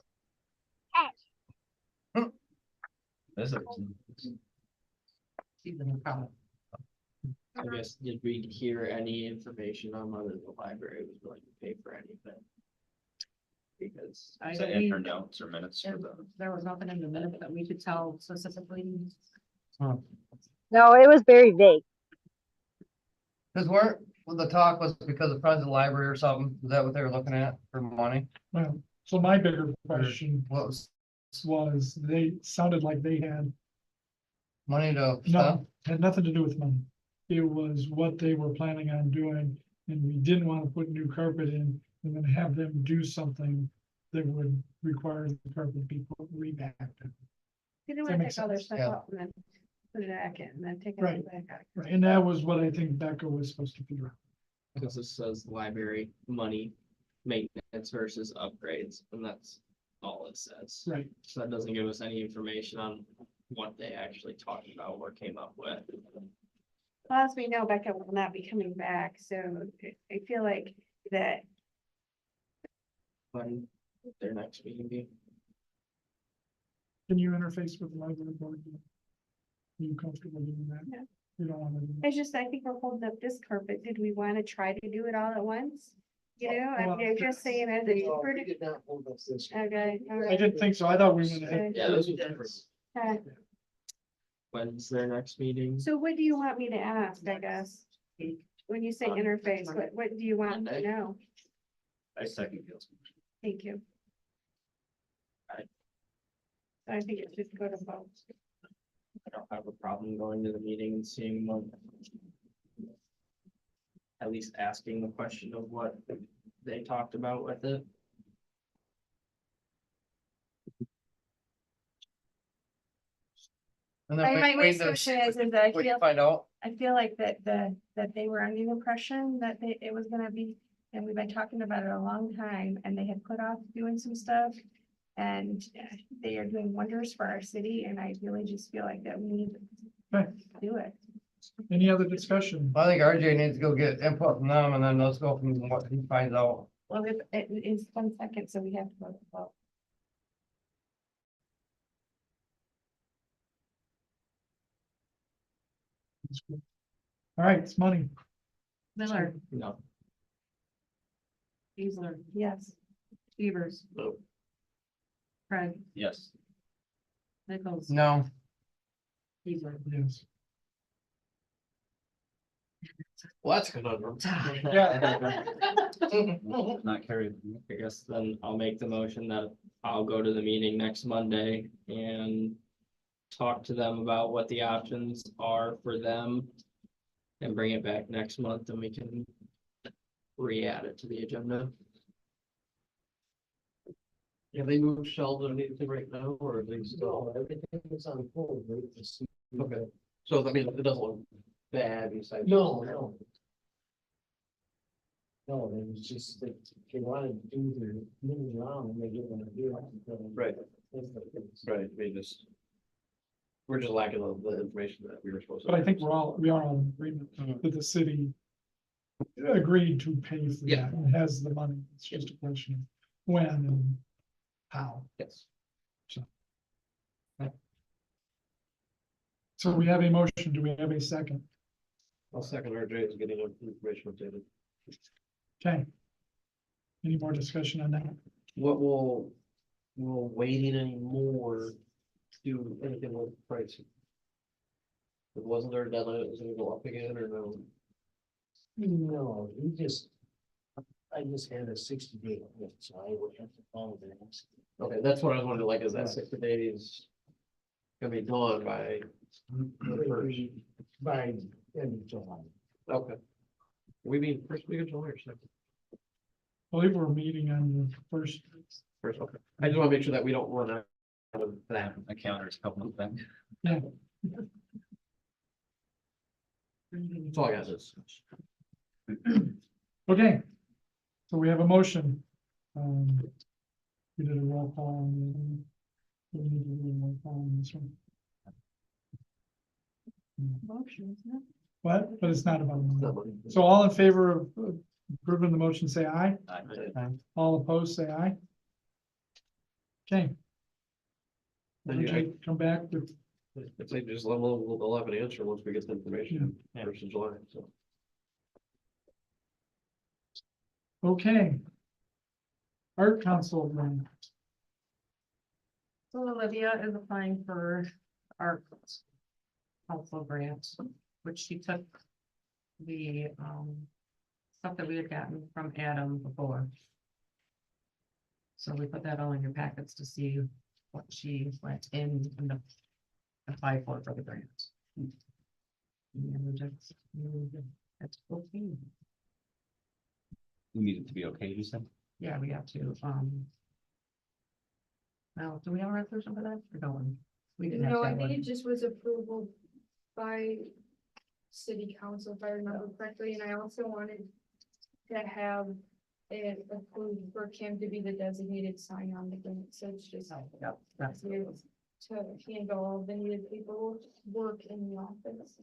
I guess, did we hear any information on whether the library was willing to pay for anything? Because I Is that mean, in her notes or minutes for the? there was nothing in the minute that we could tell specifically. No, it was very vague. Cause the talk was because of Friends of the Library or something, is that what they were looking at for money? Well, so my bigger question What was was, they sounded like they had, money to spend? no, had nothing to do with money. It was what they were planning on doing, and we didn't want to put new carpet in and then have them do something that would require the carpet be put rebacked. You didn't That want to makes take all their sense. stuff Yeah. out and then put it back in and then take it Right. back out. Right, and that was what I think Becca was supposed to figure out. because this says library money, maintenance versus upgrades, and that's all it says. Right, So that doesn't give us any information on what they actually talked about or came up with. Well, as we know, Becca will not be coming back, so I feel like that When their next meeting be. can you interface with the library board? Are you comfortable doing that? Yeah. You don't want to do it's just, I think we're holding up this carpet. Did we want to try to do it all at once? You know, Well, I'm just saying as a. did not hold us this. Okay, all I right. didn't think so. I thought we went ahead. Yeah, this was different. Okay. When's their next meeting? So what do you want me to ask, I guess? When you say On interface, Monday. what do you want to Monday. know? I second Gail's. Thank you. Right. So I think it should go to both. I don't have a problem going to the meeting and seeing what. At least asking the question of what they talked about with it. And My then my wait to solution is that I wait to feel, find out. I feel like that they were under the impression that it was gonna be, and we've been talking about it a long time, and they had put off doing some stuff. And they are doing wonders for our city, and I really just feel like that we need Okay. to do it. Any other discussion? I think RJ needs to go get input from them and then let's go from what he finds out. Well, it is 1 second, so we have to go to vote. All right, it's money. Miller, No. Easler, Yes. Evers. No. Craig, Yes. Nichols. No, Easler. Yes. well, that's a conundrum. Not carried. I guess then I'll make the motion that I'll go to the meeting next Monday and talk to them about what the options are for them. And bring it back next month and we can re-add it to the agenda. Have they moved shelves or anything right now, or are they still? Everything is on hold, right? Okay, so I mean, it doesn't look bad besides. No. No, it was just that they wanted to do their moving around and they didn't want to do it. Right. Right, we just. We're just lacking the information that we were supposed to. But I think we are all in agreement Mhm. that the city agreed to pay for Yeah. that and has the money. It's just a question of when and how. Yes. So we have a motion. Do we have a second? I'll second RJ is getting information updated. Okay. Any more discussion on that? What will waiting anymore do anything with pricing? But wasn't there a deadline, it was gonna go up again or no? No, I just had a 60-day, so I would have to follow that. Okay, that's what I was wondering, like, is that 60 days? Gonna be gone by the first? By end of July. Okay. We mean first week of July or second? I believe we're meeting on the first. First, okay. I just wanna make sure that we don't run out of that. The counter's a couple of things. Yeah. That's all I got is. Okay. So we have a motion. We did a roll call on the other one. We need to do a roll call on this one. Motion, isn't it? What? But it's not about money. Not money. So all in favor of approving the motion, say aye. Aye. All opposed, say aye. Okay. Then you- RJ, come back with, I'd say just let them, they'll have an answer once we get the information, Yeah. first of July, so. okay. Art Council, then. So Olivia is applying for our council grant, which she took the stuff that we had gotten from Adam before. So we put that all in your packets to see what she went in and apply for the grant. And we're just, that's okay. We need it to be okay, you said? Yeah, we have to, now, do we have a resolution for that? Or no? We didn't have No, I that think one. it just was approval by city council, if I remember correctly, and I also wanted to have it approved for Kim to be the designated sign on the grant, so it's just Yep, that's to handle all the needed paperwork in the office.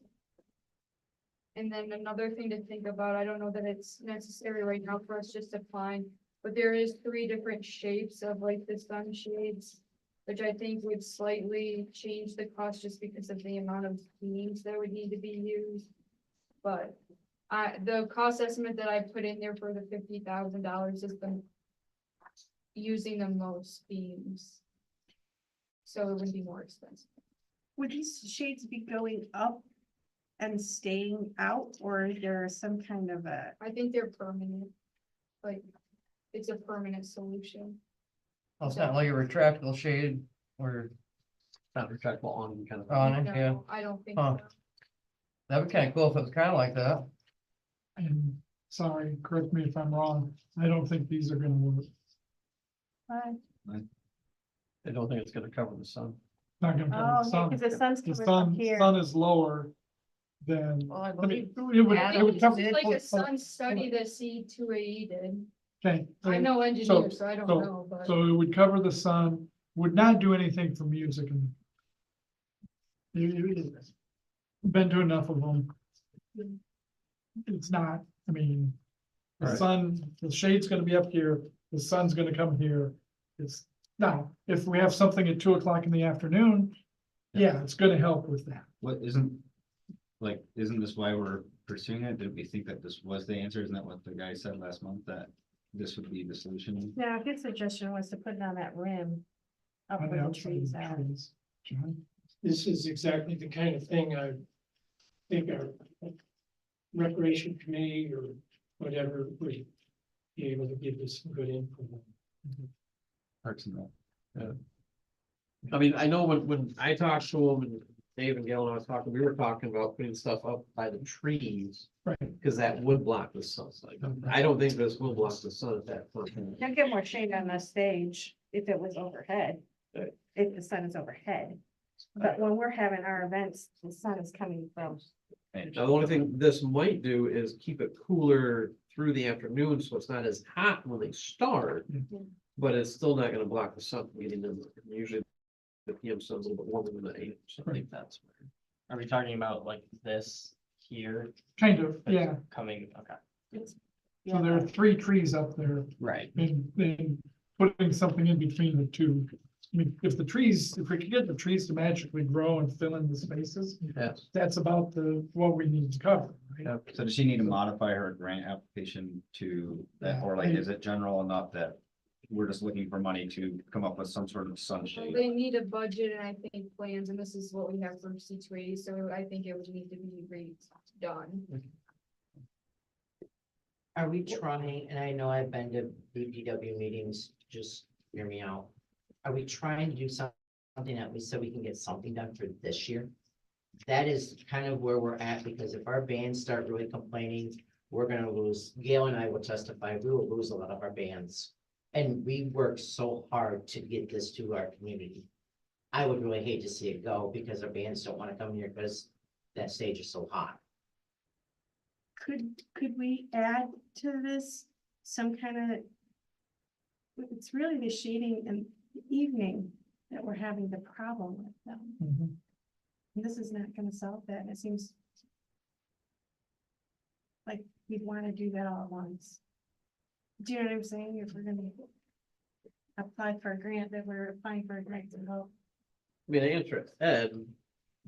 And then another thing to think about, I don't know that it's necessary right now for us just to find, but there is 3 different shapes of like the sunshades, which I think would slightly change the cost just because of the amount of beams that would need to be used. But the cost estimate that I put in there for the $50,000 is the using the most beams. So it would be more expensive. Would these shades be going up and staying out, or is there some kind of a? I think they're permanent, like, it's a permanent solution. Well, it's not like a retractable shade or Not retractable on kind of. on it, yeah. No, I don't think Huh. so. That'd be kind of cool if it was kind of like that. And sorry, correct me if I'm wrong, I don't think these are gonna work. I don't think it's gonna cover the sun. Not gonna cover the sun. Because the sun's The coming from sun, here. sun is lower than, Well, I I mean, believe it would, Adam it would cover. did It's like a sun study that C2AE did. Okay. I'm no engineer, so I don't so- know, but. So it would cover the sun, would not do anything for music and. You've been to enough of them. It's not, I mean, the Right. sun, the shade's gonna be up here, the sun's gonna come here. It's, now, if we have something at 2 o'clock in the afternoon, yeah, it's gonna help with that. What isn't, like, isn't this why we're pursuing it? Did we think that this was the answer? Isn't that what the guy said last month, that this would be the solution? Now, his suggestion was to put it on that rim. Up On the where the outside of trees the are. trees. John? This is exactly the kind of thing I think our recreation committee or whatever would be able to give us some good input on. Parks and Rec. I mean, I know when I talked to him and Dave and Gail and I was talking, we were talking about putting stuff up by the trees. Right. Cause that would block the sun. Like, I don't think this will block the sun at that point. You'll get more shade on the stage if it was overhead, Right. if the sun is overhead. But when we're having our events, the sun is coming from. Now, the only thing this might do is keep it cooler through the afternoon, so it's not as hot when they start. But it's still not gonna block the sun from getting in. Usually the PM sun's a little bit warmer than the AM, so I think that's where. Are we talking about like this here? Kind of, yeah. Coming, okay, So there are 3 trees up there right. and putting something in between the 2. I mean, if we could get the trees to magically grow and fill in the spaces, Yes. that's about what we need to cover, right? So does she need to modify her grant application to that, or like, is it general enough that we're just looking for money to come up with some sort of Well, sunshade? they need a budget and I think plans, and this is what we have for C280, so I think it would need to be redone. Are we trying, and I know I've been to BPW meetings, just hear me out. Are we trying to do something at least so we can get something done for this year? That is kind of where we're at, because if our bands start really complaining, we're gonna lose. Gail and I will testify, we will lose a lot of our bands. And we work so hard to get this to our community. I would really hate to see it go because our bands don't wanna come here because that stage is so hot. Could we add to this some kind of? It's really the shading in the evening that we're having the problem with them. Mhm. And this is not gonna solve that. It seems like, we'd wanna do that all at once. Do you know what I'm saying? If we're gonna apply for a grant, that we're applying for a grant to help. I mean, to answer Ed,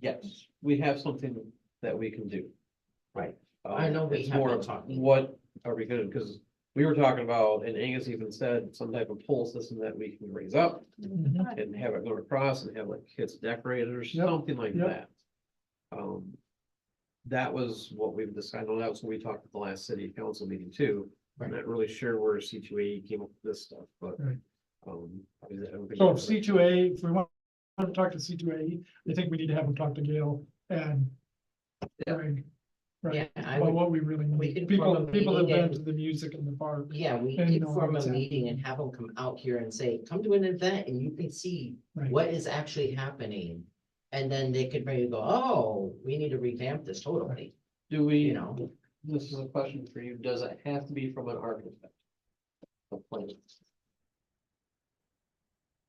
yes, we have something that we can do. Right. I know we It's have more been of talking. what are we gonna, because we were talking about, and Angus even said, some type of pole system that we can raise up Mhm. and have it go across and have like kids decorated or Yep, something like yep. that. That was what we've decided, that was when we talked at the last city council meeting too. I'm not really sure where C2A came up with this stuff, but. Right. I mean, I don't think So it's- if C2A, if we want to talk to C2A, I think we need to have them talk to Gail and Greg. Right, Yeah, I about would, what we really we need. could People, form a people have meeting been and- to the music in the park. yeah, we And could know form a what's meeting happening. and have them come out here and say, come to an event and you can see Right. what is actually happening. And then they could maybe go, oh, we need to revamp this totally, Do we, you know? this is a question for you, does it have to be from an architect? A plan?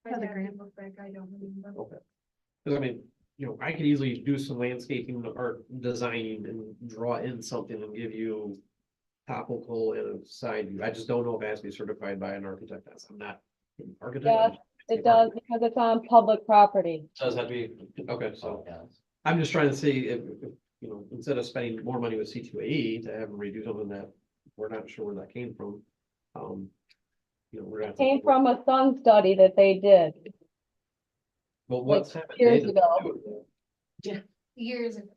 For the grant. I don't remember. Okay. Cause I mean, I could easily do some landscaping or designing and draw in something and give you topical and a side view. I just don't know if it has to be certified by an architect. I'm not an architect. Yes, It does because it's on public property. Does have to be, okay, so Yeah. I'm just trying to see if, instead of spending more money with C2AE to have them redo something that we're not sure where that came from. We're gonna. Came from a sun study that they did. Well, what's happened? years They didn't ago. do it Years ago.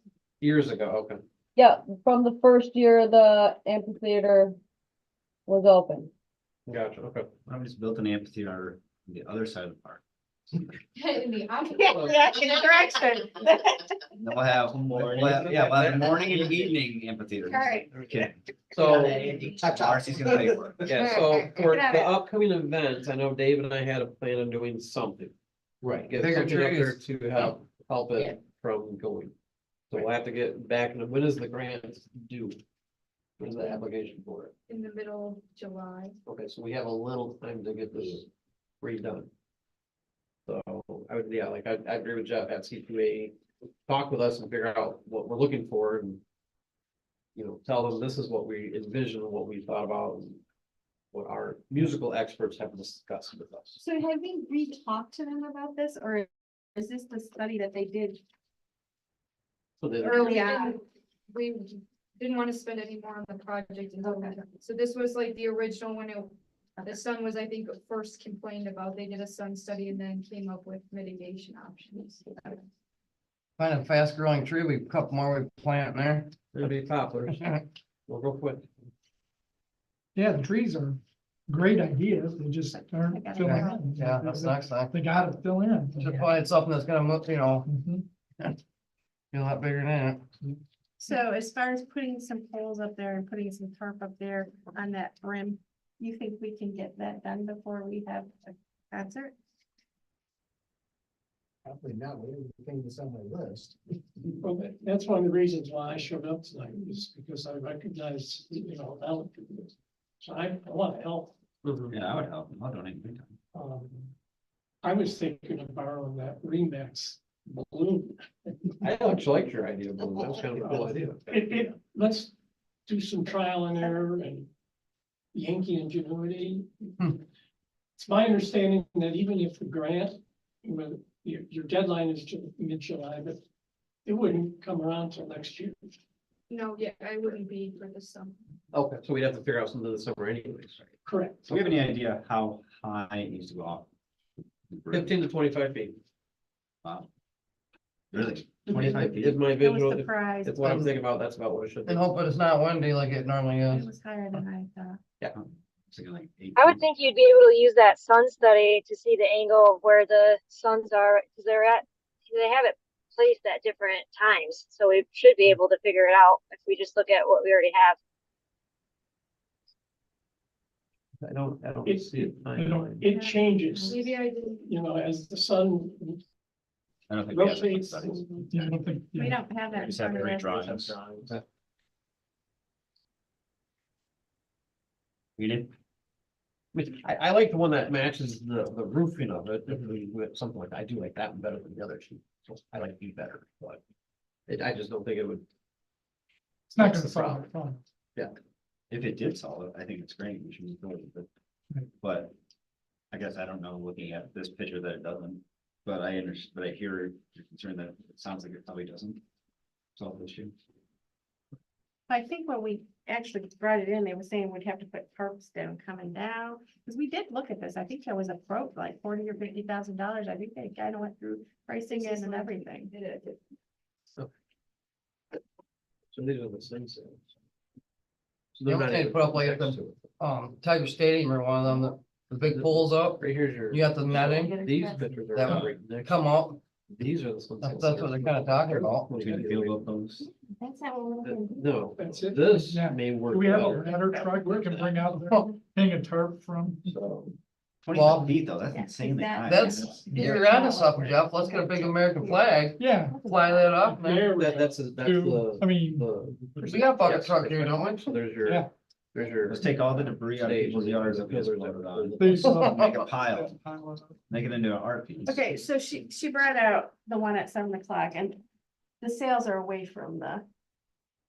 Years ago, okay. Yeah, from the first year the amphitheater was open. Gotcha, okay. I just built an amphitheater on the other side of the park. In the opposite. Direction. Then we'll have, we'll have morning and evening amphitheaters. Alright. Okay. So, Marcy's gonna pay for it. yeah, so for Got the it. upcoming events, I know Dave and I had a plan on doing something. Right. Get Bigger something up there trees. to help Yeah. it from going. So we'll have to get back, and when is the grant due? When's the application for it? In the middle of July. Okay, so we have a little time to get this redone. So I would, yeah, like I agree with Jeff at C2A, talk with us and figure out what we're looking for and. Tell them this is what we envision, what we thought about, and what our musical experts have discussed with us. So have we re-talked to them about this, or is this the study that they did So they- early on? We didn't want to spend any more on the project. So this was like the original when the sun was, I think, first complained about. They did a sun study and then came up with mitigation options. Find a fast growing tree, we couple more we plant in there. It'll be poplars. We'll go quick. Yeah, the trees are great ideas. They just aren't filling Yeah, in. yeah, that's next time. They gotta fill in. Should find something that's gonna move, Mhm. be a lot bigger than that. So as far as putting some poles up there and putting some tarp up there on that brim, you think we can get that done before we have a concert? Probably not, everything that's on my list. Well, that's one of the reasons why I showed up tonight, is because I recognize, Alan. So I want to help. Yeah, I would help. I'll donate my time. I was thinking of borrowing that Remax balloon. I actually liked your idea, but that was kind of a cool idea. Let's do some trial and error and Yankee ingenuity. It's my understanding that even if the grant, your deadline is mid-July, but it wouldn't come around till next year. No, yeah, I wouldn't be for this summer. Okay, so we'd have to figure out something this summer anyways. Correct. So we have any idea how high it needs to go up? 15 to 25 feet. Wow. Really? 25 Is feet? my I was visual, surprised. it's what I'm thinking about, that's about what it should be. And hope it's not windy like it normally It is. was higher than I thought. Thinking like 8 I would feet. think you'd be able to use that sun study to see the angle of where the suns are, because they have it placed at different times. So we should be able to figure it out if we just look at what we already have. I don't It's- see it. It changes, Maybe I didn't. as the sun I don't think we have that rotates. studies. Yeah, I don't think. We yeah. don't have that. We in just have front of great us. drawings. You did? I like the one that matches the roofing of it, if we with something like that. I do like that one better than the other two. So I like B better, but I just don't think it would. It's not That's gonna the solve problem. the problem. If it did solve it, I think it's great, we should move forward with it. But I guess I don't know, looking at this picture, that it doesn't, but I understand, but I hear your concern that it sounds like it probably doesn't solve the issue. I think when we actually brought it in, they were saying we'd have to put tarps down coming down, because we did look at this, I think there was a quote like $40,000 or $50,000, I think they kind of went through pricing it and everything. So these are the same sales. So The they're only not thing even put up like at next the, to it. Tiger Stadium or one of them, the big poles up, Right here's your, you got the netting, these pictures are That right next. come up, These are the ones. that's what they're kind of talking about. Between the field goal posts. That's not what we're looking. No, That's it. this Yeah. may work Do we have a well. ladder truck we can bring out there, hang a tarp from? So, 25 feet though, that's Yeah, insanely high. That's, you're onto something, Jeff, let's get a big American flag, Yeah. fly that up, man. that's I the, mean, We got a bucket truck here, don't we? so there's Yeah. your. Let's take all the debris out of Stage, people's yards that we just pillars floated that- on, they. make a pile, make it into an art piece. Okay, so she brought out the one at 7 o'clock and the sales are away from the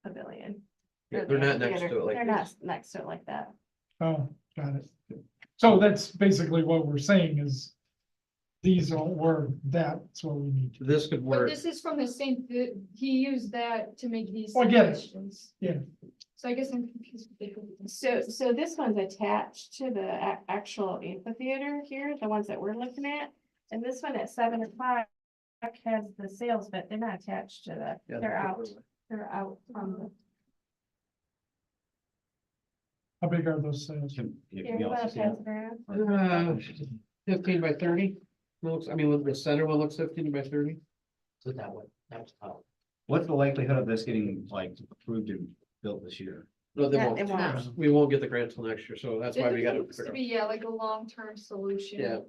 pavilion. Yeah, Or they're the not next theater. to it like They're this. not next to it like that. Oh, got it. So that's basically what we're saying is these don't work, that's what we need to. This could But work. this is from the same, he used that to make these Oh, I get it. suggestions. Yeah. So I guess I'm confused. with the- So this one's attached to the actual amphitheater here, the ones that we're looking at. And this one at 7 o'clock has the sales, but they're not attached to the, Yeah, they're out from the. How big are those sales? Can Here, we you wanna also see pass that? it around? 15 by 30. Looks, I mean, the center one looks 15 by 30. So that one, that's how. What's the likelihood of this getting like approved and built this year? No, they Yeah, won't. it won't. We won't get the grant till next year, so that's why we It gotta. looks to be, yeah, like a long-term solution. Yeah,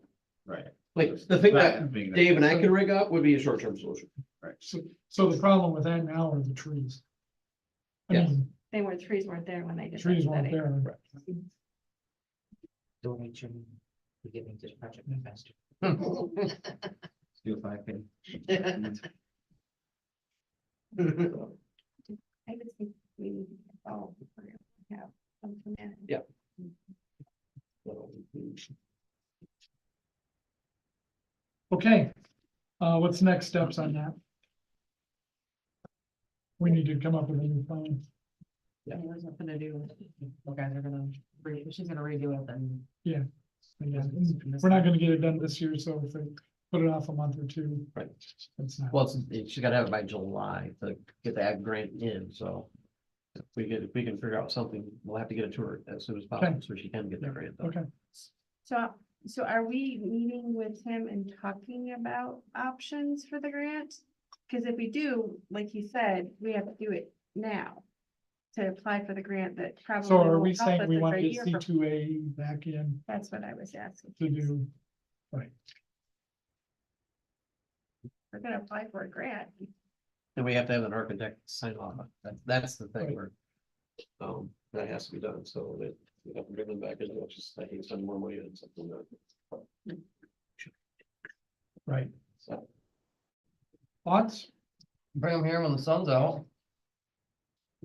Right. like the thing that Being Dave and I could rig up would be a short-term solution. So the problem with that now are the trees. I Yeah. mean, Trees weren't there when they did. that trees weren't study. there. Donation to get me this project faster. Do a 5K. I would think we need to involve, we're gonna have something in. Yeah. Okay, what's the next steps on that? We need to come up with a new plan. Yeah, there's nothing to do. You guys are gonna, she's gonna redo it and. Again, we're not gonna get it done this year, so if they put it off a month or two. Right. That's not. Well, she's gotta have it by July to get the ag grant in, so. If we can figure out something, we'll have to get it to her as soon as possible, so she can get the grant done. Okay, So are we meeting with him and talking about options for the grant? Because if we do, like you said, we have to do it now. To apply for the grant that probably. so are won't we help saying us we if want a to get year C from- two A back in That's what I was asking. to do? We're gonna apply for a grant. And we have to have an architect sign off. That's the thing Right. where. That has to be done, so that we have to bring them back into it, just, I think, spend more money on something that. Right. So, Thoughts? Bring them here when the sun's out.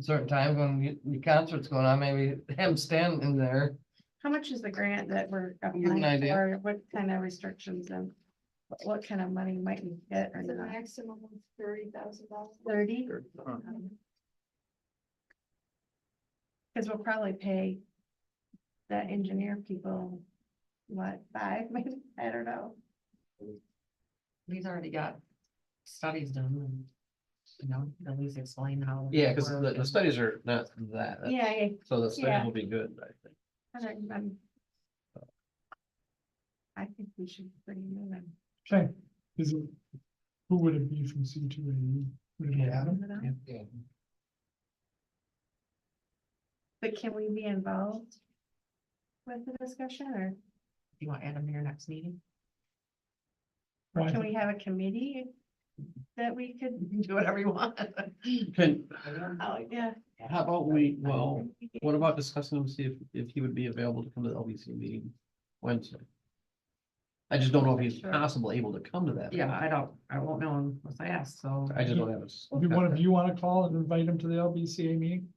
Certain times when your concert's going on, maybe have them stand in there. How much is the grant that we're Give an applying idea. for? What kind of restrictions and what kind of money might we get or It's a not? maximum of $30,000. 30? uh, Because we'll probably pay the engineer people, what, 5, maybe? I don't know. He's already got studies done and, you know, at least explain how. Yeah, because the studies are not that, Yeah, so the studies Yeah. will be good, I think. I think we should bring him in. Okay, is it, who would it be from C two A? Would it be Adam? Yeah. But can we be involved with the discussion or You want Adam to your next meeting? Why? can we have a committee that we could? You can do whatever you want. Can, Oh, yeah. how about well, what about discussing him, see if he would be available to come to the LBC meeting Wednesday? I just don't know if he's Sure. possibly able to come to that. Yeah, I won't know unless I ask, so. I just don't have a. Do one of you want to call and invite him to the LBCA meeting?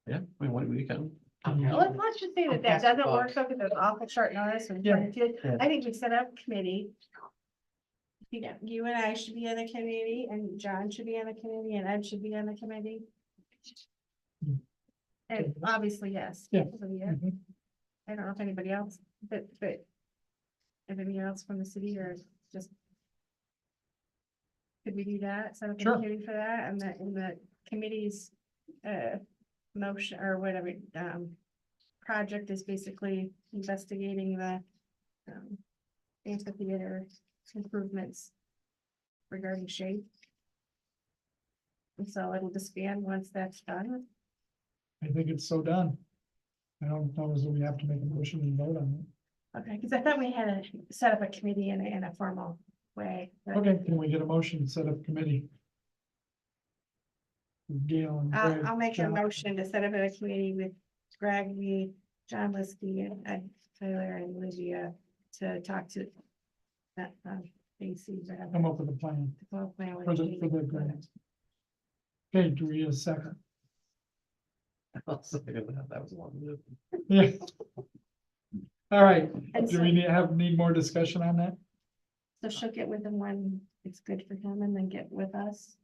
Yeah, we can. Let's just say that that pass the doesn't work, buck. so because it's awful short notice and Yeah. Yeah. I think we set up a committee. You and I should be on the committee, and John should be on the committee, and Ed should be on the committee. And obviously, yes. Yeah. Mhm. I don't know if anybody else, but if anybody else from the city or just. Could we do that? Set up a Sure. committee for that, and in the committee's motion or whatever, project is basically investigating the amphitheater improvements regarding shape. And so it'll disband once that's done. I think it's so done. I don't know as we have to make a motion and vote on Okay, because I thought we had to set up a committee in a formal way. it. Okay, can we get a motion to set up committee? Gail and Greg. I'll make a John. motion to set up a committee with Greg, me, John Liskey, and Ed Taylor and Lydia to talk to that, AC, whatever. Come up with a plan Well, plan with for me. the grant. Okay, do we have a second? I'll second that. That was a long move. Yeah. All right, And do so- we need more discussion on that? So she'll get with him when it's good for him and then get with us.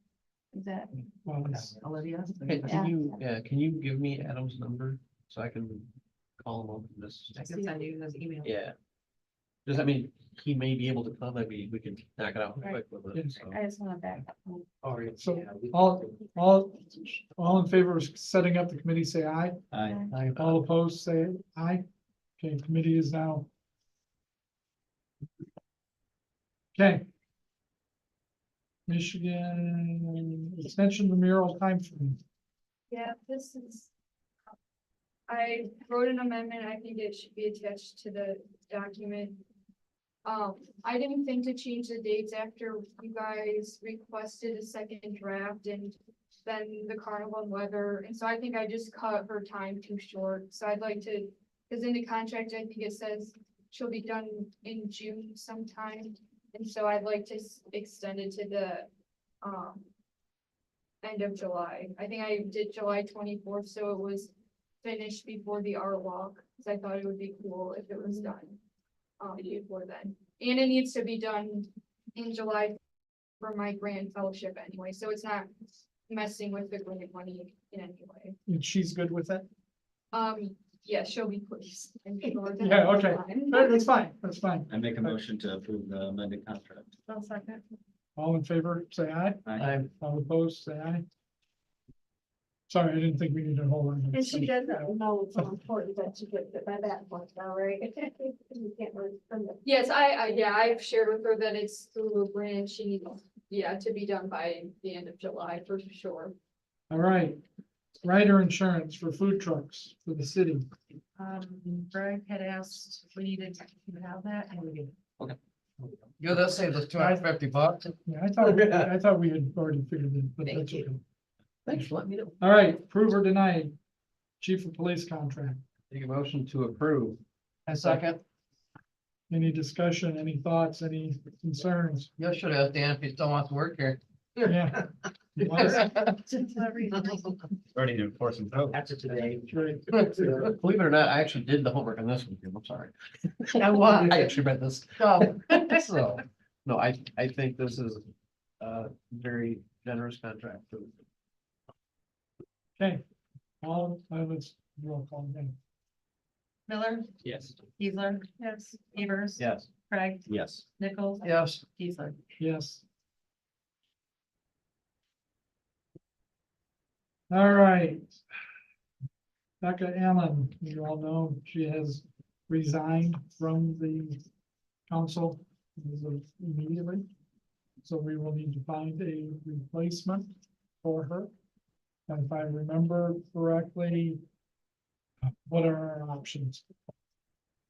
Is that, Well, it's- Olivia? Okay, can you give me Adam's number so I can call him up and just, I can send you his email. yeah. Just, I mean, he may be able to come, maybe we can knock it out quick with it, so. I just want to back up. So all in favor of setting up the committee, say aye. All opposed, say aye. Okay, committee is now. Okay. Michigan extension of the mural timeframe. Yeah, this is. I wrote an amendment, I think it should be attached to the document. I didn't think to change the dates after you guys requested a second draft and then the carnival and weather, and so I think I just cut her time too short, so I'd like to. Cause in the contract, I think it says she'll be done in June sometime, and so I'd like to extend it to the, end of July. I think I did July 24th, so it was finished before the art walk, cause I thought it would be cool if it was done. Before then, and it needs to be done in July for my grant fellowship anyway, so it's not messing with the grant money in any way. And she's good with that? Yeah, she'll be pleased. Yeah, okay. That's fine, that's fine. I make a motion to approve the amended contract. I'll second. All in favor, say aye. Aye. All opposed, say aye. Sorry, I didn't think we needed to hold on. And she doesn't know it's so important that she gets it by that point now, right? You can't really spend it. Yes, I've shared with her that it's through a grant, she needs, to be done by the end of July for sure. All right. Rider insurance for food trucks for the city. Greg had asked if we needed to have that, and we did. Yeah, that saved us $250. Yeah, I thought we had already figured it, but Thank that's you. okay. Thanks for letting me know. All right, approve or deny chief of police contract. Take a motion to approve. A second. Any discussion, any thoughts, any concerns? You should ask Dan if he still wants to work here. Yeah. He wants- Ready to enforce some code. That's it today. Believe it or not, I actually did the homework on this one, I'm sorry. what? I actually read this. Oh. So, no, I think this is a very generous contract. Okay. Let's roll call again. Miller, Yes. Keesler, Yes. Evers. Yes. Craig, Yes. Nichols. Yes. Keesler. Yes. All right. Becca Allen, you all know, she has resigned from the council as of immediately. So we will need to find a replacement for her. And if I remember correctly, what are our options?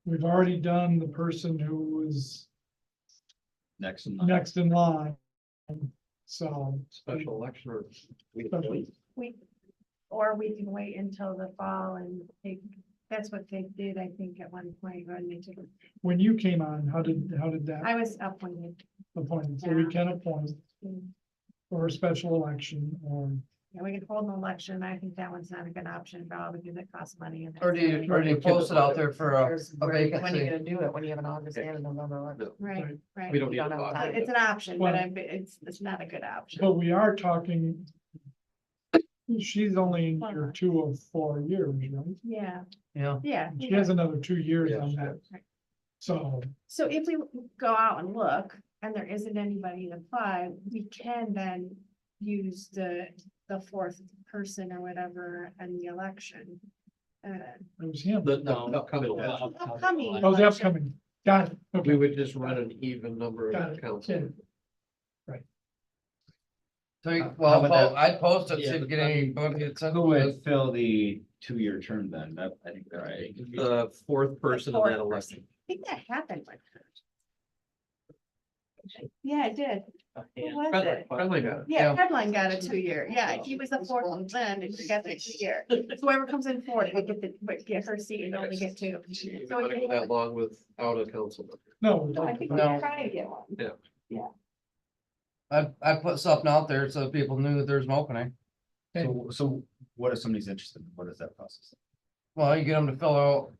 We've already done the person who was Next. next in line. So. Special election or. Special. Or we can wait until the fall and take, that's what they did, I think, at one point when they took. When you came on, how did that I was appointed. appointed? So we Yeah. can appoint for a special election or Yeah, we can hold an election. I think that one's not a good option at all because it costs money. and Or do you, that's- or do you post it out there for a When are you vacancy? gonna do it? When you have an August and a November election? Right, right. We don't We need don't to have talk. time. It's an option, but Well- it's not a good option. But we are talking. She's only in year 2 of 4 years, right? Yeah, Yeah. yeah. She yeah. has another 2 years Yeah, on she that. So, So if we go out and look and there isn't anybody to apply, we can then use the fourth person or whatever in the election. it was him. No, upcoming. Upcoming. Oh, the election. upcoming. Got it. We Okay. would just run an even number Got of it. accounts. Okay. So, How well, would that- I'd post it, see Yeah, if we get anybody. It's Who would fill the 2-year term then? That, I think, right? The fourth person in fourth that person. election. I think that happened with her. Yeah, it did. Who was it? Friendly got it. Yeah, Yeah. Headline got a 2-year. Yeah, he was the fourth one then and he got the 2-year. So whoever comes in fourth would get her seat and only get 2. You So want to go that I long without a council member. No. think No. we're trying to get one. I put something out there so people knew that there's an opening. So what if somebody's interested? What is that process? Well, you get them to fill out,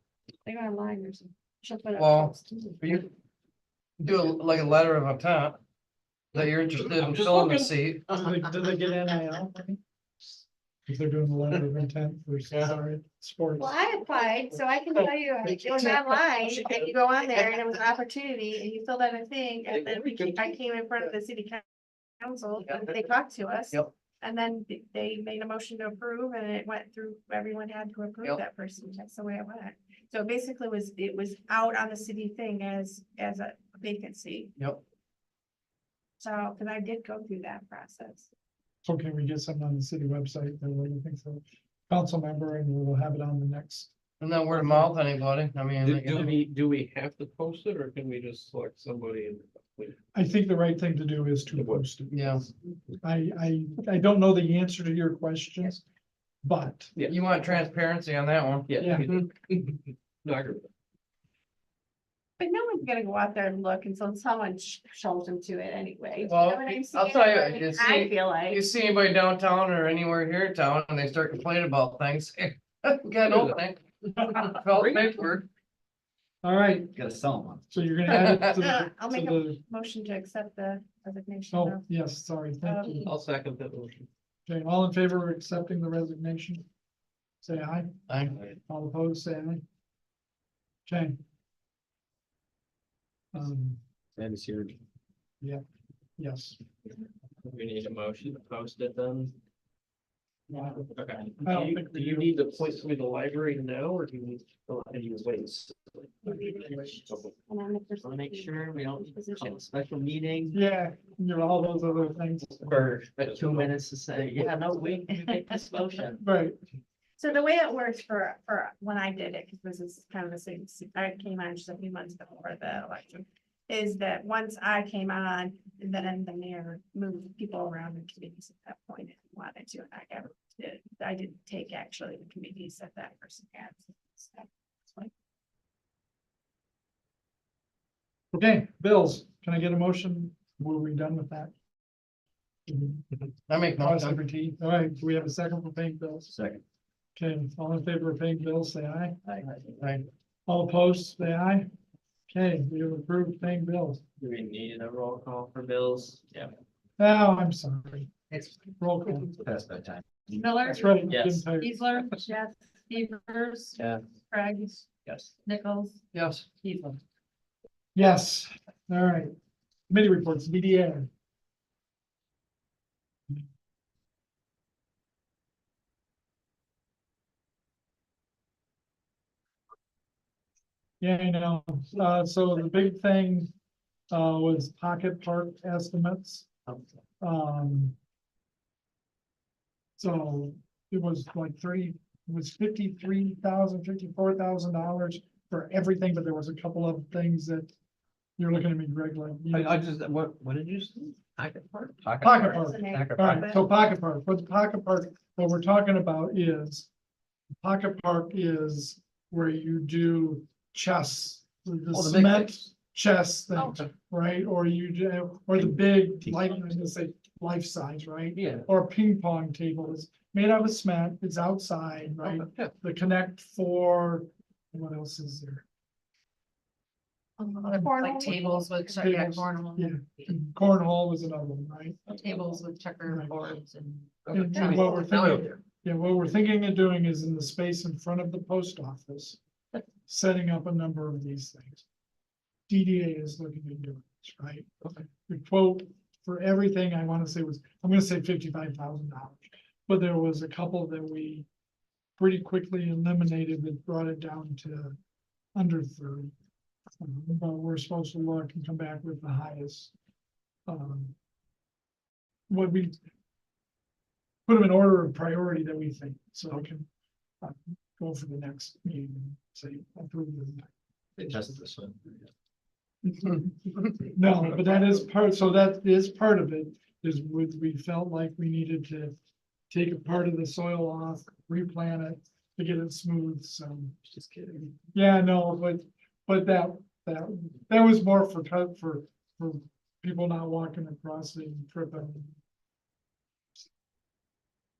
They got online or something. She'll put it up Well, post. you do like a letter of intent that you're interested in Just filling the looking. seat. Do they get NIL money? If they're doing the letter of intent for sorry, sports. Well, I applied, so I can tell you, it was online, and you go on there, and it was an opportunity, and you filled out a thing, and then I came in front of the city council, and they talked to us. Yep. And then they made a motion to approve, and it went through, everyone had to approve Yep. that person, that's the way it went. So basically it was out on the city thing as a vacancy, Yep. so, cause I did go through that process. So can we get something on the city website that we think so? Council member and we'll have it on the next. And then word of mouth, anybody, I mean. Do we have to post it or can we just select somebody and? I think the right thing to do is to post it. Yeah, I don't know the answer to your questions, but you want transparency on that one. Yeah. No, I agree. But no one's gonna go out there and look until someone shows them to it anyway. You Well, know what I'm I'll saying? tell you, I mean, you I see- feel like. You see anybody downtown or anywhere here in town and they start complaining about things, we got an opening. Fill the paperwork. all right, Gotta sell them. so you're gonna add it to the, I'll to make a the, motion to accept the resignation oh, of, yes, sorry, thank you. I'll second that motion. Okay, all in favor of accepting the resignation? Say aye. Aye. All opposed, say aye. Okay. And it's here. Yes. We need a motion to post it then. Okay. I don't think Do we you do. need to point somebody to the library now or do you need to fill out any ways? and I'm the person. Want to make sure we don't Position. have a special meeting Yeah, you know, all those other things. for 2 minutes to say, yeah, no, we can make this motion. Right, So the way it works for when I did it, because this is kind of the same, I came on just a few months before the election. Is that once I came on, then the mayor moved people around the committees at that point if he wanted to, and I never did. I didn't take actually the committees that that person had. So that's fine. okay, bills, can I get a motion? Were we done with that? I make no Cross sense. every T. All right, do we have a second for paying bills? Second. Okay, all in favor of paying bills, say aye. Aye. All opposed, say aye. Okay, we have approved paying bills. Do we need a roll call for bills? Yeah. Oh, I'm sorry. It's Roll call. Past that time. Miller, That's right. Yes. Getting tired. Easler, yes, Beavers. Yeah. Craig, Yes. Nichols, Yes. Heathland. Yes, all right. Committee reports, BDA. Yeah, I know. So the big thing, was pocket park estimates. So it was like it was $54,000 for everything, but there was a couple of things that you're looking at me, Greg, like. I just, what did you say? Pocket park? Pocket That's park. the name. All right, so pocket park, for the pocket park, what we're talking about is. Pocket park is where you do chess, the Oh, the big cement things. chess thing, Okay. right? Or you do, or the big, like, I'm gonna say, life size, right? Yeah. Or a ping pong table is made out of cement, it's outside, right? Yeah. The Connect Four, what else is there? Like tables with, yeah, Tables, cornhole. yeah. Cornhole was another one, right? Tables with checkerboards and. And what we're thinking, yeah, what we're thinking of doing is in the space in front of the post office, setting up a number of these things. DDA is looking at doing this, right? The quote for everything I want to say was, I'm gonna say $55,000. But there was a couple that we pretty quickly eliminated that brought it down to under 30. But we're supposed to look and come back with the highest. What we put them in order of priority that we think, so I can go for the next meeting and say approve them. They tested this one. No, but that is part, so that is part of it, is we felt like we needed to take a part of the soil off, replant it to get it smooth, so. Just kidding. Yeah, no, but that was more for people not walking across and tripping.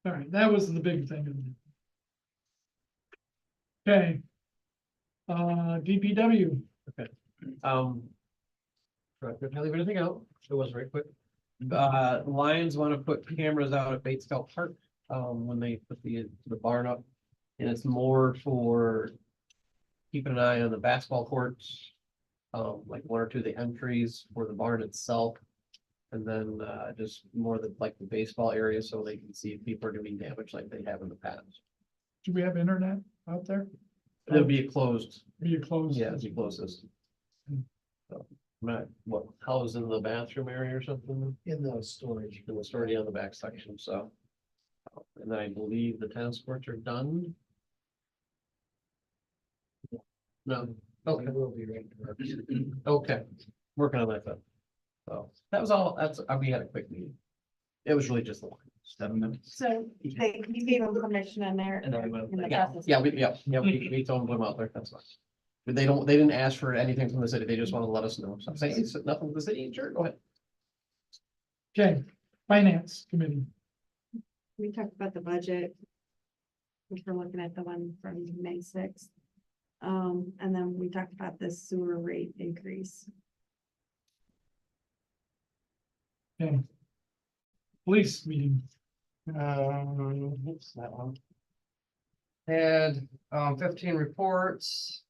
All right, that was the big thing. Okay. DPW. Right, couldn't leave anything out, it was very quick. Lions want to put cameras out at Batesville Park, when they put the barn up. And it's more for keeping an eye on the basketball courts, like one or two of the entries for the barn itself. And then, just more like the baseball area, so they can see if people are doing damage like they have in the past. Do we have internet out there? It'll be a closed, Be a closed? yeah, it'll be closed system. So, Matt, what, housed in the bathroom area or something? In the storage. It was already on the back section, so. And then I believe the tennis courts are done. No, okay. Will be right. Okay, working on that then. So that was all, we had a quick meeting. It was really just the one, 7 minutes. So they, you gave them permission in there. And then we went, in the yeah, process. we told them to put them out there, that's fine. But they didn't ask for anything from the city, they just want to let us know. So I'm saying, it's nothing from the city, sure, go ahead. Okay, Finance Committee. We talked about the budget. Which we're looking at the one from May 6th. And then we talked about the sewer rate increase. Okay. Police meeting. What's that one? Had 15 reports.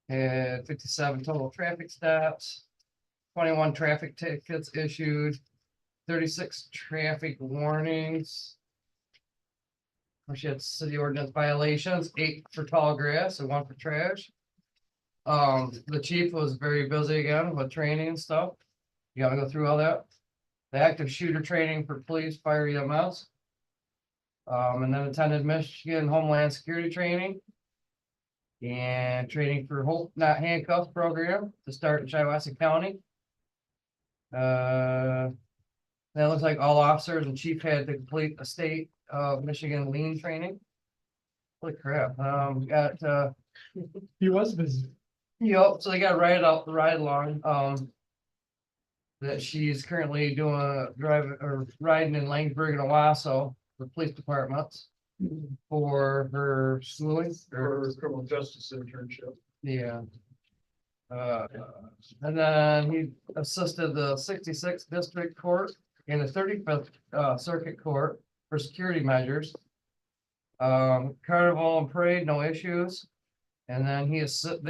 Had 57 total traffic stops. 21 traffic tickets issued. 36 traffic warnings. She had city ordinance violations, 8 for tall grass and 1 for trash. The chief was very busy again with training and stuff. You gotta go through all that. The active shooter training for police, fire, EMS. And then attended Michigan Homeland Security training. And training for Hope Not Handcuffed program to start in Shiawassee County. That looks like all officers and chief had to complete a state of Michigan lean training. Holy crap, got He was busy. yep, so they got ride along, that she's currently doing riding in Laingsburg and Owasso for police departments for her schooling or criminal justice internship. yeah. And then he assisted the 66th District Court and the 35th Circuit Court for security measures. Carnival and parade, no issues. And then he assisted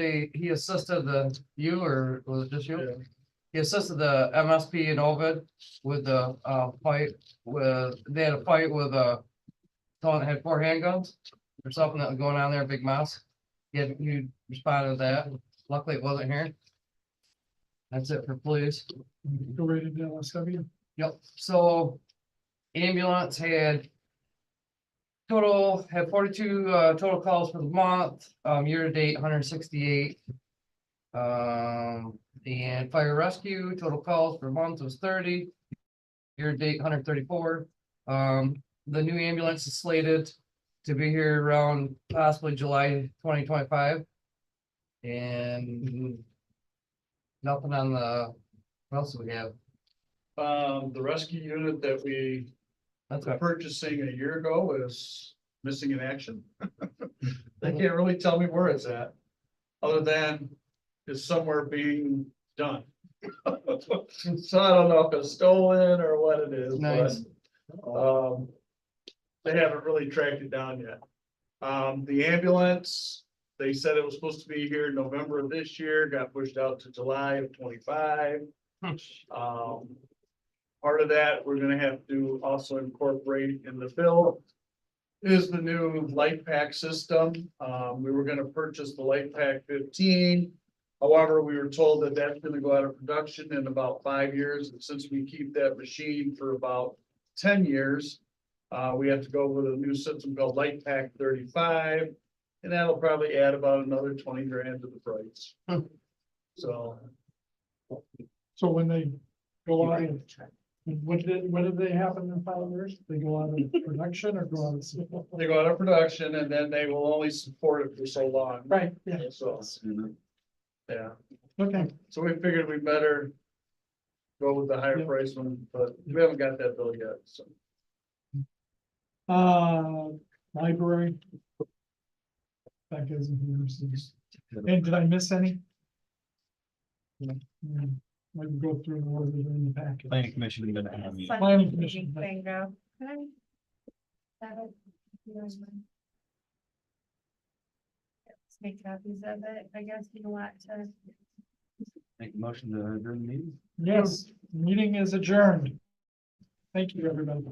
or was it just you? Yeah. He assisted the MSP in Ovid with the fight they had a fight with someone that had 4 handguns or something that was going on there, big mess. He responded to that. Luckily, it wasn't here. That's it for police. Go right into LSW. Yep, so ambulance had 42 total calls for the month, year to date 168. And fire rescue total calls per month was 30, year to date 134. The new ambulance is slated to be here around possibly July 2025. And nothing on the, what else do we have? The rescue unit that we That's were right. purchasing a year ago is missing in action. They can't really tell me where it's at, other than it's somewhere being done. So I don't know if it's stolen or what it is, Nice. but, they haven't really tracked it down yet. The ambulance, they said it was supposed to be here in November of this year, got pushed out to July of 25. Part of that, we're gonna have to also incorporate in the bill is the new light pack system. We were gonna purchase the light pack 15. However, we were told that that's gonna go out of production in about 5 years, and since we keep that machine for about 10 years, we have to go with a new system called Light Pack 35, and that'll probably add about another 20 grand to the price. So, So when they go out of, what did they happen in 5 years? They go out of production or go out of? they go out of production, and then they will only support it for so long. Right, yeah, So, yeah, okay. so we figured we better go with the higher Yeah. price one, but we haven't got that bill yet, so. Library. That goes in here, so- And did I miss any? I can go through the order that are in the packet. Planning commission, we're gonna have. Planning commission. Bingo. Can I? Have it? You guys mind? Let's make copies of it, I guess you want to. Make a motion to adjourn the meeting. Yes, meeting is adjourned. Thank you, everybody.